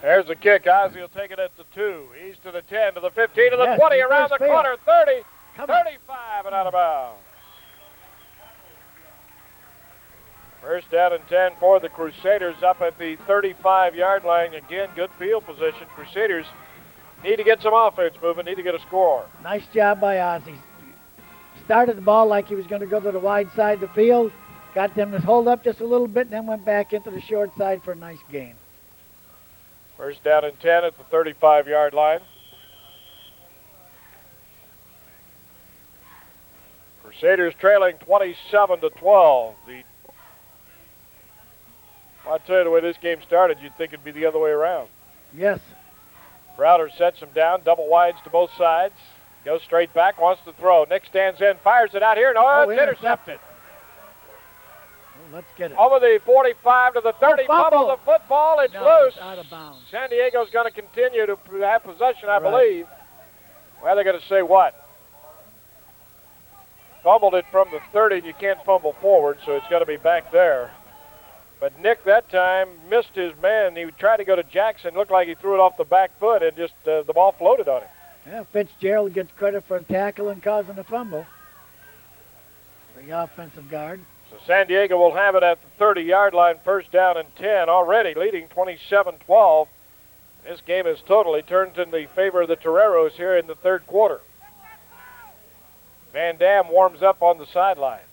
There's the kick. Ozzie will take it at the 2. He's to the 10, to the 15, to the 20, around the corner, 30, 35, and out of bounds. First down and 10 for the Crusaders up at the 35-yard line. Again, good field position. Crusaders need to get some offense moving, need to get a score. Nice job by Ozzie. Started the ball like he was going to go to the wide side of the field, got them to hold up just a little bit, and then went back into the short side for a nice gain. First down and 10 at the 35-yard line. Crusaders trailing 27-12. I'll tell you, the way this game started, you'd think it'd be the other way around. Yes. Browder sets him down, double wides to both sides. Goes straight back, wants to throw. Nick stands in, fires it out here. No, it's intercepted. Let's get it. Over the 45 to the 30. Fumble the football. It's loose. Out of bounds. San Diego's going to continue to have possession, I believe. Well, they're going to say what? Fumbled it from the 30, and you can't fumble forward, so it's going to be back there. But Nick that time missed his man. He tried to go to Jackson. Looked like he threw it off the back foot, and just the ball floated on him. Yeah, Fitzgerald gets credit for the tackle and causing the fumble. The offensive guard. So San Diego will have it at the 30-yard line, first down and 10, already leading 27-12. This game has totally turned in the favor of the Toreros here in the third quarter. Van Dam warms up on the sidelines.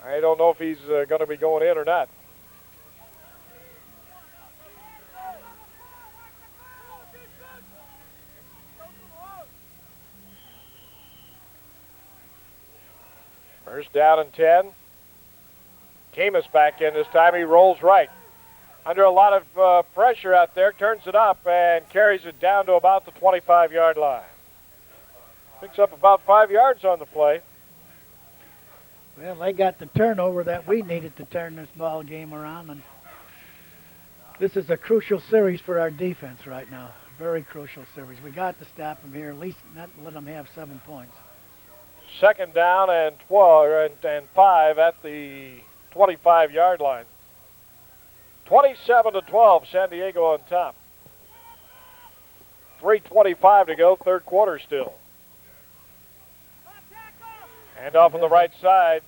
I don't know if he's going to be going in or not. First down and 10. Camus back in this time. He rolls right. Under a lot of pressure out there, turns it up and carries it down to about the 25-yard line. Picks up about 5 yards on the play. Well, they got the turnover that we needed to turn this ball game around, and this is a crucial series for our defense right now. Very crucial series. We got to stop them here, at least not let them have 7 points. Second down and 12 and 5 at the 25-yard line. 27-12, San Diego on top. 3:25 to go, third quarter still. And off on the right side,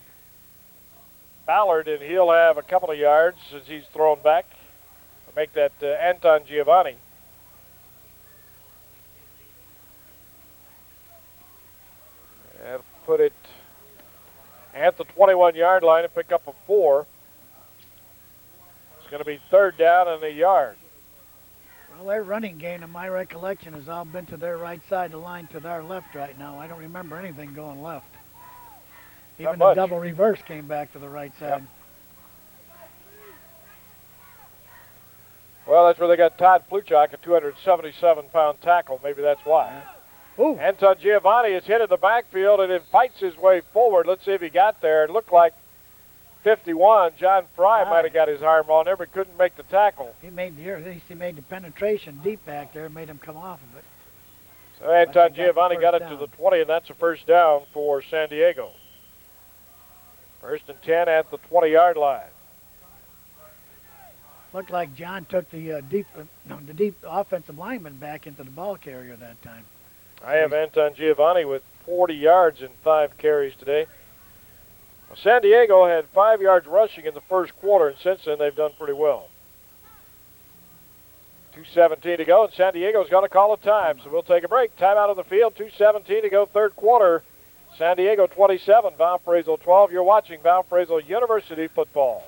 Ballard, and he'll have a couple of yards as he's thrown back. Make that Anton Giovanni. And put it at the 21-yard line and pick up a 4. It's going to be third down and a yard. Well, their running game, in my recollection, has all been to their right side of the line to their left right now. I don't remember anything going left. Even the double reverse came back to the right side. Yep. Well, that's where they got Todd Pluchak, a 277-pound tackle. Maybe that's why. Ooh. Anton Giovanni is hit in the backfield and then fights his way forward. Let's see if he got there. It looked like 51. John Fry might have got his arm on there, but couldn't make the tackle. He made the penetration deep back there and made him come off of it. So Anton Giovanni got it to the 20, and that's a first down for San Diego. First and 10 at the 20-yard line. Looked like John took the deep offensive lineman back into the ball carrier that time. I have Anton Giovanni with 40 yards in 5 carries today. Well, San Diego had 5 yards rushing in the first quarter, and since then they've done pretty well. 2:17 to go, and San Diego's going to call a time, so we'll take a break. Timeout on the field, 2:17 to go, third quarter. San Diego 27, Valparaiso 12. You're watching Valparaiso University football.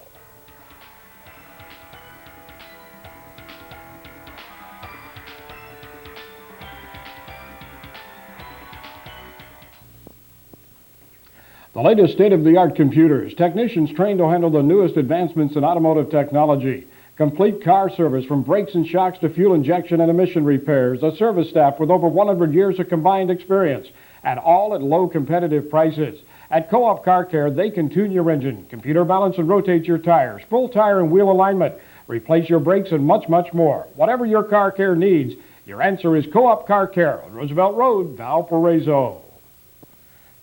The latest state-of-the-art computers, technicians trained to handle the newest advancements in automotive technology, complete car service from brakes and shocks to fuel injection and emission repairs, a service staff with over 100 years of combined experience, and all at low competitive prices. At Co-op Car Care, they can tune your engine, computer balance and rotate your tires, full tire and wheel alignment, replace your brakes, and much, much more. Whatever your car care needs, your answer is Co-op Car Care on Roosevelt Road, Valparaiso.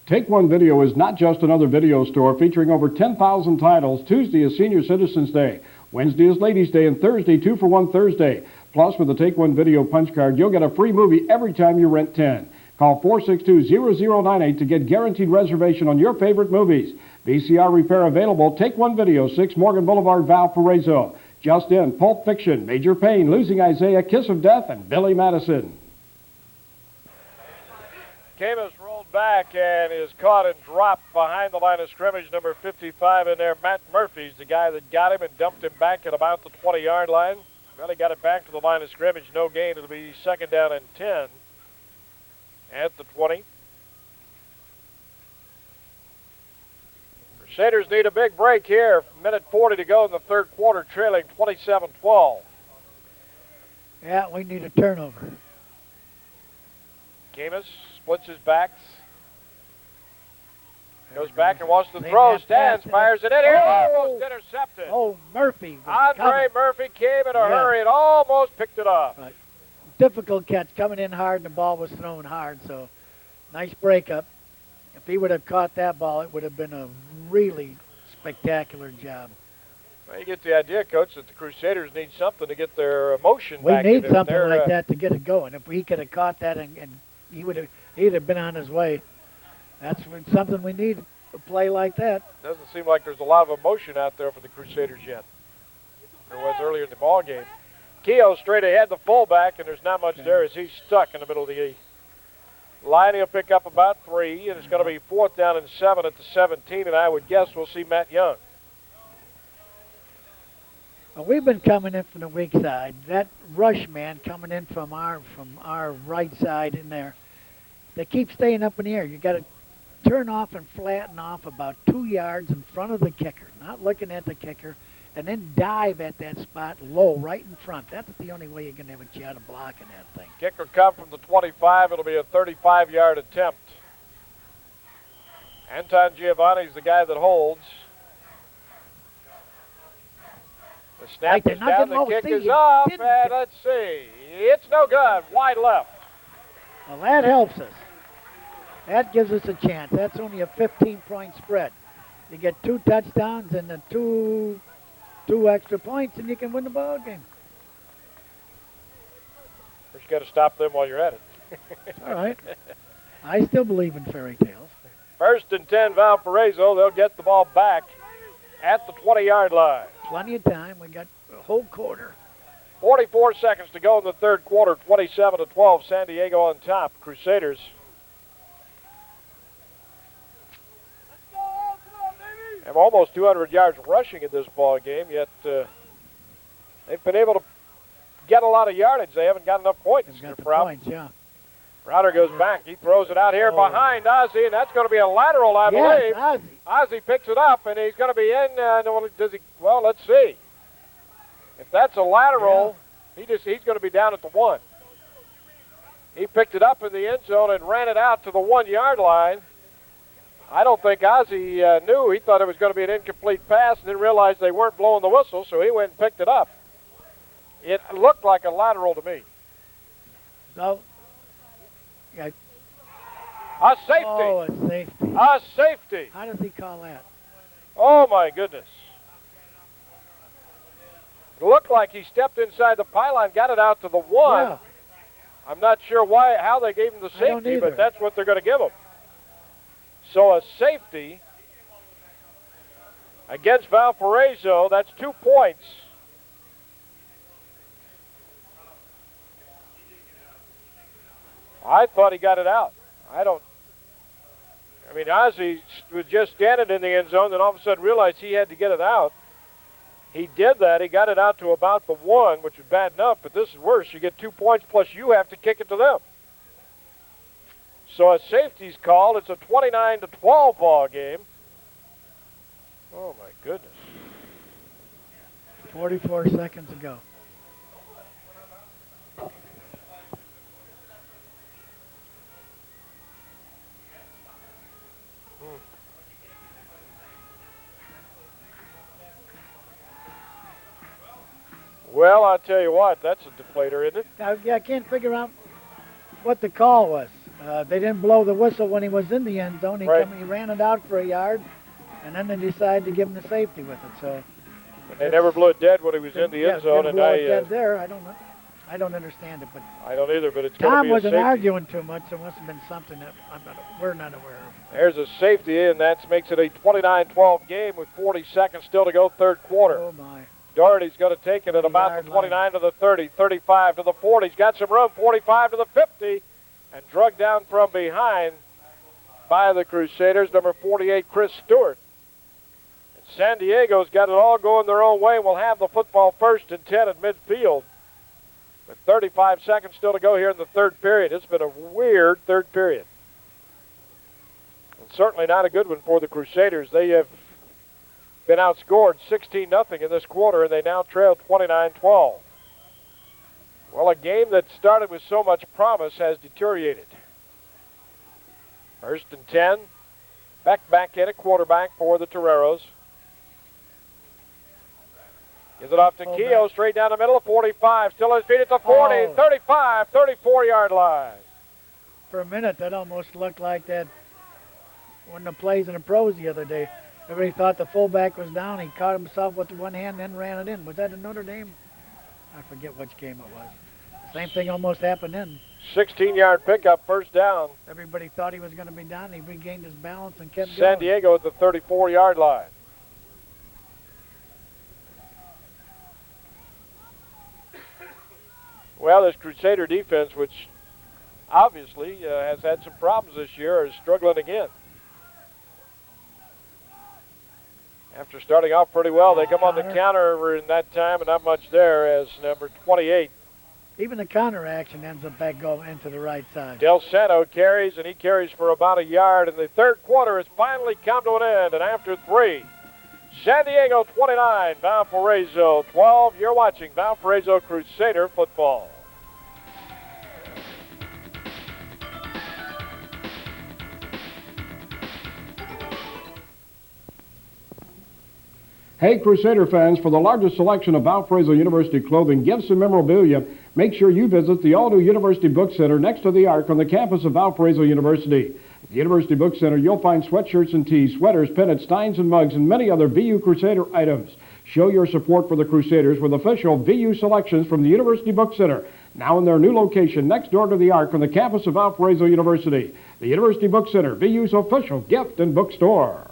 Take One Video is not just another video store featuring over 10,000 titles. Tuesday is Senior Citizens Day. Wednesday is Ladies' Day, and Thursday, 2-for-1 Thursday. Plus, with the Take One Video punch card, you'll get a free movie every time you rent 10. Call 462-0098 to get guaranteed reservation on your favorite movies. VCR repair available. Take One Video, 6 Morgan Boulevard, Valparaiso. Just in, Pulp Fiction, Major Payne, Losing Isaiah, Kiss of Death, and Billy Madison. Camus rolled back and is caught and dropped behind the line of scrimmage. Number 55 in there, Matt Murphy's the guy that got him and dumped him back at about the 20-yard line. Well, he got it back to the line of scrimmage. No gain. It'll be second down and 10 at the 20. Crusaders need a big break here. Minute 40 to go in the third quarter, trailing 27-12. Yeah, we need a turnover. Camus splits his backs. Goes back and wants to throw. Stands, fires it in here. Almost intercepted. Oh, Murphy. Andre Murphy came in a hurry and almost picked it off. Right. Difficult catch, coming in hard, and the ball was thrown hard, so nice breakup. If he would have caught that ball, it would have been a really spectacular job. Well, you get the idea, Coach, that the Crusaders need something to get their emotion we back. We need something like that to get it going. If he could have caught that and he'd have been on his way. That's something we need, a play like that. Doesn't seem like there's a lot of emotion out there for the Crusaders yet. There was earlier in the ball game. Keogh straight ahead, the fullback, and there's not much there as he's stuck in the middle of the line. He'll pick up about 3, and it's going to be 4th down and 7 at the 17, and I would guess we'll see Matt Young. Well, we've been coming in from the weak side. That rush man coming in from our right side in there, they keep staying up in the air. You got to turn off and flatten off about 2 yards in front of the kicker, not looking at the kicker, and then dive at that spot low, right in front. That's the only way you're going to have a shot of blocking that thing. Kicker come from the 25. It'll be a 35-yard attempt. Anton Giovanni's the guy that holds. The snap is down, the kick is up, and let's see. It's no good. Wide left. Well, that helps us. That gives us a chance. That's only a 15-point spread. You get 2 touchdowns and the two extra points, and you can win the ball game. First, you got to stop them while you're at it. All right. I still believe in fairy tales. 1st and 10, Valparaiso. They'll get the ball back at the 20-yard line. Plenty of time. We got a whole quarter. 44 seconds to go in the third quarter. 27-12. San Diego on top. Crusaders have almost 200 yards rushing in this ball game, yet they've been able to get a lot of yardage. They haven't got enough points. They've got the points, yeah. Crowder goes back. He throws it out here behind Ozzie, and that's going to be a lateral, I believe. Ozzie. Ozzie picks it up, and he's going to be in. Does he? Well, let's see. If that's a lateral, he's going to be down at the 1. He picked it up in the end zone and ran it out to the 1-yard line. I don't think Ozzie knew. He thought it was going to be an incomplete pass and then realized they weren't blowing the whistle, so he went and picked it up. It looked like a lateral to me. So, yeah. A safety. Oh, a safety. A safety. How does he call that? Oh, my goodness. It looked like he stepped inside the pylon, got it out to the 1. Yeah. I'm not sure how they gave him the safety, but that's what they're going to give him. So a safety against Valparaiso. That's 2 points. I thought he got it out. I mean, Ozzie was just standing in the end zone, and all of a sudden realized he had to get it out. He did that. He got it out to about the 1, which is bad enough, but this is worse. You get 2 points, plus you have to kick it to them. So a safety's called. It's a 29-12 ball game. Oh, my goodness. 44 seconds ago. Well, I'll tell you what, that's a deflator, isn't it? Yeah, I can't figure out what the call was. They didn't blow the whistle when he was in the end zone. He ran it out for a yard, and then they decided to give him the safety with it. So they never blew it dead when he was in the end zone, and I dead there. I don't know. I don't understand it, but I don't either. But it's going to Tom be a wasn't safety. arguing too much. There must have been something that we're not aware of. There's a safety, and that makes it a 29-12 game with 40 seconds still to go, third quarter. Oh my! Doherty's going to take it at about the 29 to the 30, 35 to the 40. He's got some room, 45 to the 50, and drugged down from behind by the Crusaders, number 48, Chris Stewart. And San Diego's got it all going their own way and will have the football first and 10 at midfield. With 35 seconds still to go here in the third period. It's been a weird third period. And certainly not a good one for the Crusaders. They have been outscored 16-0 in this quarter, and they now trail 29-12. Well, a game that started with so much promise has deteriorated. First and 10. Back in at quarterback for the Toreros. Gives it off to Keogh, straight down the middle of 45. Still on his feet at the 40, 35, 34-yard line. For a minute, that almost looked like that one of the plays in the pros the other day. Everybody thought the fullback was down. He caught himself with one hand and then ran it in. Was that in Notre Dame? I forget which game it was. Same thing almost happened then. 16-yard pickup, first down. Everybody thought he was going to be down. He regained his balance and kept going. San Diego at the 34-yard line. Well, this Crusader defense, which obviously has had some problems this year, is struggling again. After starting off pretty well, they come on the counter in that time, and not much there as number 28. Even the counter action ends up back going into the right side. Del Santo carries, and he carries for about a yard. And the third quarter has finally come to an end. And after 3, San Diego 29, Valparaiso 12. You're watching Valparaiso Crusader football. Hey, Crusader fans, for the largest selection of Valparaiso University clothing, gifts, and memorabilia, make sure you visit the all-new University Book Center next to the Ark on the campus of Valparaiso University. At the University Book Center, you'll find sweatshirts and tees, sweaters, pennants, steins, and mugs, and many other VU Crusader items. Show your support for the Crusaders with official VU selections from the University Book Center, now in their new location next door to the Ark on the campus of Valparaiso University. The University Book Center, VU's official gift and bookstore.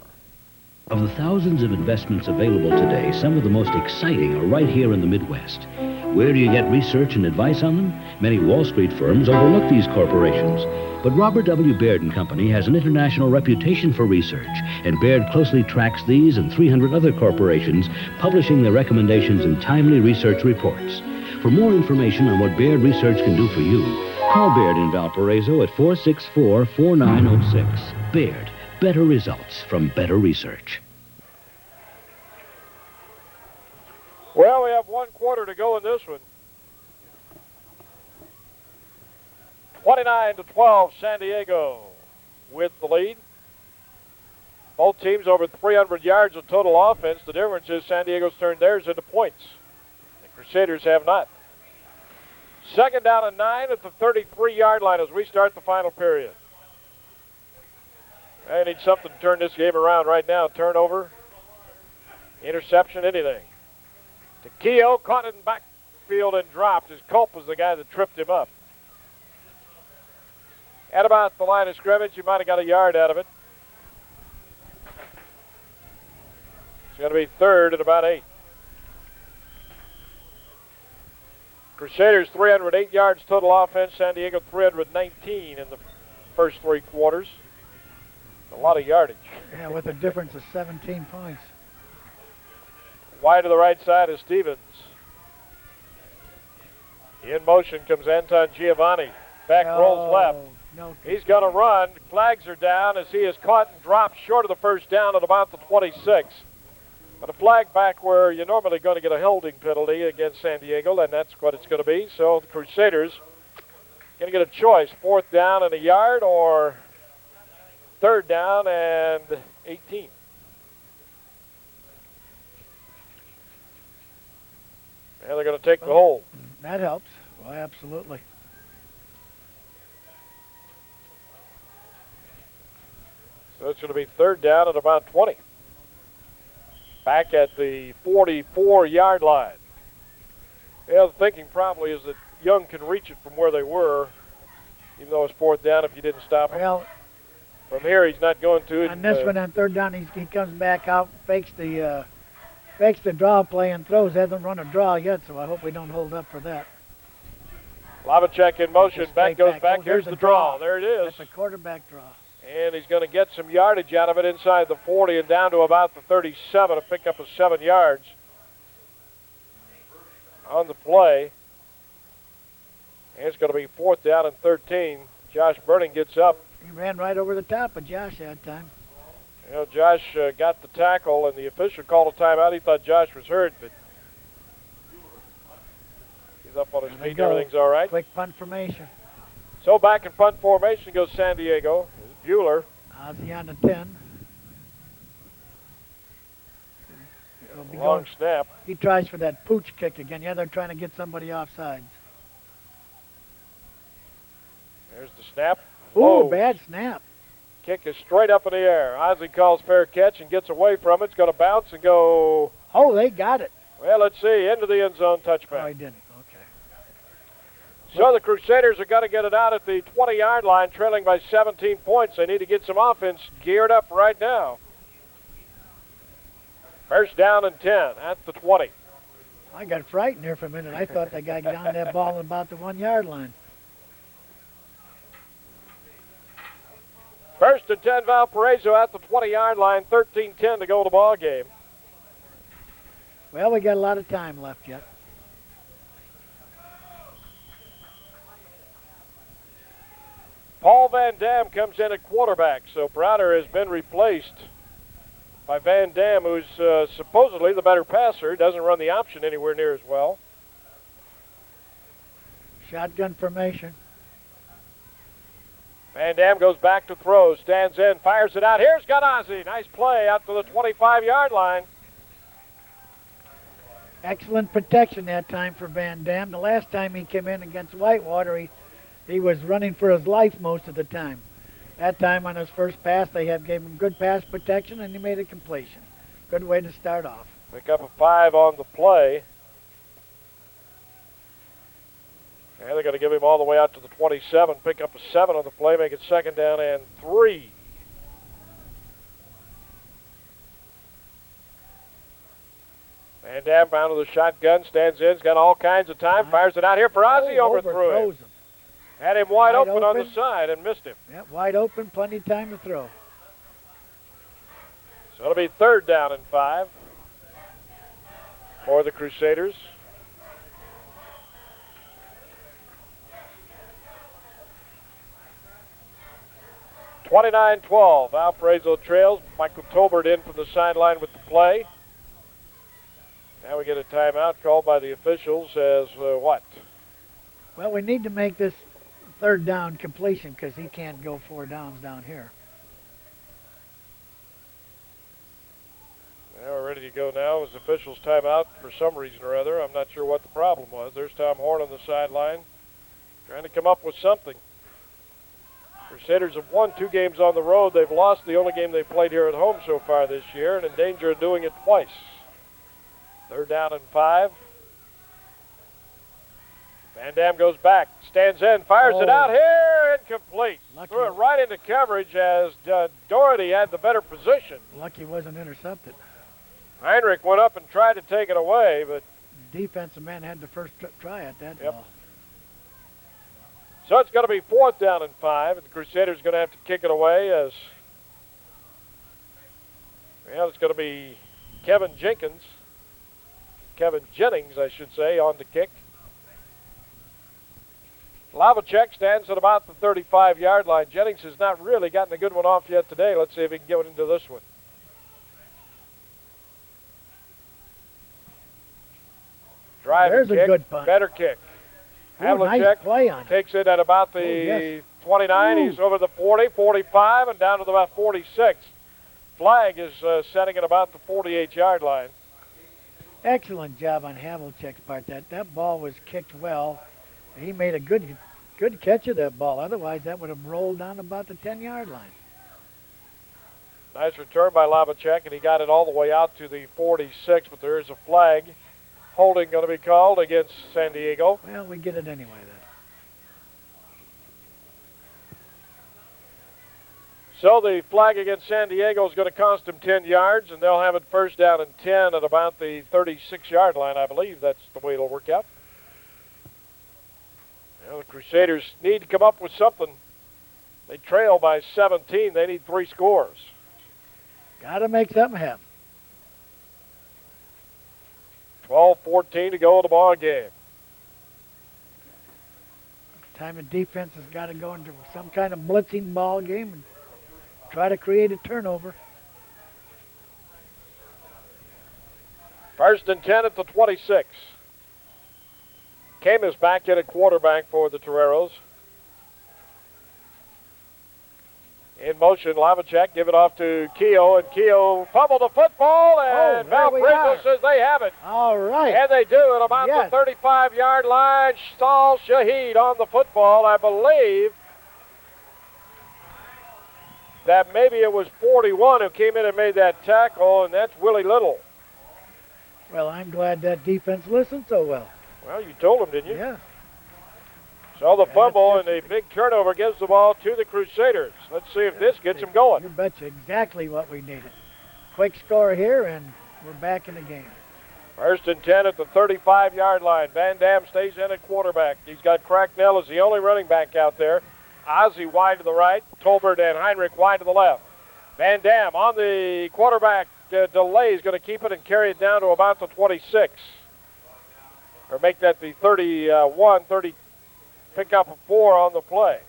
Of the thousands of investments available today, some of the most exciting are right here in the Midwest. Where do you get research and advice on them? Many Wall Street firms overlook these corporations. But Robert W. Baird & Company has an international reputation for research, and Baird closely tracks these and 300 other corporations, publishing their recommendations in timely research reports. For more information on what Baird Research can do for you, call Baird in Valparaiso at 464-4906. Baird. Better results from better research. Well, we have 1 quarter to go in this one. 29-12, San Diego with the lead. Both teams over 300 yards of total offense. The difference is San Diego's turned theirs into points. The Crusaders have not. Second down and 9 at the 33-yard line as we start the final period. I need something to turn this game around right now. Turnover, interception, anything. Keogh caught it in backfield and dropped. His Culp was the guy that tripped him up. At about the line of scrimmage, you might have got a yard out of it. going to be third and about 8. Crusaders 308 yards total offense. San Diego 319 in the first 3 quarters. A lot of yardage. Yeah, with a difference of 17 points. Wide to the right side is Stevens. In motion comes Anton Giovanni. Back rolls left. No, he's going to run. Flags are down as he is caught and dropped short of the first down at about the 26. But a flag back where you're normally going to get a holding penalty against San Diego, and that's what it's going to be. So the Crusaders going to get a choice, 4th down and a yard or 3rd down and 18. And they're going to take the hold. That helps. Well, absolutely. So it's going to be 3rd down at about 20. Back at the 44-yard line. Yeah, the thinking probably is that Young can reach it from where they were, even though it's 4th down if you didn't stop him. Well, from here he's not going to. On this one, on 3rd down, he comes back out, fakes the draw play and throws. Hasn't run a draw yet, so I hope we don't hold up for that. Lavacek in motion. Back goes back. Here's the draw. There it is. That's a quarterback draw. And he's going to get some yardage out of it inside the 40 and down to about the 37 to pick up a 7 yards on the play. And it's going to be 4th down and 13. Josh Burning gets up. He ran right over the top of Josh that time. You know, Josh got the tackle, and the official called a timeout. He thought Josh was hurt, but he's up on his feet and everything's all right. Quick punt formation. So back in punt formation goes San Diego. Bueller. Ozzie on the 10. Long snap. He tries for that pooch kick again. Yeah, they're trying to get somebody offsides. There's the snap. Ooh, bad snap. Kick is straight up in the air. Ozzie calls fair catch and gets away from it. It's going to bounce and go. Oh, they got it. Well, let's see. Into the end zone touchback. Oh, he didn't. Okay. So the Crusaders have got to get it out at the 20-yard line, trailing by 17 points. They need to get some offense geared up right now. 1st down and 10 at the 20. I got frightened there for a minute. I thought that guy got on that ball at about the 1-yard line. 1st and 10 Valparaiso at the 20-yard line, 13-10 to go in the ball game. Well, we got a lot of time left yet. Paul Van Dam comes in at quarterback, so Browder has been replaced by Van Dam, who's supposedly the better passer. Doesn't run the option anywhere near as well. Shotgun formation. Van Dam goes back to throw, stands in, fires it out. Here's Ganazzi. Nice play out to the 25-yard line. Excellent protection that time for Van Dam. The last time he came in against Whitewater, he was running for his life most of the time. That time on his first pass, they gave him good pass protection, and he made a completion. Good way to start off. Pick up a 5 on the play. And they're going to give him all the way out to the 27. Pick up a 7 on the play, make it 2nd down and 3. Van Dam bound to the shotgun, stands in, he's got all kinds of time, fires it out here for Ozzie, overthrew him. Had him wide open on the side and missed him. Yep, wide open, plenty of time to throw. So it'll be 3rd down and 5 for the Crusaders. (29-12). Valparaiso trails. Michael Tolbert in from the sideline with the play. Now we get a timeout called by the officials as what? Well, we need to make this 3rd down completion because he can't go 4 downs down here. Now we're ready to go now. As officials timeout for some reason or other. I'm not sure what the problem was. There's Tom Horn on the sideline trying to come up with something. Crusaders have won 2 games on the road. They've lost the only game they've played here at home so far this year and in danger of doing it twice. 3rd down and 5. Van Dam goes back, stands in, fires it out here, incomplete. Threw it right into coverage as Doherty had the better position. Lucky wasn't intercepted. Heinrich went up and tried to take it away, but The defensive man had the first try at that ball. So it's going to be 4th down and 5, and the Crusaders going to have to kick it away as, well, it's going to be Kevin Jennings, I should say, on the kick. Lavacek stands at about the 35-yard line. Jennings has not really gotten a good one off yet today. Let's see if he can get into this one. Driving There's kick, a good punt. better kick. Nice play on it. Takes it at about the 29. He's over the 40, 45, and down to about 46. Flag is setting at about the 48-yard line. Excellent job on Havlicek's part. That ball was kicked well. He made a good catch of that ball. Otherwise, that would have rolled down about the 10-yard line. Nice return by Lavacek, and he got it all the way out to the 46, but there is a flag. Holding going to be called against San Diego. Well, we get it anyway then. So the flag against San Diego is going to cost them 10 yards, and they'll have it 1st down and 10 at about the 36-yard line. I believe that's the way it'll work out. The Crusaders need to come up with something. They trail by 17. They need 3 scores. Got to make something happen. 12-14 to go in the ball game. Time the defense has got to go into some kind of blitzing ball game and try to create a turnover. 1st and 10 at the 26. Camus back in at quarterback for the Toreros. In motion, Lavacek, give it off to Keogh, and Keogh fumbled the football, and Valparaiso says they have it. All right. And they do at about the 35-yard line. Saul Shahid on the football. I believe that maybe it was 41 who came in and made that tackle, and that's Willie Little. Well, I'm glad that defense listened so well. Well, you told him, didn't you? Yeah. So the fumble and the big turnover gives the ball to the Crusaders. Let's see if this gets them going. You betcha, exactly what we needed. Quick score here, and we're back in the game. 1st and 10 at the 35-yard line. Van Dam stays in at quarterback. He's got Cracknell as the only running back out there. Ozzie wide to the right. Tolbert and Heinrich wide to the left. Van Dam on the quarterback delay is going to keep it and carry it down to about the 26. Or make that the 31, 30. Pick up a 4 on the play.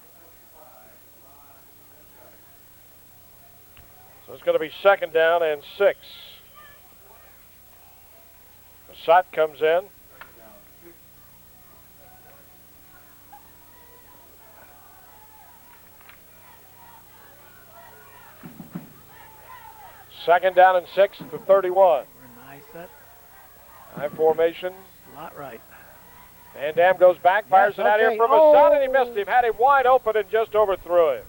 So it's going to be 2nd down and 6. Sot comes in. Second down and 6 to 31. Nice set. High formation. A lot right. Van Dam goes back, fires it out here from his son, and he missed him. Had him wide open and just overthrew him.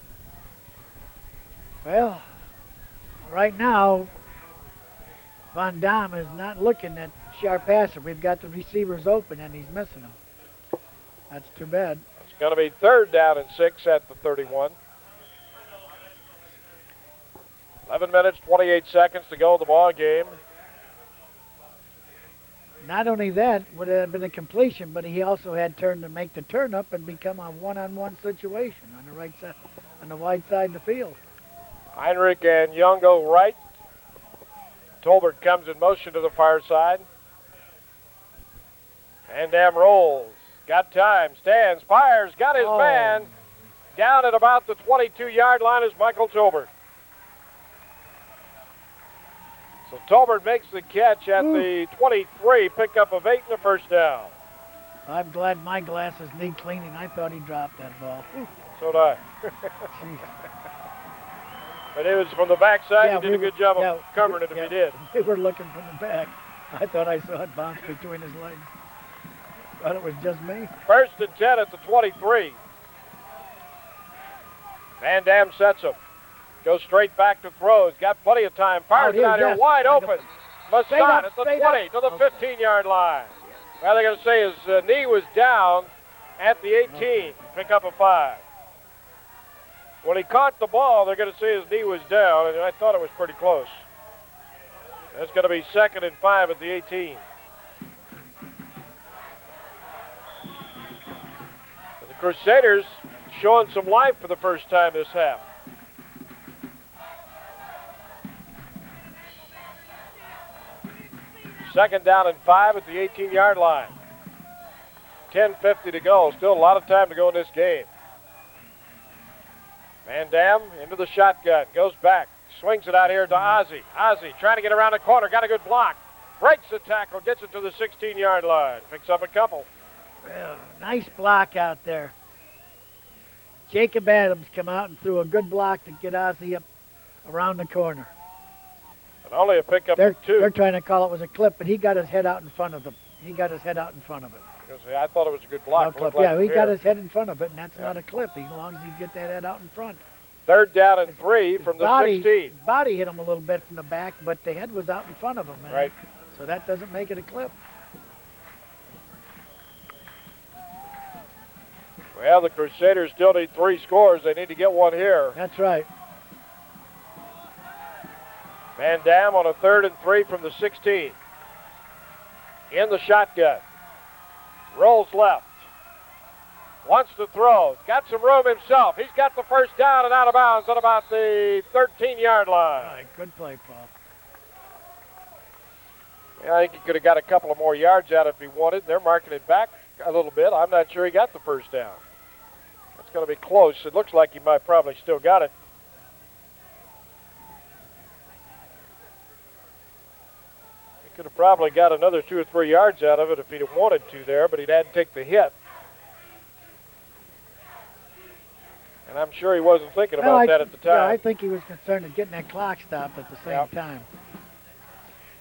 Well, right now, Van Dam is not looking at sharp passer. We've got the receivers open, and he's missing them. That's too bad. It's going to be 3rd down and 6 at the 31. 11 minutes, 28 seconds to go in the ball game. Not only that, would have been a completion, but he also had turn to make the turn up and become a one-on-one situation on the right side, on the wide side of the field. Heinrich and Young go right. Tolbert comes in motion to the far side. Van Dam rolls. Got time. Stands. Fires. Got his man. Down at about the 22-yard line is Michael Tolbert. So Tolbert makes the catch at the 23, pickup of 8 and a 1st down. I'm glad my glasses need cleaning. I thought he dropped that ball. So did I. But it was from the backside. Yeah, he did a good job of covering it if he did. We were looking from the back. I thought I saw it bounce between his legs. Thought it was just me. 1st and 10 at the 23. Van Dam sets him. Goes straight back to throw. He's got plenty of time. Fires it out here wide open. Masson at the 20 to the 15-yard line. Well, they're going to say his knee was down at the 18. Pick up a 5. When he caught the ball, they're going to say his knee was down, and I thought it was pretty close. That's going to be 2nd and 5 at the 18. The Crusaders showing some life for the first time this half. Second down and 5 at the 18-yard line. 10:50 to go. Still a lot of time to go in this game. Van Dam into the shotgun. Goes back. Swings it out here to Ozzie. Ozzie trying to get around the corner. Got a good block. Breaks the tackle. Gets it to the 16-yard line. Picks up a couple. Well, nice block out there. Jacob Adams come out and threw a good block to get Ozzie up around the corner. And only a pickup of 2. They're trying to call it was a clip, but he got his head out in front of them. He got his head out in front of it. I thought it was a good block. No clip. Yeah, he got his head in front of it, and that's not a clip. As long as he get that head out in front. 3rd down and 3 from the 16. Body hit him a little bit from the back, but the head was out in front of him. Man. Right. So that doesn't make it a clip. Well, the Crusaders still need 3 scores. They need to get one here. That's right. Van Dam on a 3rd and 3 from the 16. In the shotgun. Rolls left. Wants to throw. Got some room himself. He's got the first down and out of bounds at about the 13-yard line. All right, good play, Paul. Yeah, I think he could have got a couple of more yards out if he wanted. They're marking it back a little bit. I'm not sure he got the first down. It's going to be close. It looks like he might probably still got it. Could have probably got another 2 or 3 yards out of it if he'd have wanted to there, but he'd had to take the hit. And I'm sure he wasn't thinking about that at the time. Yeah, I think he was concerned with getting that clock stopped at the same time.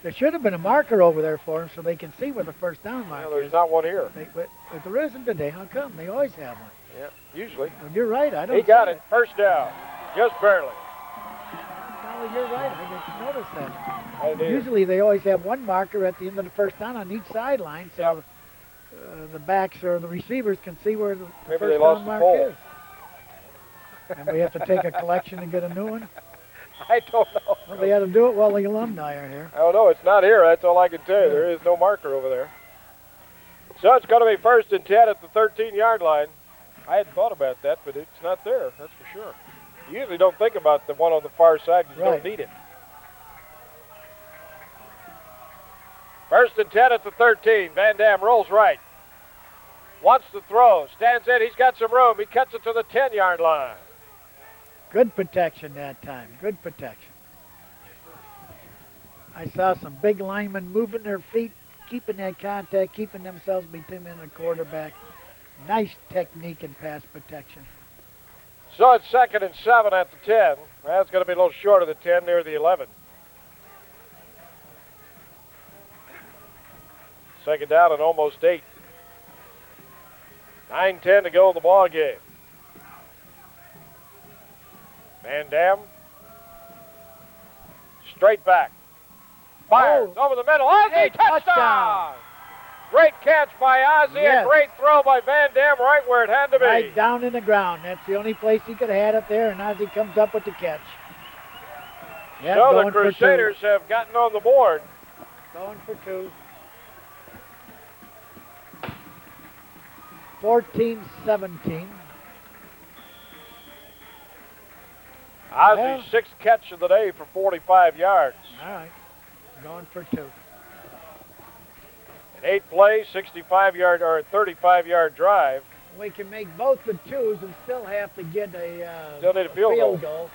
There should have been a marker over there for him so they can see where the first down marker is. There's not one here. But there isn't today. How come? They always have one. Yeah, usually. Well, you're right. I don't. He got it. First down. Just barely. No, you're right. I didn't notice that. I Usually they always have one marker at the end of the first down on each sideline, so the backs or the receivers can see where the first down mark is. And we have to take a collection and get a new one? I don't know. Well, they had to do it while the alumni are here. Oh, no, it's not here. That's all I can tell you. There is no marker over there. So it's going to be 1st and 10 at the 13-yard line. I hadn't thought about that, but it's not there. That's for sure. You usually don't think about the one on the far side. You don't need it. 1st and 10 at the 13. Van Dam rolls right. Wants to throw. Stands in. He's got some room. He cuts it to the 10-yard line. Good protection that time. Good protection. I saw some big linemen moving their feet, keeping that contact, keeping themselves between them and the quarterback. Nice technique in pass protection. So it's 2nd and 7 at the 10. That's going to be a little short of the 10, near the 11. 2nd down and almost 8. 9:10 to go in the ball game. Van Dam. Straight back. Fires over the middle. Ozzie, touchdown! Great catch by Ozzie, a great throw by Van Dam right where it had to be. Right down in the ground. That's the only place he could have had it there, and Ozzie comes up with the catch. Yep, so the Crusaders have gotten on the board. Going for 2. 14-17. Ozzie's 6th catch of the day for 45 yards. All right, going for 2. An 8-play, 65-yard or 35-yard drive. We can make both the 2s and still have to get a still need a field goal.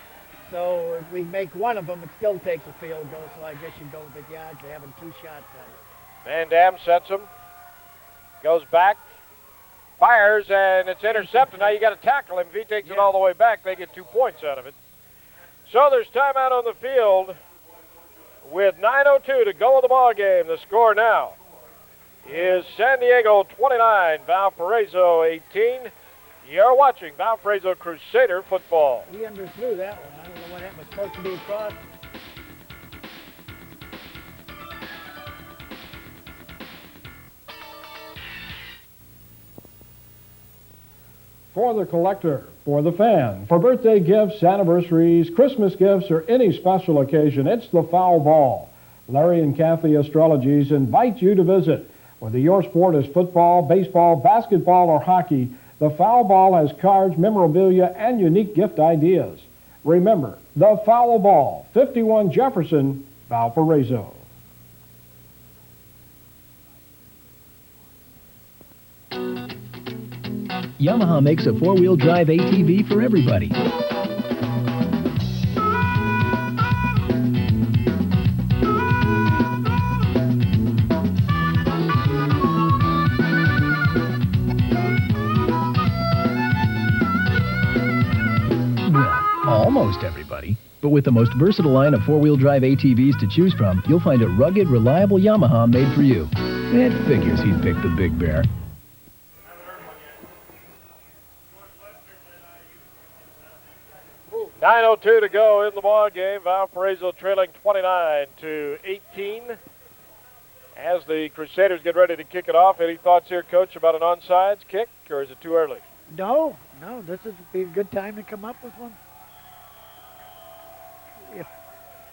So if we make one of them, it still takes a field goal. So I guess you go with the odds of having 2 shots at it. Van Dam sets him. Goes back. Fires, and it's intercepted. Now you got to tackle him. If he takes it all the way back, they get 2 points out of it. So there's timeout on the field with 9:02 to go in the ball game. The score now is San Diego 29, Valparaiso 18. You're watching Valparaiso Crusader football. He underthrew that one. I don't know what happened. It was supposed to be across. For the collector, for the fan, for birthday gifts, anniversaries, Christmas gifts, or any special occasion, it's the foul ball. Larry and Kathy Astrologies invite you to visit. Whether your sport is football, baseball, basketball, or hockey, the Foul Ball has cards, memorabilia, and unique gift ideas. Remember, the Foul Ball, 51 Jefferson, Valparaiso. Yamaha makes a four-wheel drive ATV for everybody. Well, almost everybody. But with the most versatile line of four-wheel drive ATVs to choose from, you'll find a rugged, reliable Yamaha made for you. It figures he'd pick the big bear. .9:02 to go in the ball game. Valparaiso trailing 29-18. As the Crusaders get ready to kick it off, any thoughts here, Coach, about an onside kick, or is it too early? No, this would be a good time to come up with one. If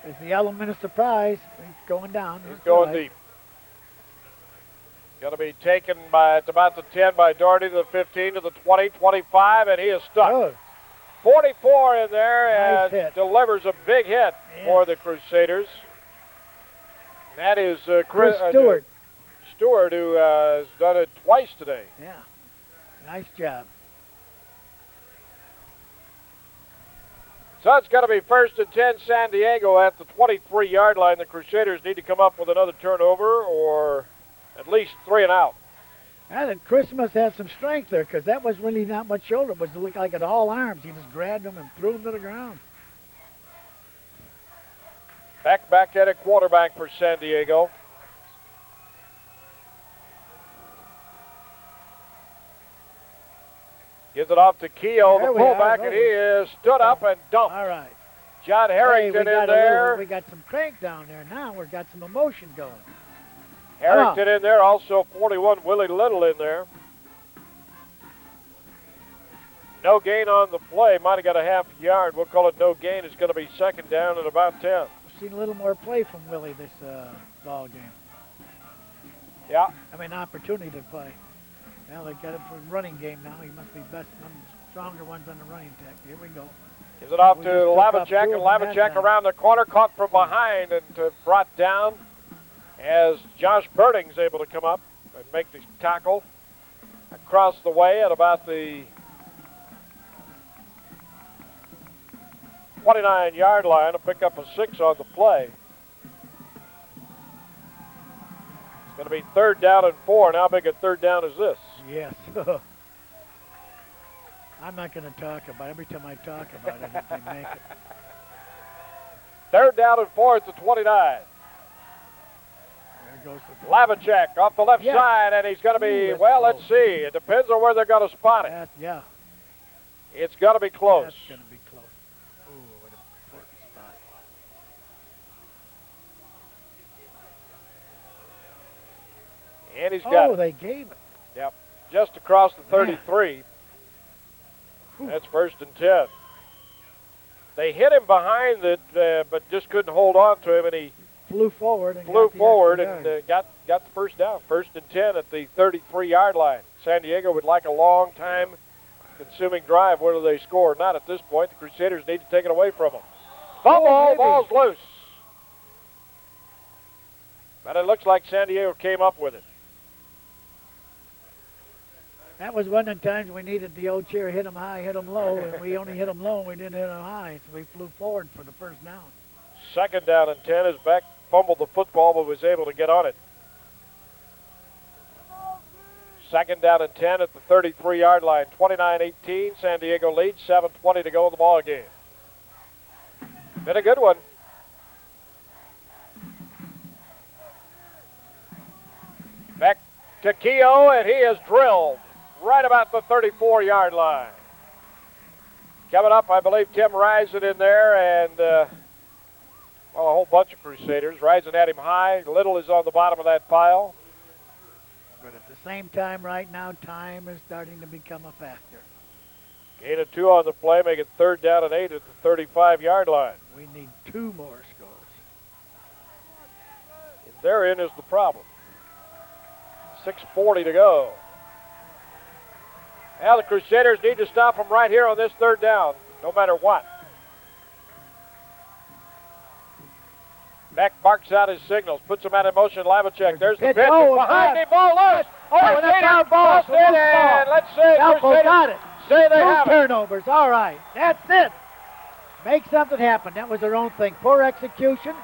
there's the element of surprise, he's going down. He's going deep. Going to be taken by, it's about the 10 by Doherty, to the 15, to the 20, 25, and he is stuck. Good. 44 in there, Nice and hit. delivers a big hit for the Crusaders. That is Chris Stewart. Stewart, who has done it twice today. Yeah, nice job. So it's going to be 1st and 10 San Diego at the 23-yard line. The Crusaders need to come up with another turnover or at least 3 and out. I think Christmas had some strength there because that was really not much shoulder. It was looked like at all arms. He just grabbed him and threw him to the ground. Back at a quarterback for San Diego. Gives it off to Keogh, the fullback, and he is stood up and dumped. All right. John Harrington in there. We got some crank down there now. We've got some emotion going. Harrington in there, also 41, Willie Little in there. No gain on the play. Might have got a half yard. We'll call it no gain. It's going to be 2nd down at about 10. We've seen a little more play from Willie this ball game. Yeah. I mean, opportunity to play. Now they got it for running game now. He must be best, one of the stronger ones on the running attack. Here we go. Gives it off to Lavacek, and Lavacek around the corner, caught from behind and brought down as Josh Birding's able to come up and make the tackle across the way at about the 29-yard line to pick up a 6 on the play. It's going to be 3rd down and 4. And how big a 3rd down is this? Yes. I'm not going to talk about it. Every time I talk about it, if they make it. 3rd down and 4 at the 29. There goes the Lavacek off the left side, and he's going to be, let's see. It depends on where they're going to spot it. Yeah. It's going to be close. That's going to be close. Ooh, what an important spot. And he's got it. They gave it. Yep. Just across the 33. That's 1st and 10. They hit him behind it, but just couldn't hold on to him, and he flew forward and got the 1st down. 1st and 10 at the 33-yard line. San Diego would like a long time consuming drive. Whether they score or not at this point, the Crusaders need to take it away from them. Ball's loose. But it looks like San Diego came up with it. That was one of the times we needed the old chair, hit them high, hit them low, and we only hit them low and we didn't hit them high, so we flew forward for the 1st down. 2nd down and 10 as Beck fumbled the football but was able to get on it. 2nd down and 10 at the 33-yard line. 29-18, San Diego leads, 7:20 to go in the ball game. Been a good one. Beck to Keogh, and he is drilled right about the 34-yard line. Coming up, I believe Tim Risen in there, and a whole bunch of Crusaders. Risen at him high. Little is on the bottom of that pile. But at the same time right now, time is starting to become a factor. Gain of 2 on the play, make it 3rd down and 8 at the 35-yard line. We need 2 more scores. therein is the problem. 6:40 to go. Now the Crusaders need to stop them right here on this third down, no matter what. Beck barks out his signals, puts him out in motion. Lavacek, there's the pitch. Oh, behind him, ball loose. Oh, and a foul ball. It in. Let's say Valpo got it. Say they No have it. turnovers. All right. That's it. Make something happen. That was their own thing. Poor execution.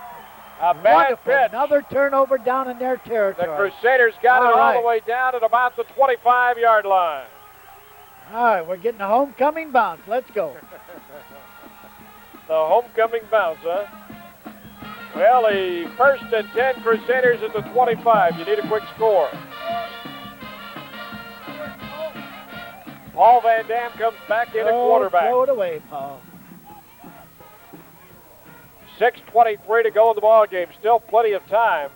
A bad Wonderful. pitch. Another turnover down in their The territory. Crusaders got All it all right. the way down at about the 25-yard line. All right, we're getting a homecoming bounce. Let's go. The homecoming bounce, huh? Well, the 1st and 10 Crusaders at the 25. You need a quick score. Paul Van Dam comes back in at quarterback. Throw it away, Paul. 6:23 to go in the ball game. Still plenty of time.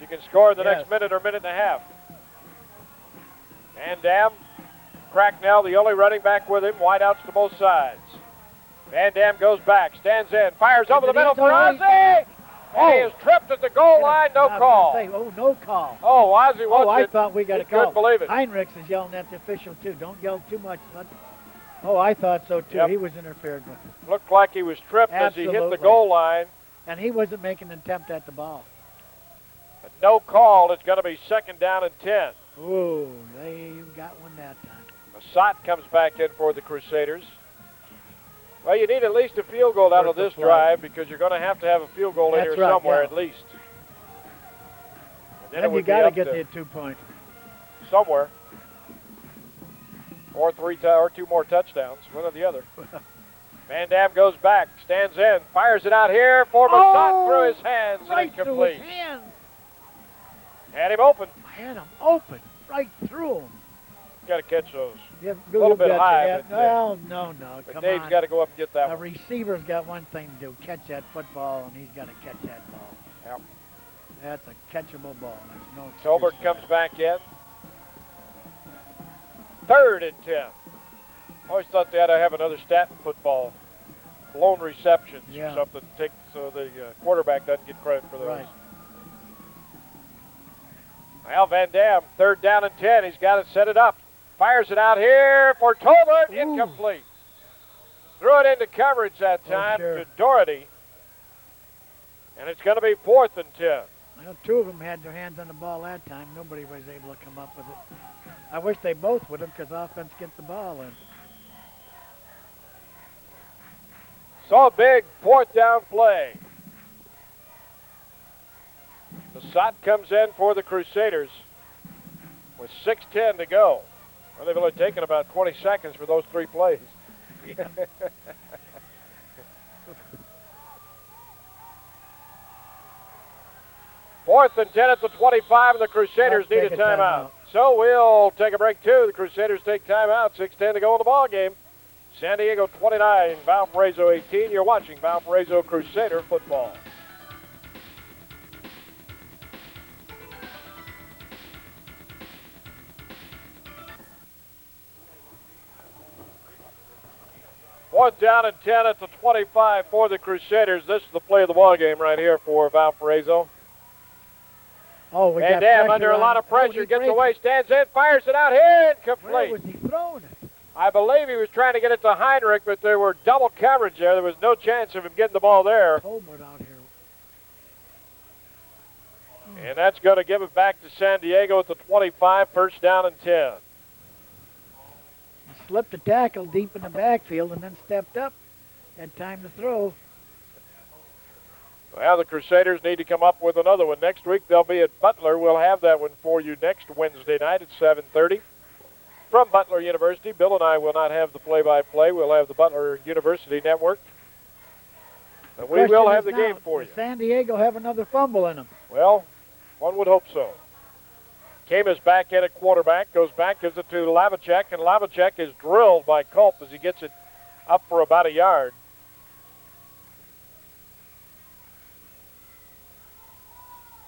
You can score in the Yes. next minute or minute and a half. Van Dam, Cracknell, the only running back with him. Wideouts to both sides. Van Dam goes back, stands in, fires over the middle for Ozzie. And he is tripped at the goal line. No call. Oh, no call. Oh, Ozzie wants I it. thought we got a He call. couldn't believe it. Heinrichs is yelling at the official, too. Don't yell too much. Oh, I thought so, too. Yep. He was interfered with. Looked like he was tripped as he hit the Absolutely. goal line. And he wasn't making an attempt at the ball. But no call. It's going to be 2nd down and 10. Ooh, they got one that time. Masat comes back in for the Crusaders. Well, you need at least a field goal out of this drive because you're going to have a field goal in That's here right, somewhere yeah. at least. And then it Then you would be got to up get to the 2 point. somewhere. Or 2 more touchdowns, one or the other. Van Dam goes back, stands in, fires it out here for Masat through his hands and Right through incomplete. his hands. Had him open. Had him open, right through him. Got to catch those. Yeah, A little bit high, Yeah. but, Well, no, but come Dave's on. got to go up and get that A one. receiver's got one thing to do, catch that football, and he's got to catch that ball. Yep. That's a catchable ball. There's no excuse Tolbert for comes that. back in. 3rd and 10. Always thought they had to have another stat in football. Blown receptions Yeah. or something, so the quarterback doesn't get credit for those. Right. Well, Van Dam, 3rd down and 10. He's got to set it up. Fires it out here for Tolbert. Incomplete. Threw it into coverage that time sure. to Doherty. And it's going to be 4th and 10. Well, 2 of them had their hands on the ball that time. Nobody was able to come up with it. I wish they both would have because offense gets the ball in. So a big 4th down play. Masat comes in for the Crusaders with 6:10 to go. Well, they've only taken about 20 seconds for those 3 plays. 4th and 10 at the 25, and the Crusaders Let's need take a a timeout. timeout. So we'll take a break, too. The Crusaders take timeout. 6:10 to go in the ball game. San Diego 29, Valparaiso 18. You're watching Valparaiso Crusader football. Fourth down and 10 at the 25 for the Crusaders. This is the play of the ball game right here for Valparaiso. Oh, we Van got Dam pressure under a on lot him. of pressure, he gets breaks away, it. stands in, fires it out here, Where incomplete. was he throwing it? I believe he was trying to get it to Heinrich, but there were double coverage there. There was no chance of him getting the ball there. Tolbert out here. And that's going to give it back to San Diego at the 25, 1st down and 10. He slipped a tackle deep in the backfield and then stepped up. Had time to throw. Well, the Crusaders need to come up with another one. Next week they'll be at Butler. We'll have that one for you next Wednesday night at 7:30. From Butler University, Bill and I will not have the play-by-play. We'll have the Butler University Network. And we will Question have is the now, game for you. does San Diego have another fumble in them? Well, one would hope so. Kama's back in at quarterback, goes back, gives it to Lavacek, and Lavacek is drilled by Culp as he gets it up for about a yard.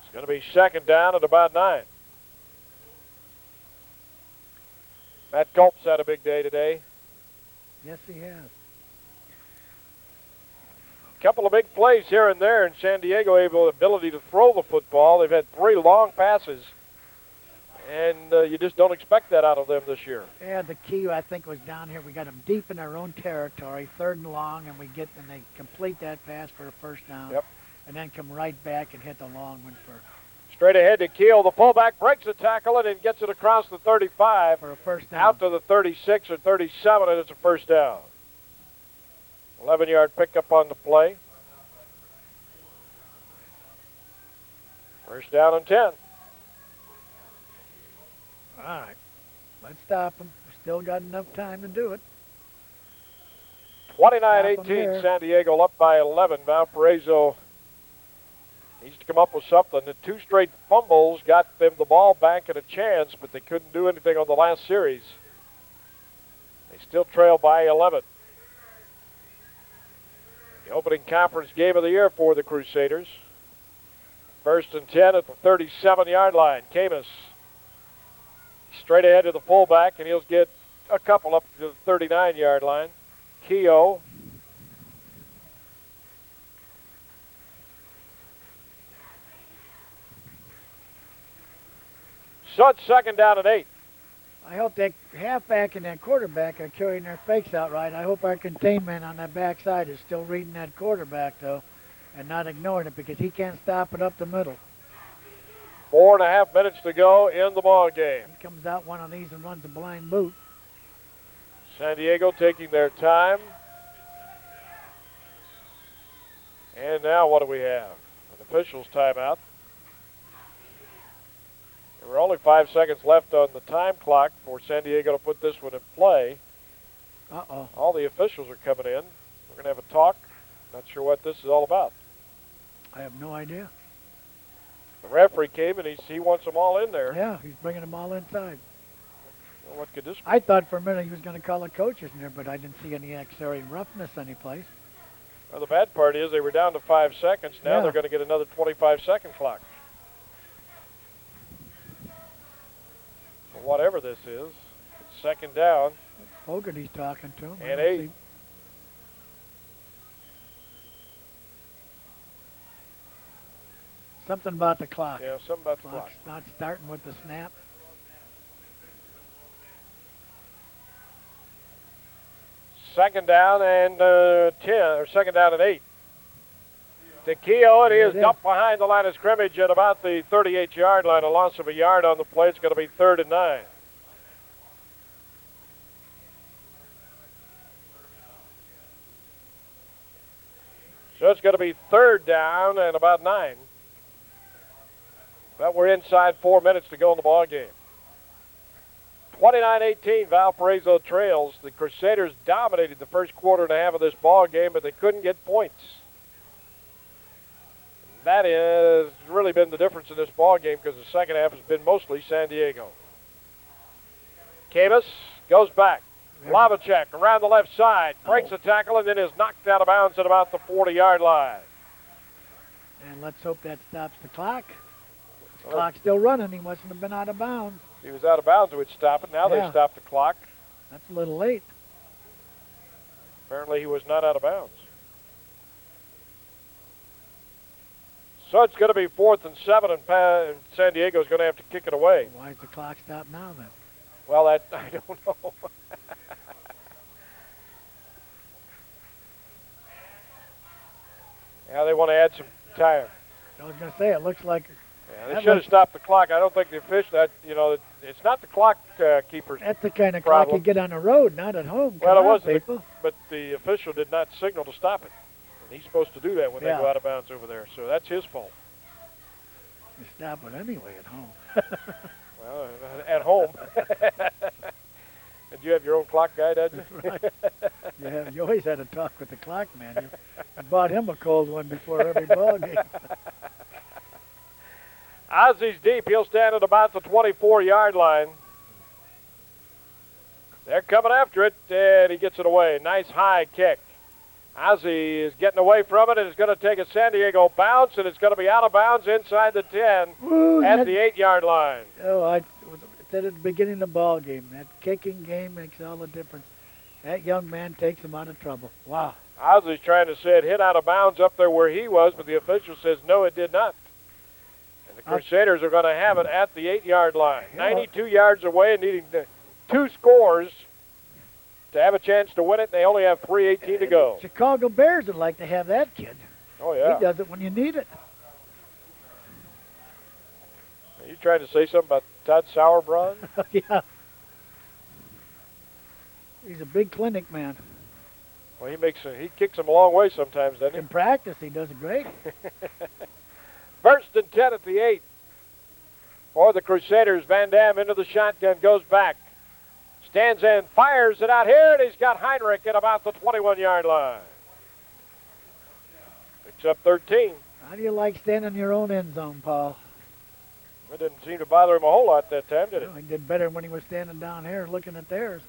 It's going to be 2nd down at about 9. Matt Culp's had a big day today. Yes, he has. couple of big plays here and there, and San Diego ability to throw the football. They've had 3 long passes, and you just don't expect that out of them this year. Yeah, the key, I think, was down here. We got them deep in their own territory, 3rd and long, and they complete that pass for a first down. Yep. And then come right back and hit the long one for straight ahead to Keel. The fullback breaks the tackle and then gets it across the 35 for a first down. Out to the 36 or 37, and it's a first down. 11-yard pickup on the play. First down and 10. All right. Let's stop them. We still got enough time to do it. 29-18, San Diego up by 11. Valparaiso needs to come up with something. The 2 straight fumbles got them the ball back and a chance, but they couldn't do anything on the last series. They still trail by 11. The opening conference game of the year for the Crusaders. First and 10 at the 37-yard line. Camus straight ahead to the fullback, and he'll get a couple up to the 39-yard line. Keogh. So it's second down and 8. I hope that halfback and that quarterback are carrying their fakes out right. I hope our containment on that backside is still reading that quarterback, though, and not ignoring it, because he can't stop it up the middle. 4.5 minutes to go in the ball game. He comes out one of these and runs a blind boot. San Diego taking their time. And now what do we have? An official's timeout. There were only 5 seconds left on the time clock for San Diego to put this one in play. Uh-oh. All the officials are coming in. We're going to have a talk. Not sure what this is all about. I have no idea. The referee came and he wants them all in there. Yeah, he's bringing them all inside. Well, what could this be? I thought for a minute he was going to call the coaches in there, but I didn't see any exterior roughness anyplace. Well, the bad part is they were down to 5 seconds. Now they're going to get another 25-second clock. Well, whatever this is, it's second down. Fogarty's talking to him. And 8. Something about the clock. Yeah, something about the clock. Clock's not starting with the snap. Second down and 10, or second down and 8. To Keogh, and he is dumped behind the line of scrimmage at about the 38-yard line. A loss of a yard on the play. It's going to be 3rd and 9. So it's going to be 3rd down and about 9. But we're inside 4 minutes to go in the ball game. 29-18, Valparaiso trails. The Crusaders dominated the first quarter and a half of this ball game, but they couldn't get points. That has really been the difference in this ball game, because the second half has been mostly San Diego. Camus goes back. Lavacek around the left side, breaks the tackle, and then is knocked out of bounds at about the 40-yard line. And let's hope that stops the clock. The clock's still running. He mustn't have been out of bounds. He was out of bounds, which stopped it. Now they stopped the clock. That's a little late. Apparently he was not out of bounds. So it's going to be 4th and 7, and San Diego's going to have to kick it away. Why is the clock stopped now, then? Well, I don't know. Yeah, they want to add some time. I was going to say, it looks like... Yeah, they should have stopped the clock. I don't think the official, it's not the clock keeper's That's the kind of problem. clock you get on the road, not at home. Well, Come it on, wasn't, people. but the official did not signal to stop it. And he's supposed to do that when they go out of bounds over there, so that's his fault. You stop it anyway at home. Well, at home. And you have your own clock guy, don't you? Right. You always had to talk with the clock man. You bought him a cold one before every ball game. Ozzy's deep. He'll stand at about the 24-yard line. They're coming after it, and he gets it away. Nice high kick. Ozzy is getting away from it, and it's going to take a San Diego bounce, and it's going to be out of bounds inside the 10 at the 8-yard line. Oh, I said at the beginning of the ball game, that kicking game makes all the difference. That young man takes him out of trouble. Wow. Owsley's trying to say it hit out of bounds up there where he was, but the official says no, it did not. And the Crusaders are going to have it at the 8-yard line. 92 yards away and needing 2 scores to have a chance to win it. They only have 3:18 to go. Chicago Bears would like to have that kid. Oh, yeah. He does it when you need it. Are you trying to say something about Todd Sauerbrunn? Yeah. He's a big clinic man. Well, he kicks them a long way sometimes, doesn't he? In practice, he does it great. First and 10 at the 8. For the Crusaders, Van Dam into the shotgun, goes back. Stands in, fires it out here, and he's got Heinrich at about the 21-yard line. Picks up 13. How do you like standing in your own end zone, Paul? It didn't seem to bother him a whole lot that time, did it? No, he did better when he was standing down here looking at theirs.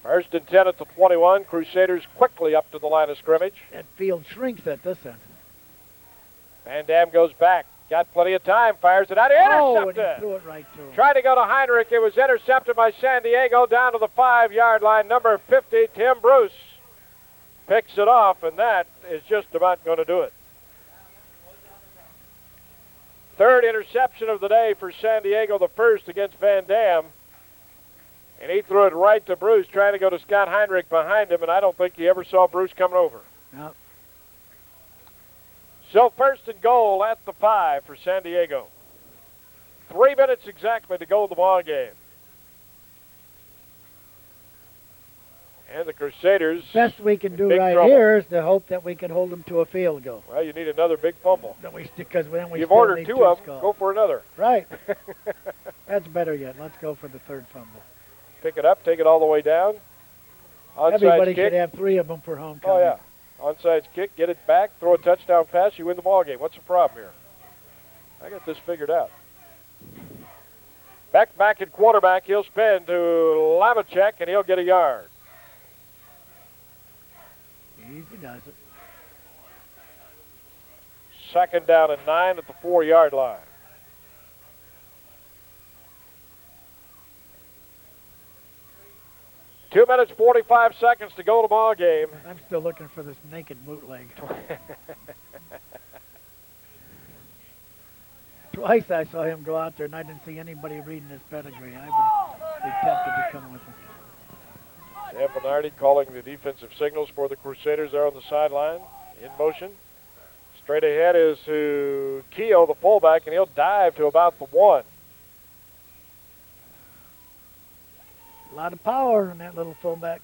First and 10 at the 21. Crusaders quickly up to the line of scrimmage. That field shrinks at this end. Van Dam goes back. Got plenty of time. Fires it out. Intercepted. Oh, and he threw it right to him. Tried to go to Heinrich. It was intercepted by San Diego down to the 5-yard line. Number 50, Tim Bruce, picks it off, and that is just about going to do it. Third interception of the day for San Diego, the first against Van Dam. And he threw it right to Bruce, trying to go to Scott Heinrich behind him, and I don't think he ever saw Bruce coming over. Nope. So first and goal at the 5 for San Diego. 3 minutes exactly to go in the ball game. And the Crusaders. Best we can do right trouble. here is to hope that we can hold them to a field goal. Well, you need another big fumble. Because then we You've still ordered need 2 of them. calls. Go for another. Right. That's better yet. Let's go for the third fumble. Pick it up, take it all the way down. Onside Everybody kick. should have 3 of them for homecoming. Oh, yeah. Onside kick, get it back, throw a touchdown pass, you win the ball game. What's the problem here? I got this figured out. Back at quarterback, he'll spin to Lavacek, and he'll get a yard. Easy does it. Second down and 9 at the 4-yard line. Two minutes, 45 seconds to go to the ball game. I'm still looking for this naked bootleg. Twice I saw him go out there, and I didn't see anybody reading his pedigree. I would be tempted to come with him. Sam Bernardi calling the defensive signals for the Crusaders there on the sideline. In motion. Straight ahead is to Keogh, the fullback, and he'll dive to about the 1. A lot of power in that little fullback.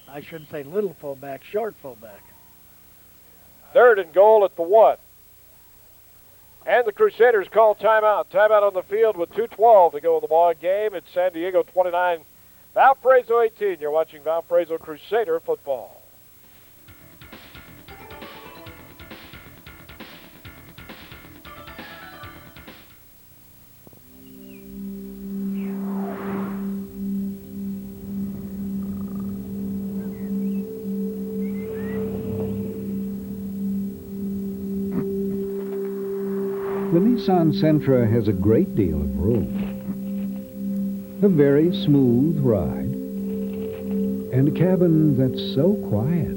I shouldn't say little fullback, short fullback. Third and goal at the 1. And the Crusaders call timeout. Timeout on the field with 2:12 to go in the ball game. It's San Diego 29, Valparaiso 18. You're watching Valparaiso Crusader football. The Nissan Sentra has a great deal of room, a very smooth ride, and a cabin that's so quiet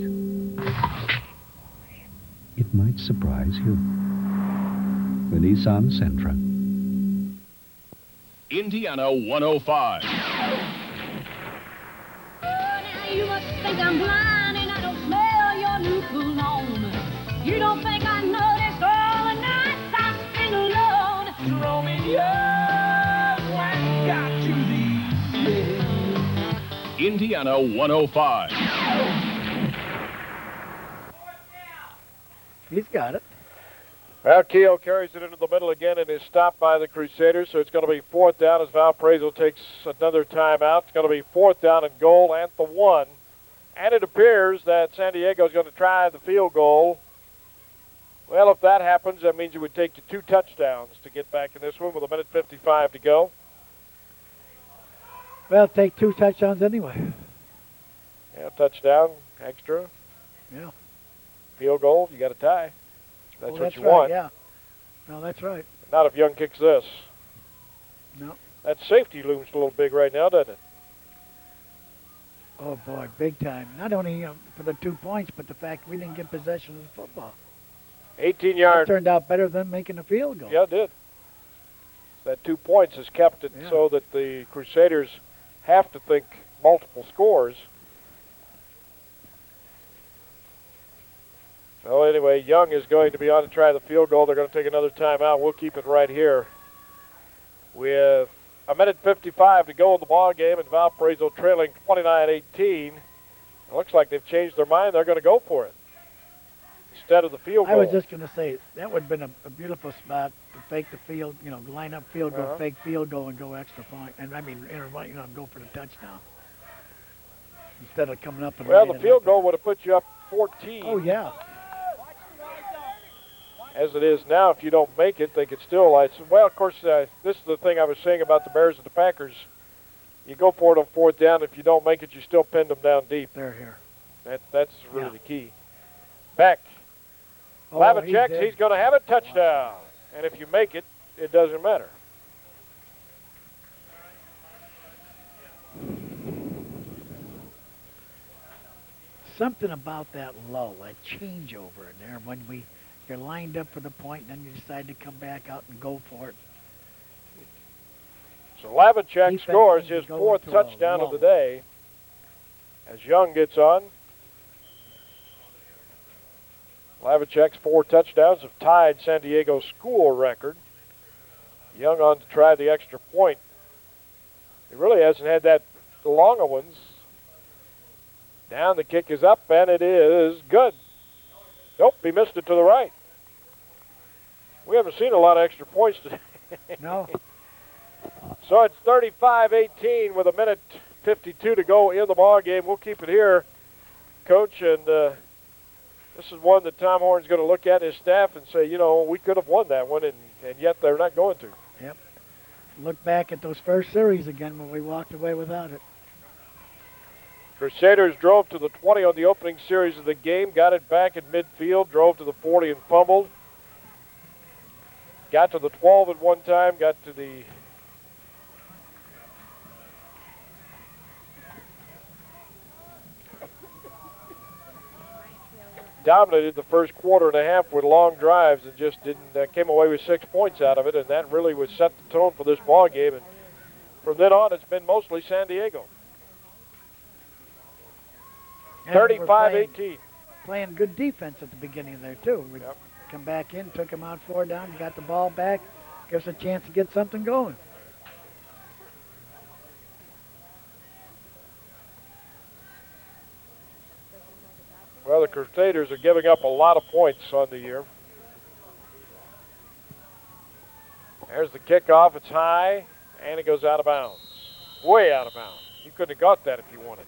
it might surprise you. The Nissan Sentra. Indiana 105. You must think I'm blind and I don't smell your new cologne. You don't think I noticed all the nights I spent alone. Romeo, I got to leave. Indiana 105. He's got it. Well, Keogh carries it into the middle again and is stopped by the Crusaders, so it's going to be 4th down as Valparaiso takes another timeout. It's going to be 4th down and goal at the 1. And it appears that San Diego is going to try the field goal. Well, if that happens, that means it would take you 2 touchdowns to get back in this one with 1:55 to go. Well, take 2 touchdowns anyway. Yeah, touchdown, extra. Yeah. Field goal, you got a tie. That's what you right, want. Yeah. No, that's right. Not if Young kicks this. No. That safety looms a little big right now, doesn't it? Oh, boy, big time. Not only for the 2 points, but the fact we didn't get possession of the football. 18-yard. That turned out better than making a field goal. Yeah, it did. That 2 points has kept it so that the Crusaders have to think multiple scores. So anyway, Young is going to be on to try the field goal. They're going to take another timeout. We'll keep it right here with 1:55 to go in the ball game, and Valparaiso trailing 29-18. It looks like they've changed their mind. They're going to go for it instead of the field goal. I was just going to say, that would have been a beautiful spot to fake the field, line up field goal, fake field goal, and go extra point. And, go for the touchdown. Instead of coming up and the field goal would have put you up 14. Oh, yeah. As it is now, if you don't make it, they could still. Well, of course, this is the thing I was saying about the Bears and the Packers. You go for it on fourth down. If you don't make it, you still pinned them down deep. They're here. That's really the key. Beck. Lavicek, he's going to have a touchdown. And if you make it, it doesn't matter. Something about that lull, that changeover in there when you're lined up for the point, and then you decide to come back out and go for it. So Lavicek scores his fourth touchdown of the day as Young gets on. Lavicek's 4 touchdowns have tied San Diego's school record. Young on to try the extra point. He really hasn't had the longer ones. Down, the kick is up, and it is good. Nope, he missed it to the right. We haven't seen a lot of extra points today. No. So it's 35-18 with 1:52 to go in the ball game. We'll keep it here, Coach, and this is one that Tom Horn's going to look at his staff and say, we could have won that one, and yet they're not going to. Yep. Look back at those first series again when we walked away without it. Crusaders drove to the 20 on the opening series of the game, got it back in midfield, drove to the 40 and fumbled. Got to the 12 at one time, got to the dominated the first quarter and a half with long drives and just didn't came away with 6 points out of it, and that really would set the tone for this ball game. And from then on, it's been mostly San Diego. 35-18. Playing good defense at the beginning there too. We come back in, took them out 4 down, got the ball back, gives us a chance to get something going. Well, the Crusaders are giving up a lot of points on the year. There's the kickoff. It's high, and it goes out of bounds. Way out of bounds. You couldn't have got that if you wanted.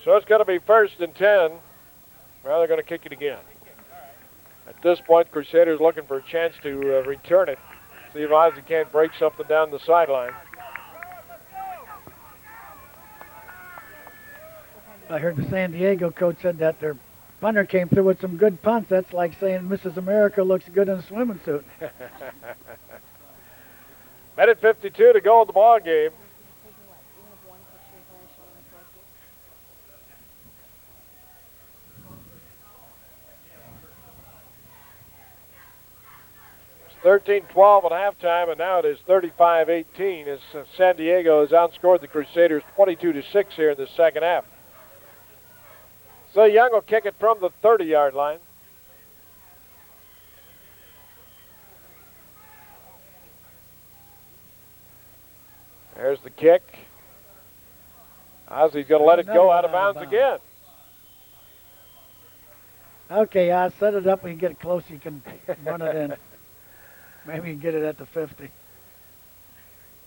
So it's going to be 1st and 10. Well, they're going to kick it again. At this point, Crusaders looking for a chance to return it. See if Ozzie can't break something down the sideline. I heard the San Diego coach said that their punter came through with some good punts. That's like saying Mrs. America looks good in a swimming suit. 1:52 to go in the ball game. It's 13-12 at halftime, and now it is 35-18 as San Diego has outscored the Crusaders 22-6 here in the second half. So Young will kick it from the 30-yard line. There's the kick. Ozzie's going to let it go out of bounds again. Okay, Oz, set it up. When you get close, you can run it in. Maybe you can get it at the 50.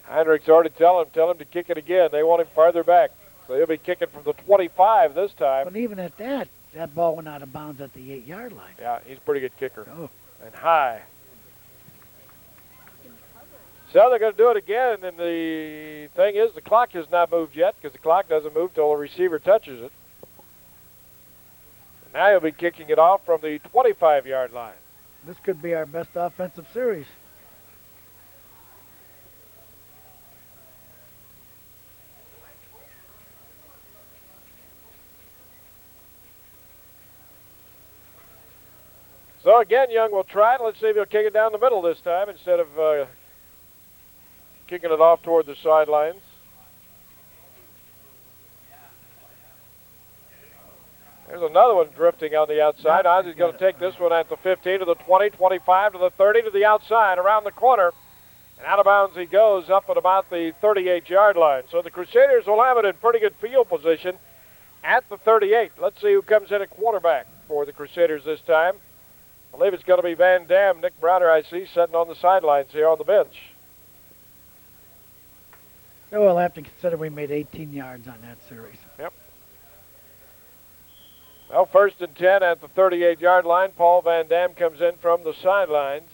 Heinrich's already tell him to kick it again. They want him farther back. So he'll be kicking from the 25 this time. But even at that ball went out of bounds at the 8-yard line. Yeah, he's a pretty good kicker. Oh. And high. So they're going to do it again, and the thing is the clock has not moved yet because the clock doesn't move till the receiver touches it. And now he'll be kicking it off from the 25-yard line. This could be our best offensive series. So again, Young will try it. Let's see if he'll kick it down the middle this time instead of kicking it off toward the sidelines. There's another one drifting on the outside. Ozzy's going to take this one at the 15 to the 20, 25 to the 30 to the outside, around the corner. And out of bounds he goes up at about the 38-yard line. So the Crusaders will have it in pretty good field position at the 38. Let's see who comes in at quarterback for the Crusaders this time. I believe it's going to be Van Dam. Nick Browder, I see, sitting on the sidelines here on the bench. So we'll have to consider we made 18 yards on that series. Yep. Well, 1st and 10 at the 38-yard line. Paul Van Dam comes in from the sidelines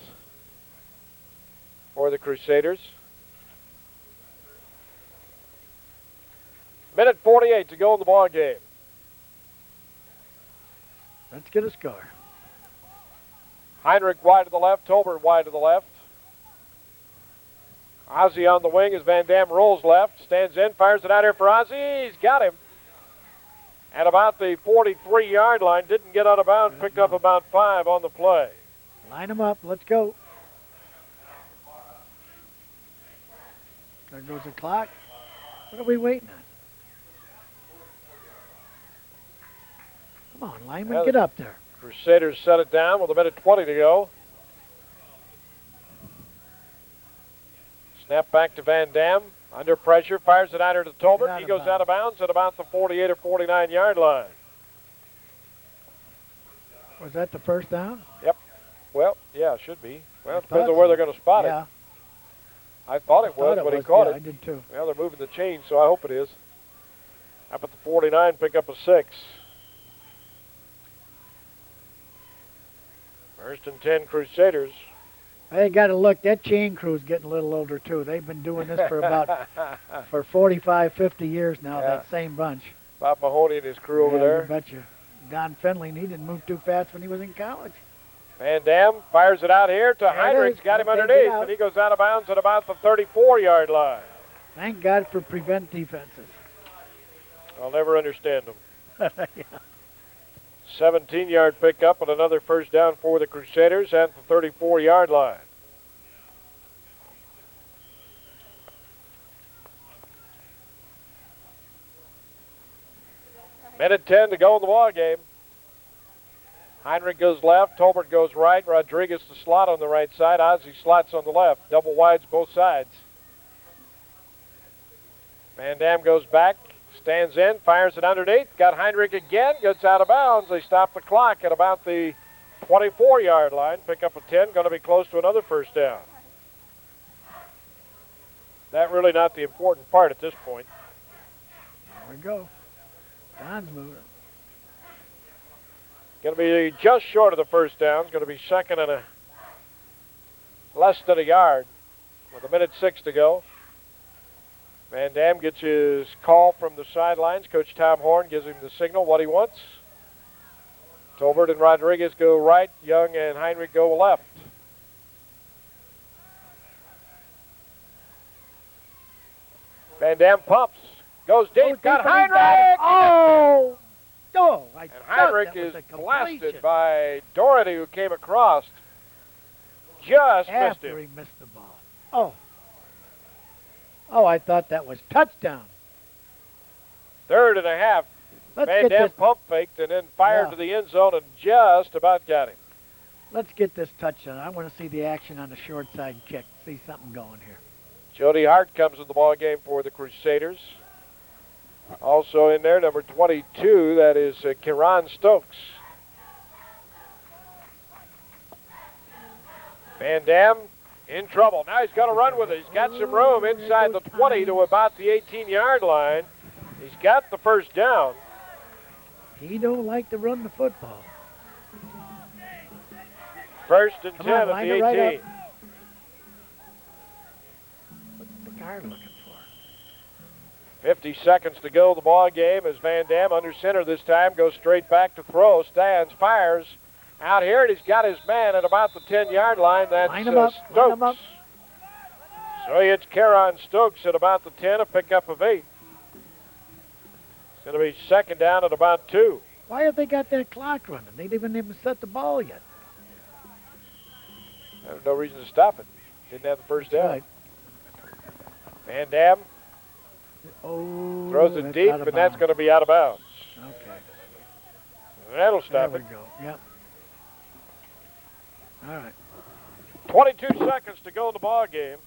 for the Crusaders. Minute 48 to go in the ball game. Let's get a score. Heinrich wide to the left, Tolbert wide to the left. Ozzie on the wing as Van Dam rolls left, stands in, fires it out here for Ozzie. He's got him. At about the 43-yard line, didn't get out of bounds, picked up about 5 on the play. Line them up, let's go. There goes the clock. What are we waiting on? Come on, lineman, get up there. Crusaders set it down with a minute 20 to go. Snap back to Van Dam. Under pressure, fires it out here to Tolbert. He goes out of bounds at about the 48 or 49-yard line. Was that the first down? Yep. Well, yeah, it should be. Well, it depends on where they're going to spot it. I thought it was when he caught it. I did too. Well, they're moving the chain, so I hope it is. Up at the 49, pick up a 6. 1st and 10 Crusaders. I got to look. That chain crew's getting a little older too. They've been doing this for about for 45, 50 years now. That same bunch. Bob Mahoney and his crew over there. I bet you. Don Finley, he didn't move too fast when he was in college. Van Dam fires it out here to Heinrich. Got him underneath, and he goes out of bounds at about the 34-yard line. Thank God for prevent defenses. I'll never understand them. Yeah. 17-yard pickup and another first down for the Crusaders at the 34-yard line. Minute 10 to go in the ball game. Heinrich goes left, Tolbert goes right, Rodriguez the slot on the right side, Ozzie slots on the left, double wides both sides. Van Dam goes back, stands in, fires it underneath, got Heinrich again, gets out of bounds. They stop the clock at about the 24-yard line, pick up a 10, going to be close to another first down. That really not the important part at this point. There we go. Don's moving. Going to be just short of the first down. It's going to be second and less than a yard with a minute 6 to go. Van Dam gets his call from the sidelines. Coach Tom Horn gives him the signal, what he wants. Tolbert and Rodriguez go right. Young and Heinrich go left. Van Dam pumps. Goes deep. Got Heinrich! Oh! Oh! And Heinrich is blasted by Doherty, who came across. Just missed him. After he missed the ball. Oh. Oh, I thought that was touchdown. 3rd and a half. Van Dam pump faked and then fired to the end zone and just about got him. Let's get this touchdown. I want to see the action on the short side kick. See something going here. Jody Hart comes in the ball game for the Crusaders. Also in there, number 22, that is Kieran Stokes. Van Dam in trouble. Now he's going to run with it. He's got some room inside the 20 to about the 18-yard line. He's got the first down. He don't like to run the football. 1st and 10 at the 18. Right, what's the guard looking for? 50 seconds to go the ball game as Van Dam under center this time goes straight back to throw. Stands, fires, Out here, and he's got his man at about the 10-yard line. That's Line him up. Stokes. Line him up. So it's Caron Stokes at about the 10, a pickup of 8. It's going to be second down at about 2. Why have they got that clock running? They didn't even set the ball yet. There's no reason to stop it. Didn't have the first down. Right. Van Dam throws it that's deep, out of and that's bounds. going to be out of bounds. Okay. That'll stop There it. we go. Yep. All right. 22 seconds to go in the ball game.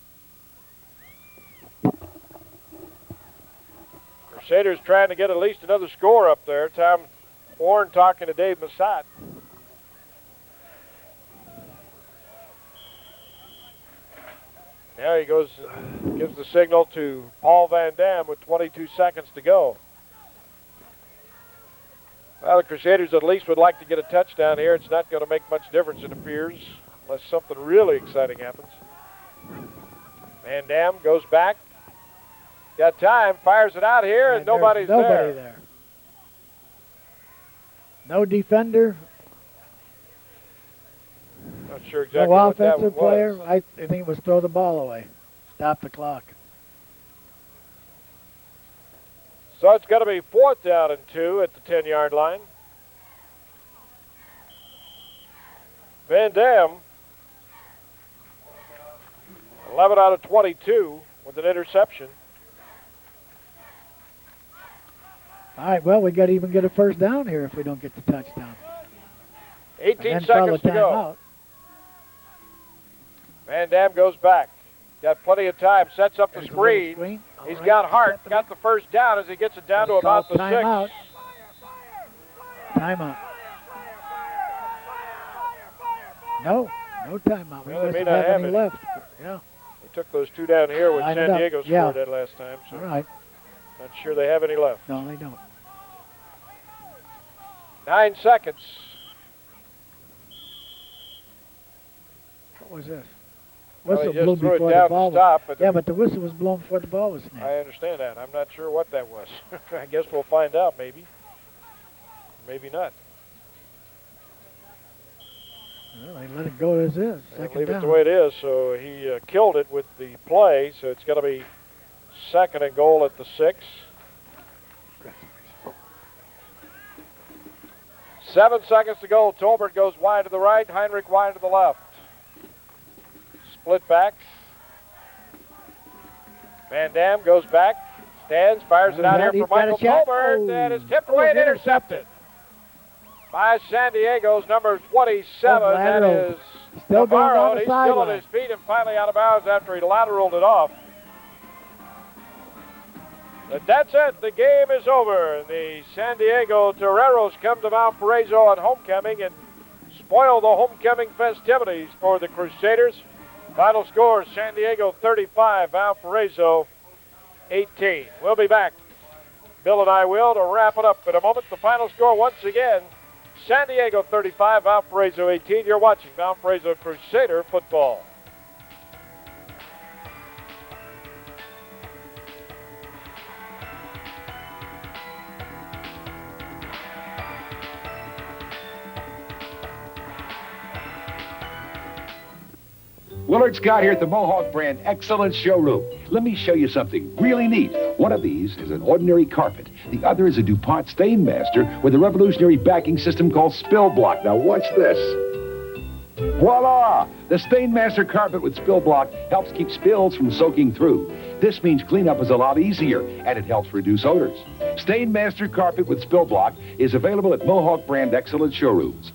Crusaders trying to get at least another score up there. Tom Horn talking to Dave Massat. Now he goes, gives the signal to Paul Van Dam with 22 seconds to go. Well, the Crusaders at least would like to get a touchdown here. It's not going to make much difference, it appears, unless something really exciting happens. Van Dam goes back. Got time, fires it out here, and nobody's nobody there. No defender. Not sure exactly No what that offensive was. player. I think it was throw the ball away. Stop the clock. So it's going to be 4th down and 2 at the 10-yard line. Van Dam, 11 out of 22 with an interception. All right, well, we got to even get a first down here if we don't get the touchdown. 18 and then call seconds a to go. timeout. Van Dam goes back. Got plenty of time, sets up the There's a little screen. All He's right, got Hart, stepping got the first down as he gets it down to about the 6. timeout. Timeout. No timeout. We Well, they must may have not have any any. left. Yeah. They took those 2 down here when Line it San up. Diego Yeah. scored that last time. So All right. not sure they have any left. No, they don't. 9 seconds. What was this? Well, Whistle he just blew threw it before down the to ball. stop, but Yeah, but the whistle was blown before the ball was snapped. I understand that. I'm not sure what that was. I guess we'll find out maybe. Maybe not. Well, they let it go as is. Second Leave down. it the way it is. So he killed it with the play. So it's going to be 2nd and goal at the 6. 7 seconds to go. Tolbert goes wide to the right. Heinrich wide to the left. Split backs. Van Dam goes back. Stands. Fires it out here for Michael Tolbert. And it's tipped away and intercepted by San Diego's number 27. That is Still going down Navarro. the He's still on sideline. his feet and finally out of bounds after he lateraled it off. But that's it. The game is over. The San Diego Toreros come to Valparaiso on homecoming and spoil the homecoming festivities for the Crusaders. Final score, San Diego 35, Valparaiso 18. We'll be back, Bill and I will, to wrap it up in a moment. The final score once again, San Diego 35, Valparaiso 18. You're watching Valparaiso Crusader football. Willard Scott here at the Mohawk brand Excellence Showroom. Let me show you something really neat. One of these is an ordinary carpet. The other is a DuPont Stainmaster with a revolutionary backing system called Spill Block. Now watch this. Voila! The Stainmaster carpet with Spill Block helps keep spills from soaking through. This means cleanup is a lot easier, and it helps reduce odors. Stainmaster carpet with Spill Block is available at Mohawk brand Excellence Showrooms.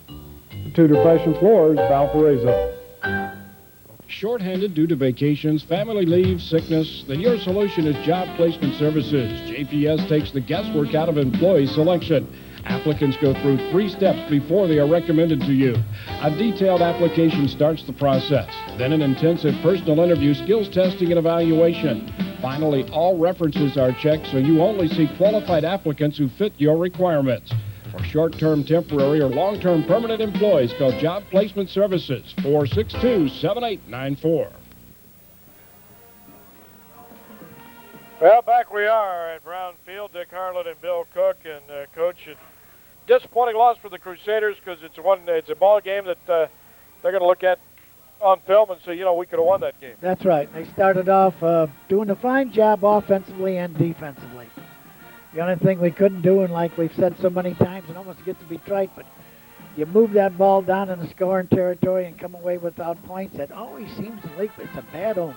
Tudor Fashion Floors, Valparaiso. Short-handed due to vacations, family leave, sickness, then your solution is Job Placement Services. JPS takes the guesswork out of employee selection. Applicants go through 3 steps before they are recommended to you. A detailed application starts the process. Then an intensive personal interview, skills testing, and evaluation. Finally, all references are checked so you only see qualified applicants who fit your requirements. For short-term, temporary, or long-term permanent employees, call Job Placement Services, 462-7894. Well, back we are at Brown Field. Dick Harlan and Bill Cook, and Coach, disappointing loss for the Crusaders because it's a ball game that they're going to look at on film and say, we could have won that game. That's right. They started off doing a fine job offensively and defensively. The only thing we couldn't do, and like we've said so many times, and almost gets to be trite, but you move that ball down in the scoring territory and come away without points, that always seems to leak. It's a bad omen.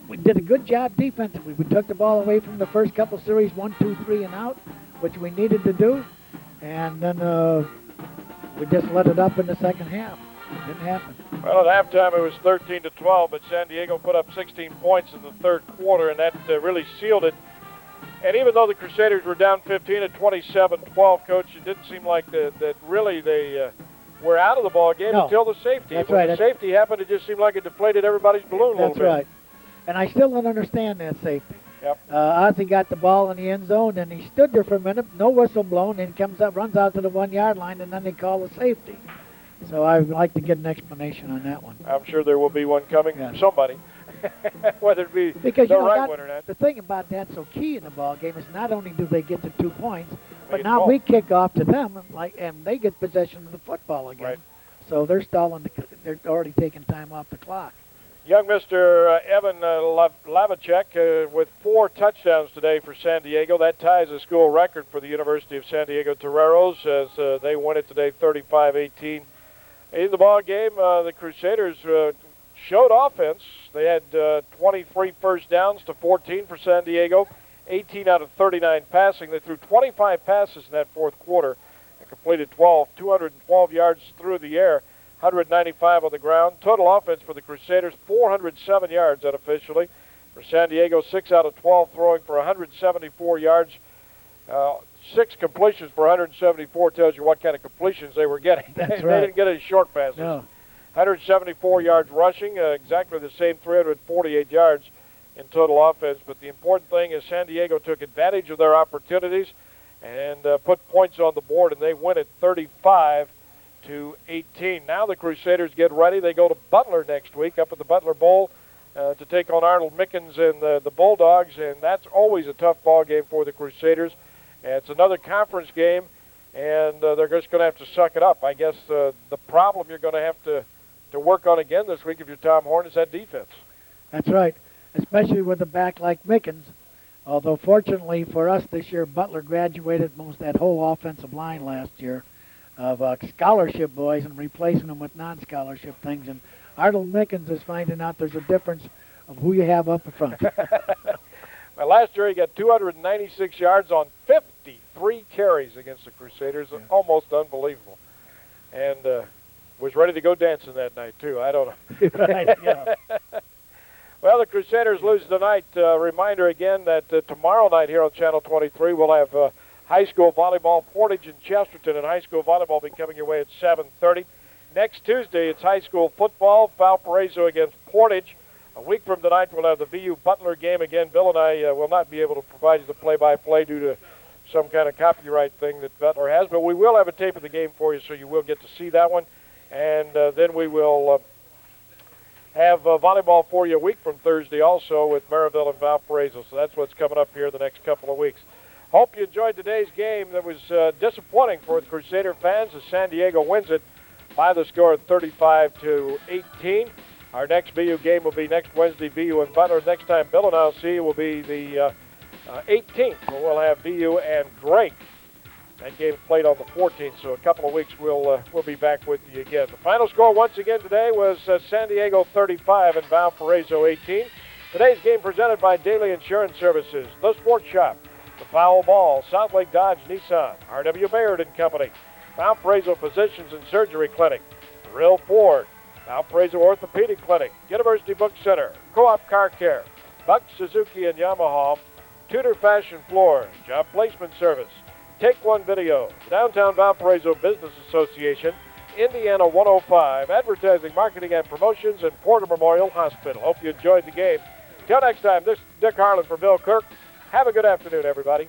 We did a good job defensively. We took the ball away from the first couple series, 1, 2, 3, and out, which we needed to do, and then we just let it up in the second half. It didn't happen. Well, at halftime it was 13-12, but San Diego put up 16 points in the third quarter, and that really sealed it. And even though the Crusaders were down 15 at 27-12, Coach, it didn't seem like that really they were out of the ball game until the safety. That's when right. the safety happened, it just seemed like it deflated everybody's balloon a little bit. That's right. And I still don't understand that safety. Yep. Ozzie got the ball in the end zone, and he stood there for a minute, no whistle blown, and comes up, runs out to the 1-yard line, and then they call the safety. So I would like to get an explanation on that one. I'm sure there will be one coming from somebody, whether it be because, the right one or not. The thing about that's so key in the ball game is not only do they get the 2 points, but get now ball. we kick off to them, and they get possession of the football again. Right. So they're stalling. They're already taking time off the clock. Young Mr. Evan Lavacek with 4 touchdowns today for San Diego. That ties the school record for the University of San Diego Toreros as they win it today 35-18. In the ball game, the Crusaders showed offense. They had 23 first downs to 14 for San Diego, 18 out of 39 passing. They threw 25 passes in that fourth quarter and completed 212 yards through the air. 195 on the ground. Total offense for the Crusaders, 407 yards unofficially. For San Diego, 6 out of 12 throwing for 174 yards. 6 completions for 174 tells you what kind of completions they were getting. That's They right. didn't get any short passes. No. 174 yards rushing, exactly the same 348 yards in total offense. But the important thing is San Diego took advantage of their opportunities and put points on the board, and they win it 35-18. Now the Crusaders get ready. They go to Butler next week up at the Butler Bowl to take on Arnold Mickens and the Bulldogs, and that's always a tough ball game for the Crusaders. And it's another conference game, and they're just going to have to suck it up. I guess the problem you're going to have to work on again this week if you're Tom Horn is that defense. That's right, especially with a back like Mickens. Although fortunately for us this year, Butler graduated most that whole offensive line last year of scholarship boys and replacing them with non-scholarship things. And Arnold Mickens is finding out there's a difference of who you have up front. Well, last year he got 296 yards on 53 carries against the Crusaders. Yeah. Almost unbelievable. And was ready to go dancing that night, too. I don't know. Right, yeah. Well, the Crusaders lose tonight. Reminder again that tomorrow night here on Channel 23 we'll have high school volleyball, Portage and Chesterton, and high school volleyball will be coming your way at 7:30. Next Tuesday, it's high school football, Valparaiso against Portage. A week from tonight, we'll have the VU Butler game again. Bill and I will not be able to provide you the play-by-play due to some kind of copyright thing that Butler has, but we will have a tape of the game for you, so you will get to see that one. And then we will have volleyball for you a week from Thursday also with Maryville and Valparaiso. So that's what's coming up here the next couple of weeks. Hope you enjoyed today's game. That was disappointing for the Crusader fans as San Diego wins it by the score of 35-18. Our next VU game will be next Wednesday, VU and Butler. Next time Bill and I'll see you will be the 18th, where we'll have VU and Drake. That game played on the 14th, so a couple of weeks we'll be back with you again. The final score once again today was San Diego 35 and Valparaiso 18. Today's game presented by Daily Insurance Services, The Sports Shop, The Foul Ball, South Lake Dodge Nissan, R.W. Baird & Company, Valparaiso Physicians and Surgery Clinic, Real Ford, Valparaiso Orthopedic Clinic, University Book Center, Co-op Car Care, Buck Suzuki and Yamaha, Tudor Fashion Floor, Job Placement Service, Take One Video, Downtown Valparaiso Business Association, Indiana 105, Advertising, Marketing, and Promotions, and Porter Memorial Hospital. Hope you enjoyed the game. Till next time, this is Dick Harlan for Bill Kirk. Have a good afternoon, everybody.